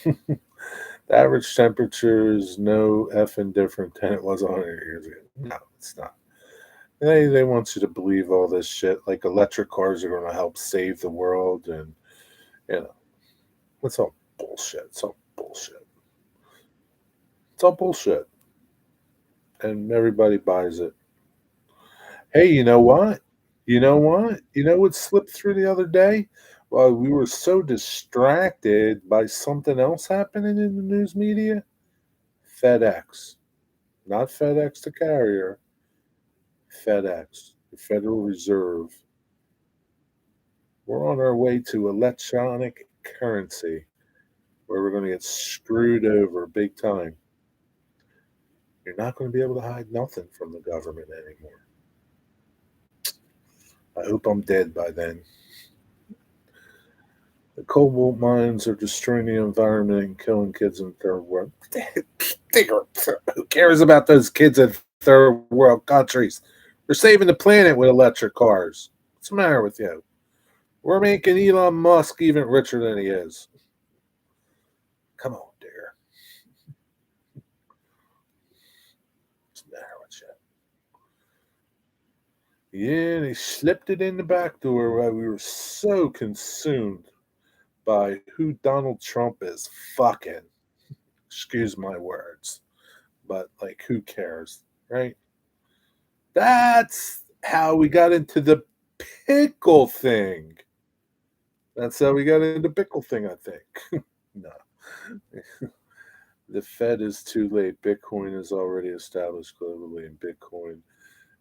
Speaker 1: The average temperature is no effing different than it was 100 years ago. No, it's not. They want you to believe all this shit, like electric cars are going to help save the world, and you know, it's all bullshit. It's all bullshit. It's all bullshit, and everybody buys it. Hey, you know what? You know what? You know what slipped through the other day? While we were so distracted by something else happening in the news media? FedEx. Not FedEx the carrier, FedEx, the Federal Reserve. We're on our way to electronic currency where we're going to get screwed over big time. You're not going to be able to hide nothing from the government anymore. I hope I'm dead by then. The cobalt mines are destroying the environment and killing kids in third world. Who cares about those kids in third world countries? We're saving the planet with electric cars. What's the matter with you? We're making Elon Musk even richer than he is. Come on, dear. What's the matter with you? Yeah, they slipped it in the back door while we were so consumed by who Donald Trump is fucking. Excuse my words. But, like, who cares, right? That's how we got into the pickle thing. That's how we got into pickle thing, I think. No. The Fed is too late. Bitcoin is already established globally, and Bitcoin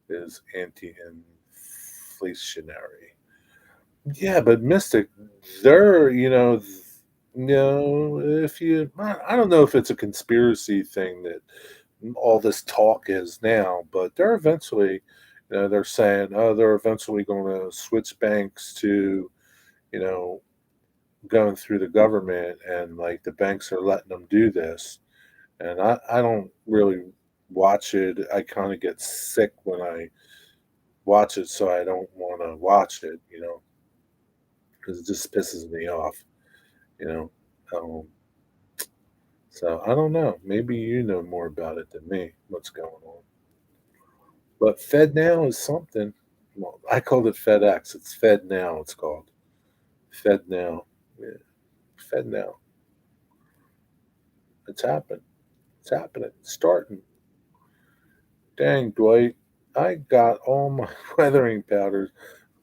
Speaker 1: is anti-inflationary. Yeah, but Mystic, they're if you, I don't know if it's a conspiracy thing that all this talk is now, but they're eventually, they're saying, oh, they're eventually going to switch banks to, you know, going through the government, and like the banks are letting them do this. And I don't really watch it. I kind of get sick when I watch it, so I don't want to watch it, because it just pisses me off, you know. Um, so I don't know. Maybe you know more about it than me. What's going on? But Fed Now is something. Well, I called it FedEx. It's Fed Now. It's called Fed Now. Yeah, Fed Now. It's happening. It's happening. It's starting. Dang, Dwight. I got all my weathering powders,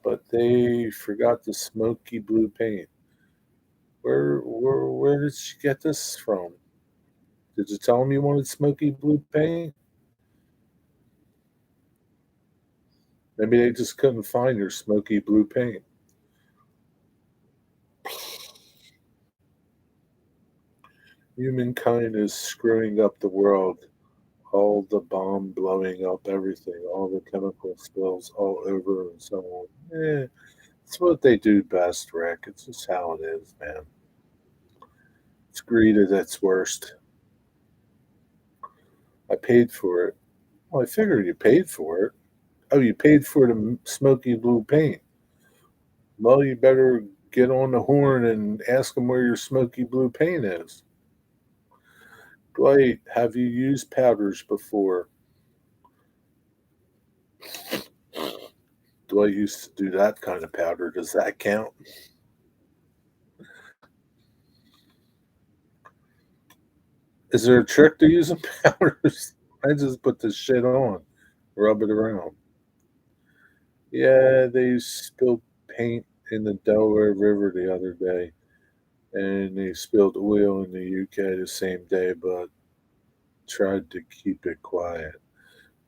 Speaker 1: but they forgot the smoky blue paint. Where did you get this from? Did you tell them you wanted smoky blue paint? Maybe they just couldn't find your smoky blue paint. Humankind is screwing up the world. All the bomb blowing up everything, all the chemical spills all over and so on. It's what they do best, Rick. It's just how it is, man. It's greed at its worst. I paid for it. Well, I figured you paid for it. Oh, you paid for the smoky blue paint. Well, you better get on the horn and ask them where your smoky blue paint is. Dwight, have you used powders before? Dwight used to do that kind of powder. Does that count? Is there a trick to using powders? I just put this shit on, rub it around. Yeah, they spilled paint in the Delaware River the other day, and they spilled oil in the UK the same day, but tried to keep it quiet.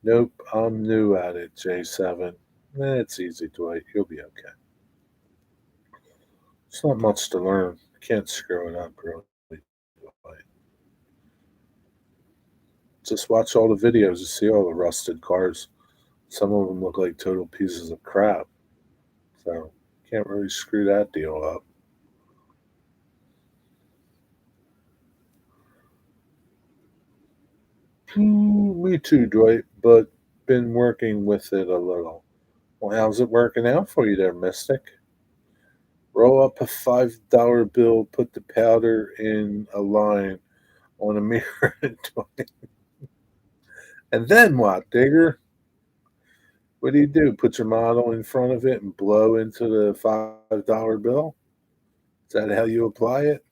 Speaker 1: Nope, I'm new at it, J7. It's easy, Dwight. You'll be okay. It's not much to learn. You can't screw it up, really. Just watch all the videos. You see all the rusted cars. Some of them look like total pieces of crap. So can't really screw that deal up. Me too, Dwight, but been working with it a little. Well, how's it working out for you there, Mystic? Roll up a $5 bill, put the powder in a line on a mirror, and then what, Digger? What do? Put your model in front of it and blow into the $5 bill? Is that how you apply it?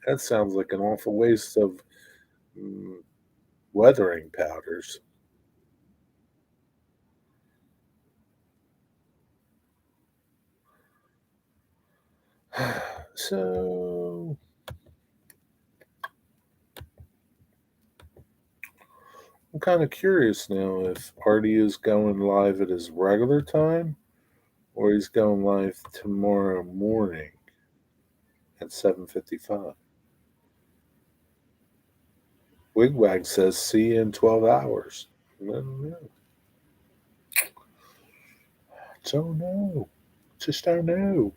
Speaker 1: That sounds like an awful waste of mm, weathering powders. So I'm kind of curious now if Artie is going live at his regular time or he's going live tomorrow morning at 7:55. Wigwag says see you in 12 hours. I don't know. Don't know. Just don't know.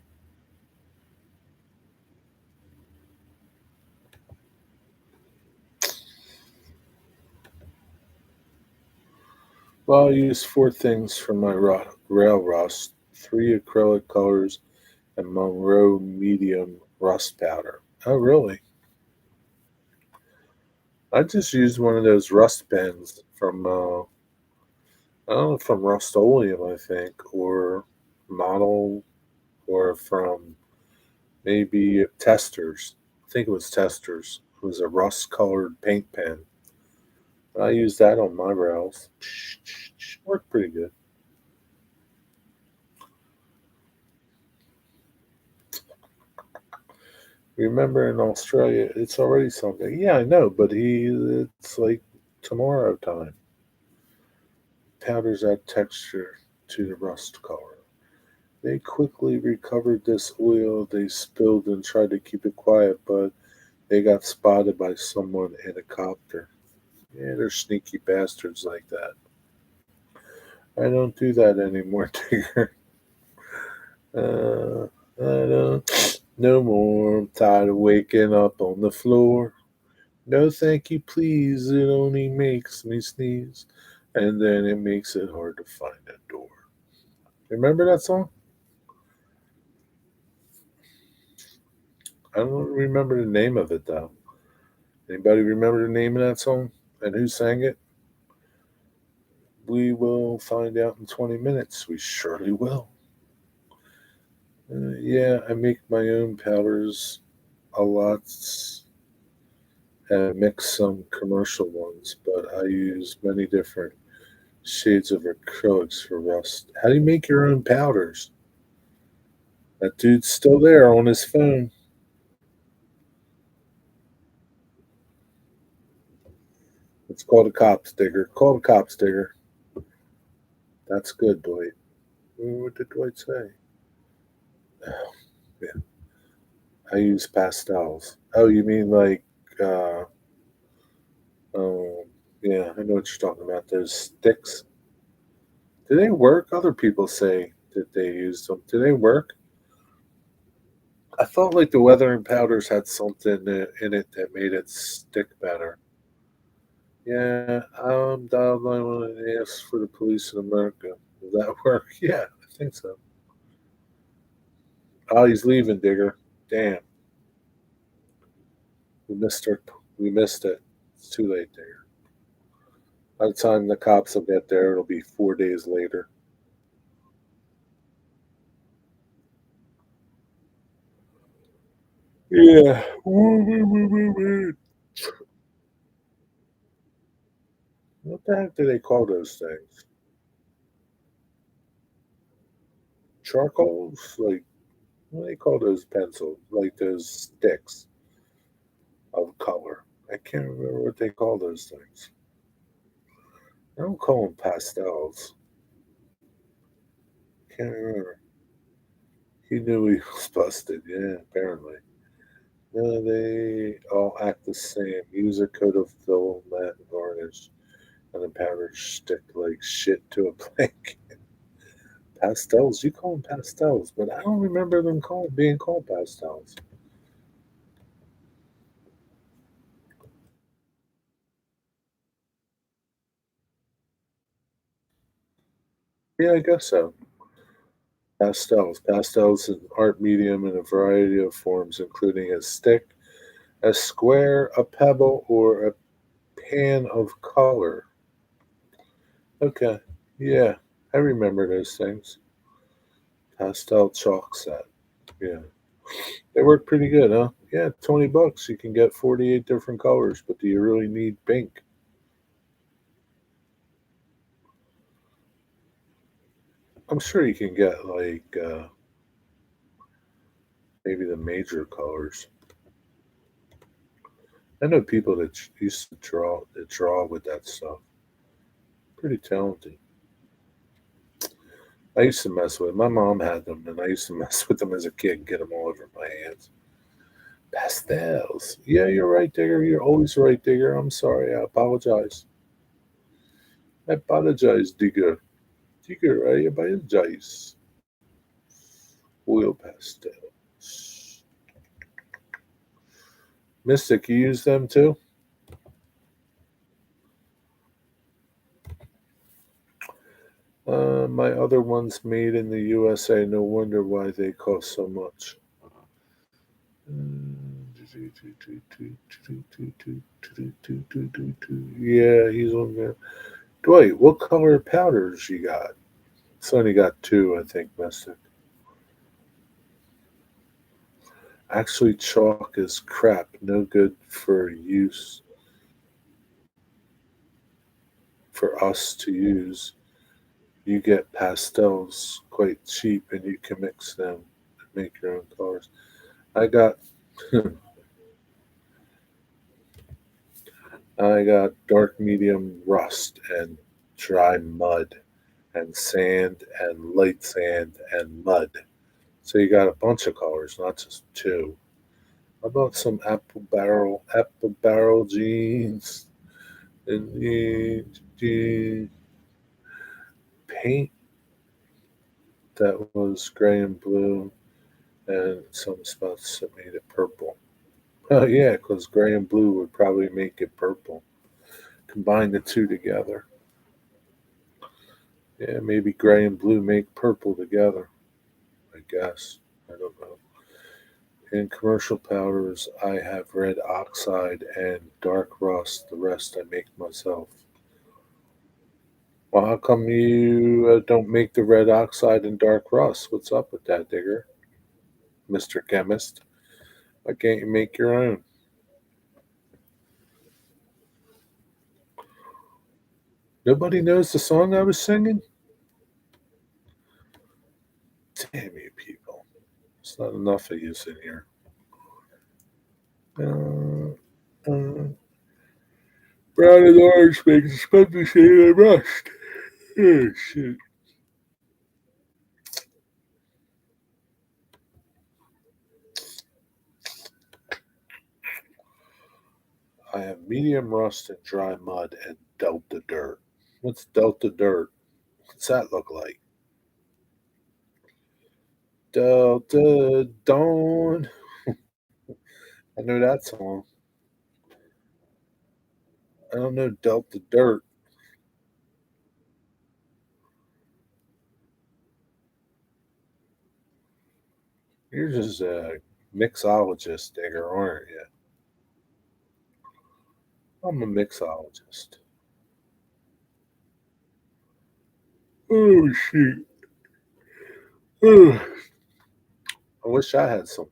Speaker 1: Well, I use four things for my rail rust: three acrylic colors and Monroe medium rust powder. Oh, really? I just used one of those rust pens from, I don't know, from Rust-Oleum, I think, or Model, or from maybe Testers. I think it was Testers. It was a rust-colored paint pen. I used that on my rails. Worked pretty good. Remember in Australia, it's already something. Yeah, I know, but it's like tomorrow time. Powders add texture to the rust color. They quickly recovered this oil they spilled and tried to keep it quiet, but they got spotted by someone in a copter. Yeah, they're sneaky bastards like that. I don't do that anymore, Tigger. I don't. No more. I'm tired of waking up on the floor. No, thank you, please. It only makes me sneeze. And then it makes it hard to find a door. Remember that song? I don't remember the name of it, though. Anybody remember the name of that song? And who sang it? We will find out in 20 minutes. We surely will. Yeah, I make my own powders a lot and mix some commercial ones, but I use many different shades of acrylics for rust. How do you make your own powders? That dude's still there on his phone. Let's call the cops, Digger. Call the cops, Digger. That's good, Dwight. What did Dwight say? Oh, yeah. I use pastels. Oh, you mean like, uh, oh, yeah, I know what you're talking about. Those sticks. Do they work? Other people say that they use them. Do they work? I thought like the weathering powders had something in it that made it stick better. Yeah, dial 911 and ask for the police in America. Will that work? Yeah, I think so. Oh, he's leaving, Digger. Damn, we missed our, we missed it. It's too late, Digger. By the time the cops will get there, it'll be 4 days later. Yeah. What the heck do they call those things? Charcoals? Like, what do they call those pencils? Like those sticks of color. I can't remember what they call those things. I don't call them pastels. Can't remember. He knew he was busted. Yeah, apparently. They all act the same. Use a coat of dull matte varnish and a powder stick like shit to a blank. Pastels? You call them pastels, but I don't remember them being called pastels. Yeah, I guess so. Pastels. Pastels is an art medium in a variety of forms, including a stick, a square, a pebble, or a pan of color. Okay. Yeah, I remember those things. Pastel chalk set. Yeah. They work pretty good, huh? Yeah, $20. You can get 48 different colors, but do you really need pink? I'm sure you can get like maybe the major colors. I know people that used to draw with that stuff. Pretty talented. I used to mess with. My mom had them, and I used to mess with them as a kid, get them all over my hands. Pastels. Yeah, you're right, Digger. You're always right, Digger. I'm sorry. I apologize. I apologize, Digger. Digger, I apologize. Oil pastels. Mystic, you use them too? My other one's made in the USA. No wonder why they cost so much. Yeah, he's on there. Dwight, what color powders you got? It's only got two, I think, Mystic. Actually, chalk is crap. No good for use for us to use. You get pastels quite cheap, and you can mix them and make your own colors. I got I got dark medium rust and dry mud and sand and light sand and mud. So you got a bunch of colors, not just two. How about some apple barrel jeans and the paint that was gray and blue and some spots that made it purple. Oh yeah, because gray and blue would probably make it purple. Combine the two together. Yeah, maybe gray and blue make purple together. I guess. I don't know. In commercial powders, I have red oxide and dark rust. The rest I make myself. Well, how come you don't make the red oxide and dark rust? What's up with that, Digger? Mr. Chemist? Why can't you make your own? Nobody knows the song I was singing? Damn you people. It's not enough of you in here. Uh, uh, brown and orange makes a spongy shade of rust. Oh, shit. I have medium rust and dry mud and delta dirt. What's delta dirt? What's that look like? Delta Dawn. I know that song. I don't know Delta Dirt. You're just a mixologist, Digger, aren't you? I'm a mixologist. Oh, shoot. Ugh. I wish I had some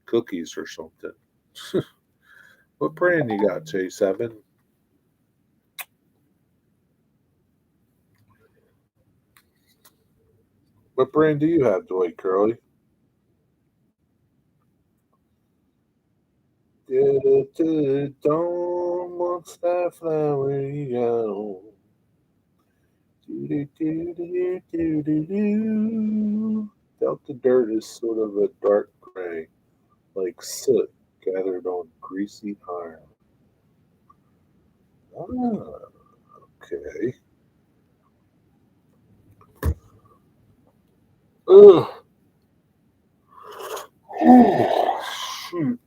Speaker 1: cookies or something. What brand you got, J7? What brand do you have, Dwight Curly? Don't want that flower yellow. Do-do-do-do-do-do-do. Delta Dirt is sort of a dark gray. like soot gathered on greasy iron. Ah, okay. Ugh. Oh, shoot.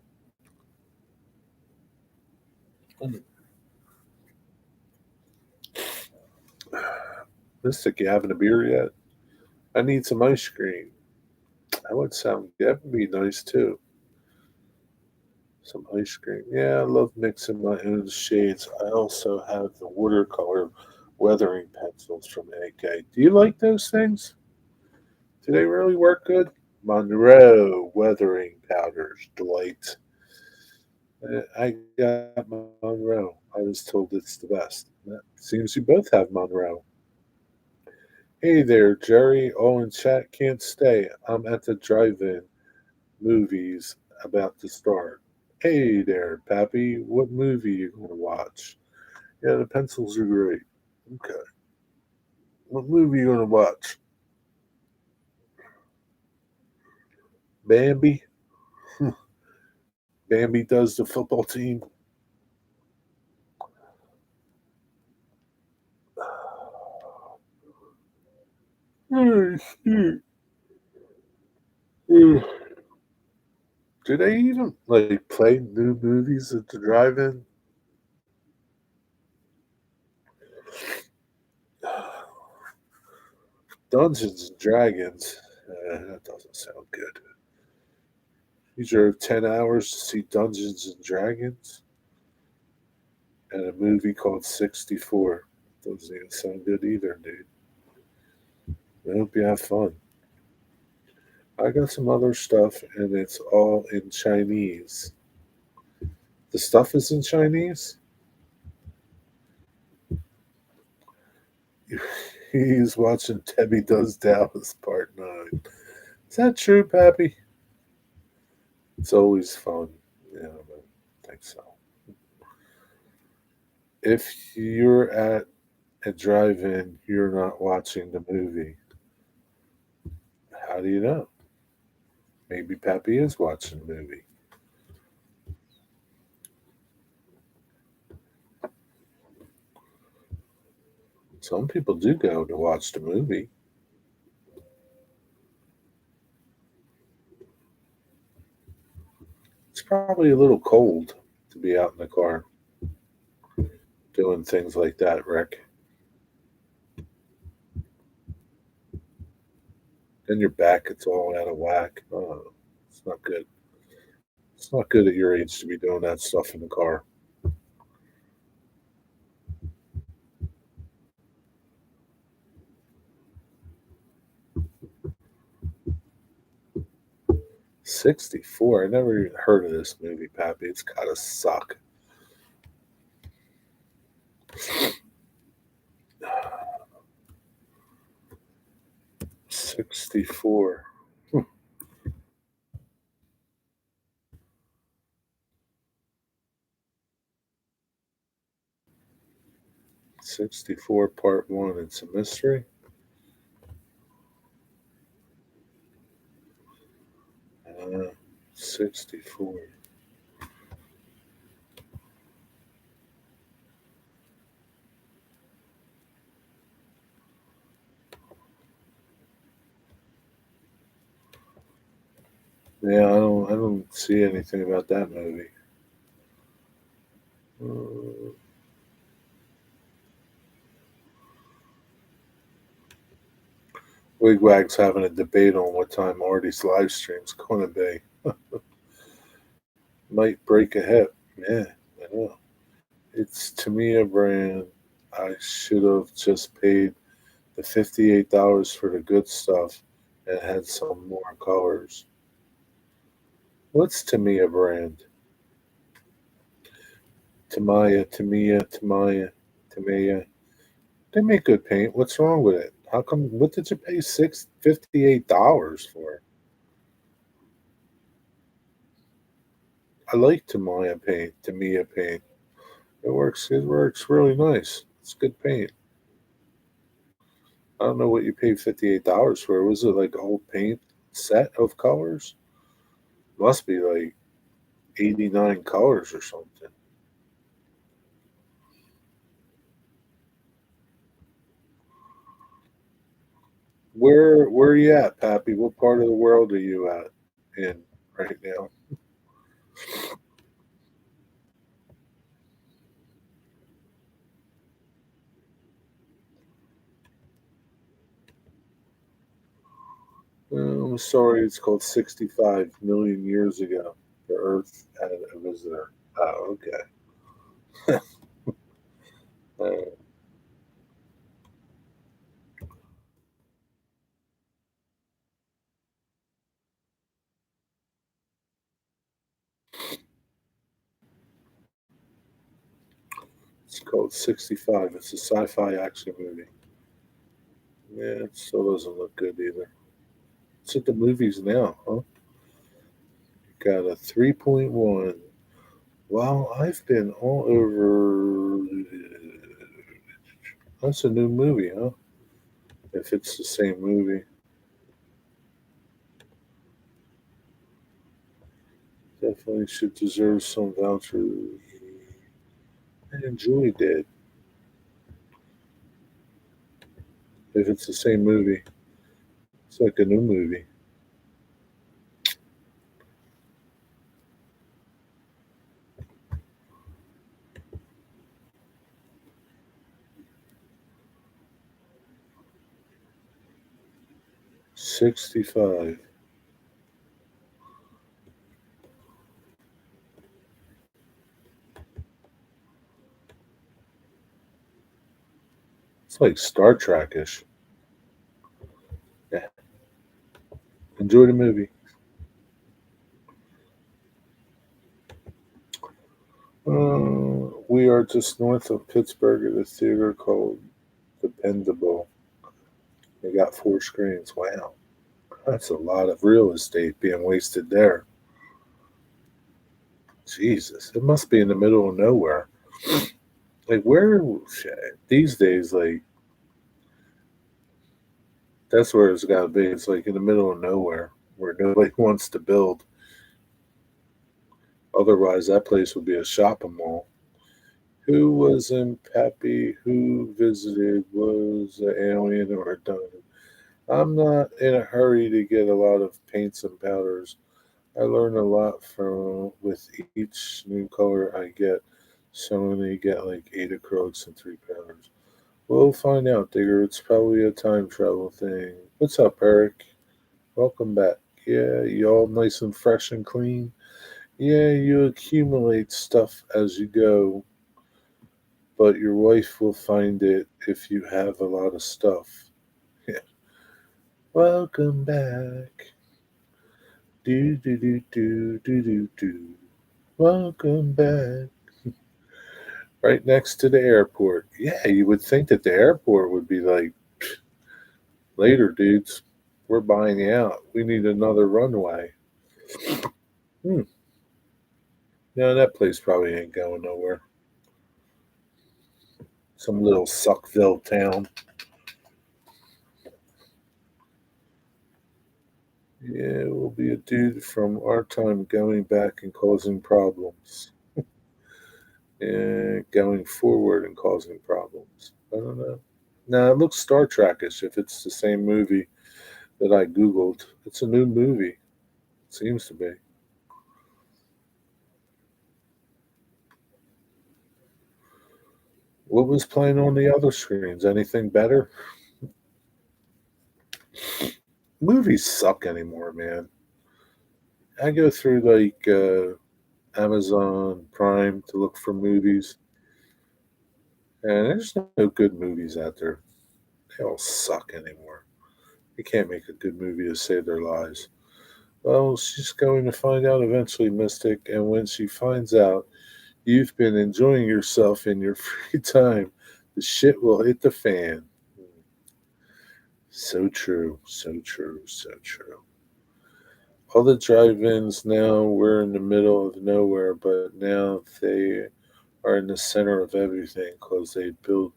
Speaker 1: Mystic, you having a beer yet? I need some ice cream. That would sound, that would be nice too. Some ice cream. Yeah, I love mixing my own shades. I also have the watercolor weathering pencils from AK. Do you like those things? Do they really work good? Monroe weathering powders, delight. I got Monroe. I was told it's the best. That seems you both have Monroe. Hey there, Jerry. All in chat can't stay. I'm at the drive-in movies about to start. Hey there, Pappy. What movie you gonna watch? Yeah, the pencils are great. Okay. What movie you gonna watch? Bambi? Bambi does the football team. Oh, shoot. Ugh. Do they even like play new movies at the drive-in? Dungeons and Dragons. That doesn't sound good. You drove 10 hours to see Dungeons and Dragons and a movie called 64. Doesn't even sound good either, dude. I hope you have fun. I got some other stuff and it's all in Chinese. The stuff is in Chinese? He's watching Debbie Does Dallas Part 9. Is that true, Pappy? It's always fun. Yeah, I think so. If you're at a drive-in, you're not watching the movie. How do you know? Maybe Pappy is watching the movie. Some people do go to watch the movie. It's probably a little cold to be out in the car doing things like that, Rick. Then your back gets all out of whack. Oh, it's not good. It's not good at your age to be doing that stuff in the car. 64. I never even heard of this movie, Pappy. It's gotta suck. 64. 64 part one. It's a mystery. 64. Yeah, I don't see anything about that movie. Uh, Wigwag's having a debate on what time Artie's live stream's going to be. Might break a hip. Yeah, I know. It's Tamiya brand. I should have just paid the $58 for the good stuff and had some more colors. What's Tamiya brand? Tamiya. They make good paint. What's wrong with it? How come? What did you pay $58 for? I like Tamiya paint. It works. It works really nice. It's good paint. I don't know what you paid $58 for. Was it like a whole paint set of colors? Must be like 89 colors or something. Where are you at, Pappy? What part of the world are you at in right now? I'm sorry, it's called 65 million years ago. The Earth had a visitor. Oh, okay. Uh, it's called 65. It's a sci-fi action movie. Yeah, it still doesn't look good either. It's at the movies now, huh? Got a 3.1. Wow, I've been all over. That's a new movie, huh? If it's the same movie, definitely should deserve some vouchers. I enjoyed it. If it's the same movie, it's like a new movie. 65. It's like Star Trek-ish. Yeah, enjoy the movie. We are just north of Pittsburgh at a theater called Dependable. They got 4 screens. Wow, that's a lot of real estate being wasted there. Jesus, it must be in the middle of nowhere. Like where these days, like that's where it's got to be. It's like in the middle of nowhere where nobody wants to build. Otherwise, that place would be a shopping mall. Who was in Pappy? Who visited? Was an alien or a done? I'm not in a hurry to get a lot of paints and powders. I learn a lot from with each new color I get. So I only get like 8 acrylics and 3 powders. We'll find out, Digger. It's probably a time travel thing. What's up, Eric? Welcome back. Yeah, you all nice and fresh and clean. Yeah, you accumulate stuff as you go, but your wife will find it if you have a lot of stuff. Yeah. Welcome back. Do do do do do do do. Welcome back. Right next to the airport. Yeah, you would think that the airport would be like, later, dudes. We're buying you out. We need another runway. Hmm. No, that place probably ain't going nowhere. Some little Suckville town. Yeah, it will be a dude from our time going back and causing problems. And going forward and causing problems. I don't know. Now it looks Star Trekish if it's the same movie that I Googled. It's a new movie. It seems to be. What was playing on the other screens? Anything better? Movies suck anymore, man. I go through like Amazon Prime to look for movies, and there's no good movies out there. They all suck anymore. You can't make a good movie to save their lives. Well, she's going to find out eventually, Mystic, and when she finds out you've been enjoying yourself in your free time, the shit will hit the fan. So true, so true, so true. All the drive-ins now, we're in the middle of nowhere, but now they are in the center of everything because they build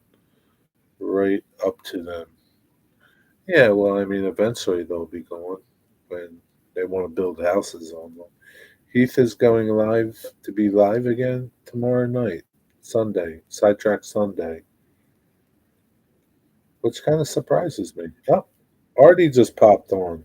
Speaker 1: right up to them. Yeah, well, I mean, eventually they'll be going when they want to build houses on them. Heath is going live to be live again tomorrow night, Sunday, Sidetrack Sunday, which kind of surprises me. Oh, Artie just popped on.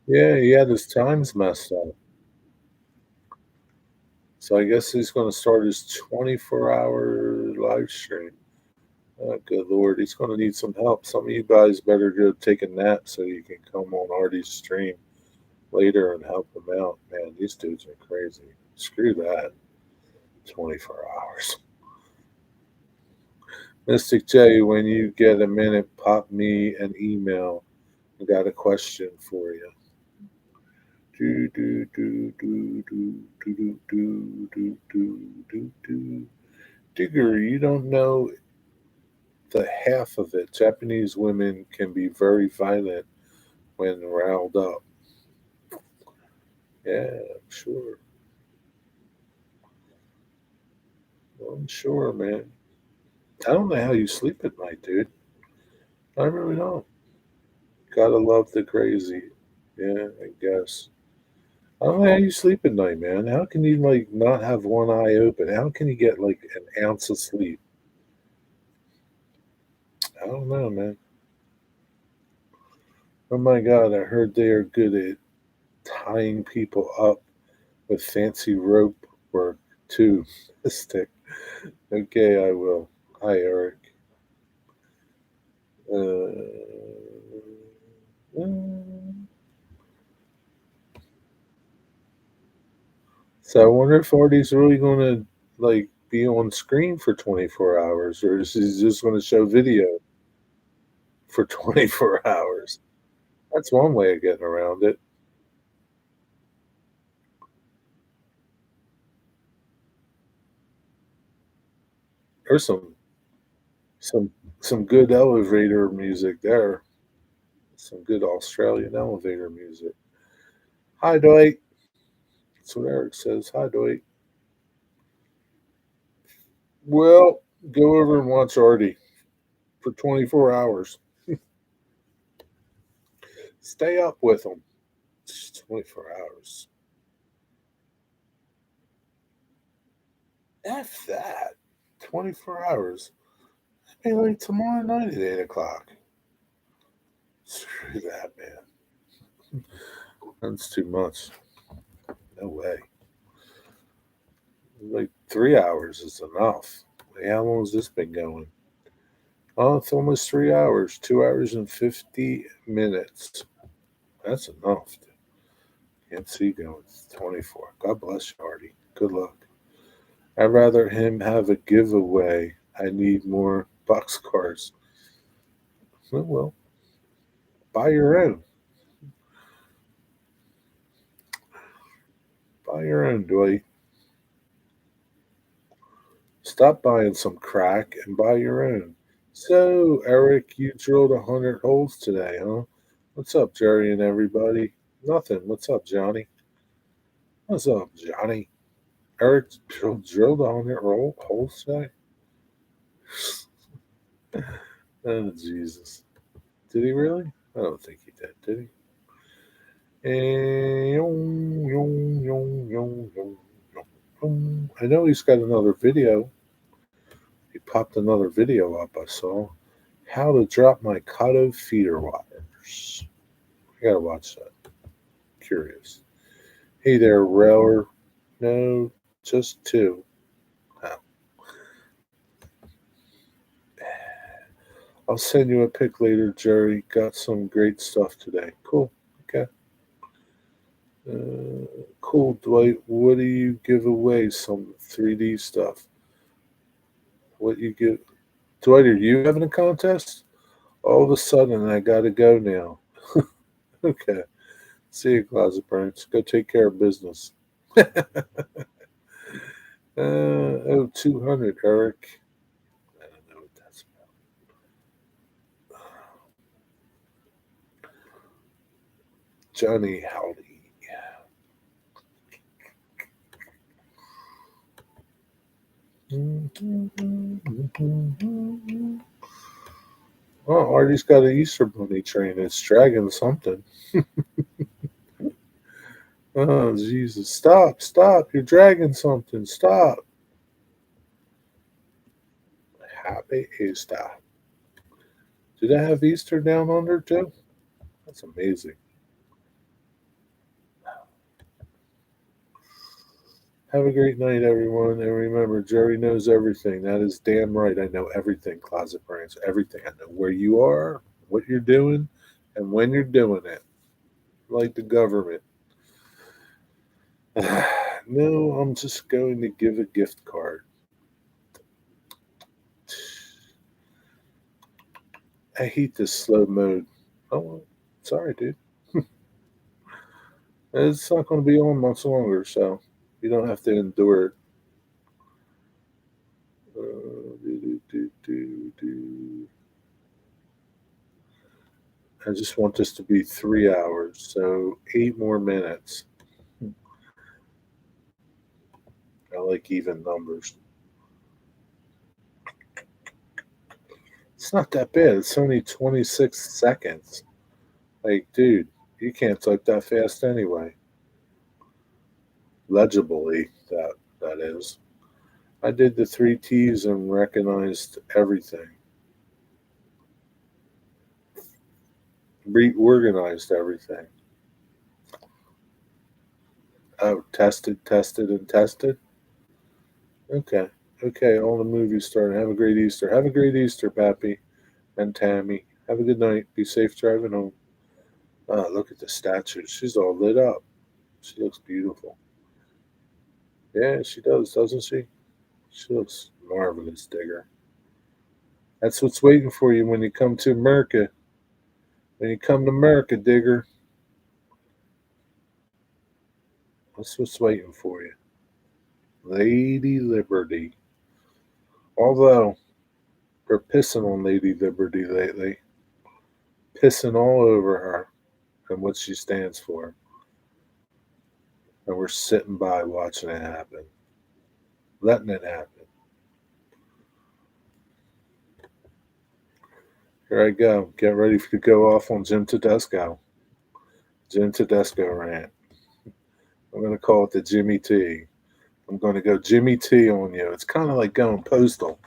Speaker 1: Yeah, he had his times messed up. So I guess he's going to start his 24-hour live stream. Oh, good Lord, he's going to need some help. Some of you guys better go take a nap so you can come on Artie's stream later and help him out. Man, these dudes are crazy. Screw that. 24 hours. Mystic J, when you get a minute, pop me an email. I got a question for you. Do do do do do do do do do do do. Digger, you don't know the half of it. Japanese women can be very violent when riled up. Yeah, I'm sure. I'm sure, man. I don't know how you sleep at night, dude. I really don't. Gotta love the crazy. Yeah, I guess. I don't know how you sleep at night, man. How can you like not have one eye open? How can you get like an ounce of sleep? I don't know, man. Oh my god, I heard they are good at tying people up with fancy rope work too. Stick. Okay, I will. Hi, Eric. Mm. So I wonder if Artie's really going to like be on screen for 24 hours, or is he just going to show video for 24 hours? That's one way of getting around it. There's some some good elevator music there. Some good Australian elevator music. Hi, Dwight. That's what Eric says. Hi, Dwight. Well, go over and watch Artie for 24 hours. Stay up with him. It's 24 hours. F that. 24 hours. Hey, like tomorrow night at 8 o'clock. Screw that, man. That's too much. No way. Like 3 hours is enough. Like, how long has this been going? Oh, it's almost 3 hours. 2 hours and 50 minutes. That's enough. Can't see going. It's 24. God bless you, Artie. Good luck. I'd rather him have a giveaway. I need more boxcars. Well, buy your own. Buy your own, Dwight. Stop buying some crack and buy your own. So, Eric, you drilled 100 holes today, huh? What's up, Jerry and everybody? Nothing. What's up, Johnny? What's up, Johnny? Eric drilled 100 holes today? Oh, Jesus. Did he really? I don't think he did he? I know he's got another video. He popped another video up, I saw. How to drop my Kato feeder wires. I gotta watch that. Curious. Hey there, Railer. No, just two. Oh. I'll send you a pic later, Jerry. Got some great stuff today. Cool. Okay. Cool. cool, Dwight. What do you give away? Some 3D stuff. What you give? Dwight, are you having a contest? All of a sudden, I got to go now. Okay. See you, Closet Prince. Go take care of business. 200, Eric. I don't know what that's about. Johnny Howdy. Oh, Artie's got an Easter Bunny train. It's dragging something. Oh, Jesus. Stop, stop. You're dragging something. Stop. Happy Easter. Do they have Easter down under too? That's amazing. Have a great night, everyone. And remember, Jerry knows everything. That is damn right. I know everything, Closet Brands. Everything. I know where you are, what you're doing, and when you're doing it. Like the government. No, I'm just going to give a gift card. I hate this slow mode. Oh, well, sorry, dude. It's not going to be on much longer, so you don't have to endure it. I just want this to be 3 hours, so 8 more minutes. I like even numbers. It's not that bad. It's only 26 seconds. Like, dude, you can't type that fast anyway. Legibly, that is. I did the three T's and recognized everything. Reorganized everything. Oh, tested, tested, and tested? Okay. Okay, all the movies starting. Have a great Easter. Have a great Easter, Pappy and Tammy. Have a good night. Be safe driving home. Oh, look at the statue. She's all lit up. She looks beautiful. Yeah, she does, doesn't she? She looks marvelous, Digger. That's what's waiting for you when you come to America. When you come to America, Digger, that's what's waiting for you. Lady Liberty. Although, we're pissing on Lady Liberty lately. Pissing all over her and what she stands for. And we're sitting by watching it happen. Letting it happen. Here I go. Get ready to go off on Jim Tedesco. Jim Tedesco rant. I'm going to call it the Jimmy T. I'm going to go Jimmy T on you. It's kind of like going postal.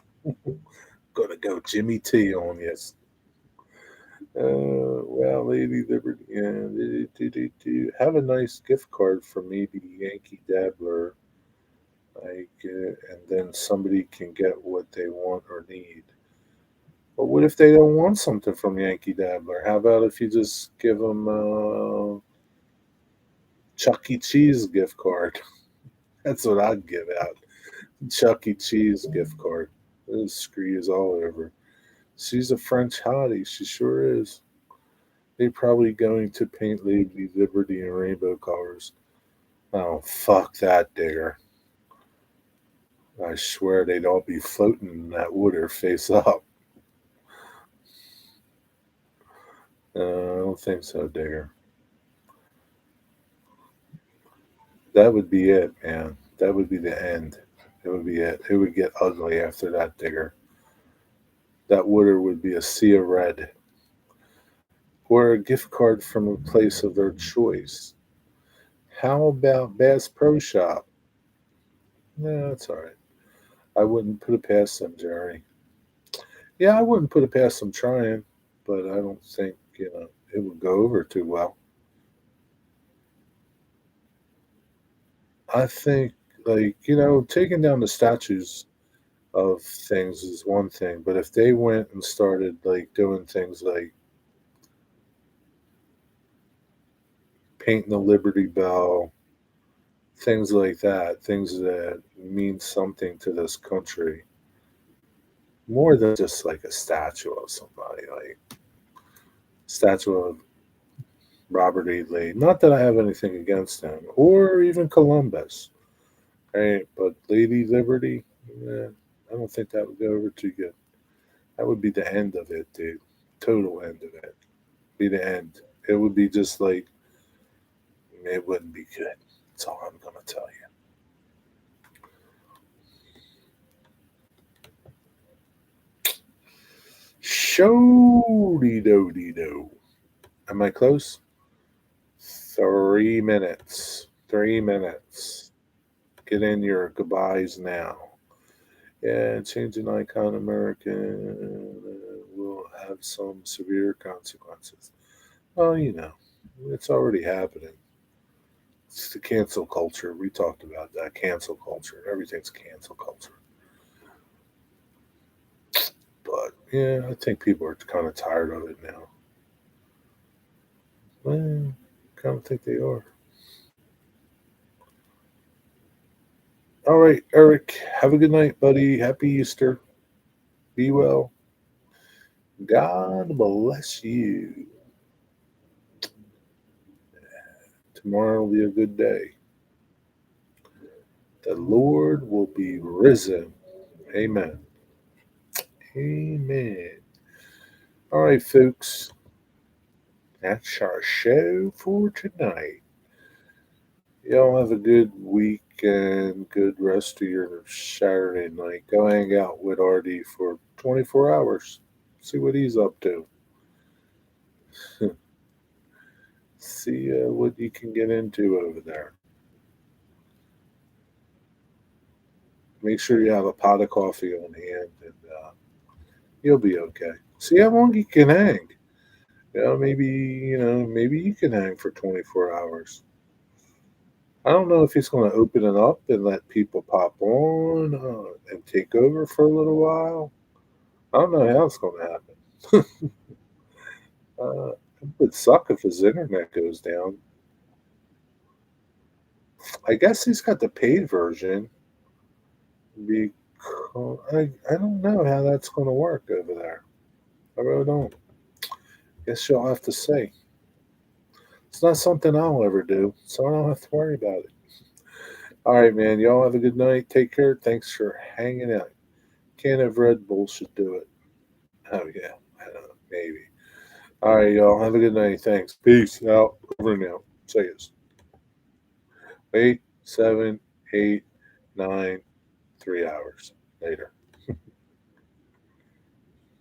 Speaker 1: Going to go Jimmy T on you. Well, Lady Liberty, have a nice gift card for maybe Yankee Dabbler, and then somebody can get what they want or need. But what if they don't want something from Yankee Dabbler? How about if you just give them a Chuck E. Cheese gift card? That's what I'd give out. Chuck E. Cheese gift card. Those screws all over. She's a French hottie. She sure is. They're probably going to paint Lady Liberty in rainbow colors. Oh, fuck that, Digger. I swear they'd all be floating in that water face up. I don't think so, Digger. That would be it, man. That would be the end. It would be it. It would get ugly after that, Digger. That water would be a sea of red. Or a gift card from a place of their choice. How about Bass Pro Shop? No, that's all right. I wouldn't put it past them, Jerry. Yeah, I wouldn't put it past them trying, but I don't think, it would go over too well. I think, like, taking down the statues of things is one thing, but if they went and started, like, doing things like painting the Liberty Bell things like that, things that mean something to this country more than just like a statue of somebody, like statue of Robert E. Lee. Not that I have anything against him, or even Columbus, right? But Lady Liberty, yeah, I don't think that would go over too good. That would be the end of it, dude. Total end of it. Be the end. It would be just like it wouldn't be good. That's all I'm gonna tell you. Shody do do. Am I close? 3 minutes. 3 minutes. Get in your goodbyes now. Yeah, changing icon American will have some severe consequences. Well, it's already happening. It's the cancel culture. We talked about that. Cancel culture. Everything's cancel culture. But yeah, I think people are kind of tired of it now. Well, kind of think they are. All right, Eric. Have a good night, buddy. Happy Easter. Be well. God bless you. Tomorrow will be a good day. The Lord will be risen. Amen. Amen. All right, folks. That's our show for tonight. Y'all have a good week and good rest of your Saturday night. Go hang out with Artie for 24 hours. See what he's up to. See what you can get into over there. Make sure you have a pot of coffee on hand, and you'll be okay. See how long you can hang. Maybe you can hang for 24 hours. I don't know if he's going to open it up and let people pop on and take over for a little while. I don't know how it's going to happen. It would suck if his internet goes down. I guess he's got the paid version. Because I don't know how that's going to work over there. I really don't. Guess you'll have to say. It's not something I'll ever do, so I don't have to worry about it. All right, man. Y'all have a good night. Take care. Thanks for hanging out. Can of Red Bull should do it. Oh, yeah. I don't know. Maybe. All right, y'all. Have a good night. Thanks. Peace out. Over and out. Say yes. 8, 7, 8, 9, 3 hours later.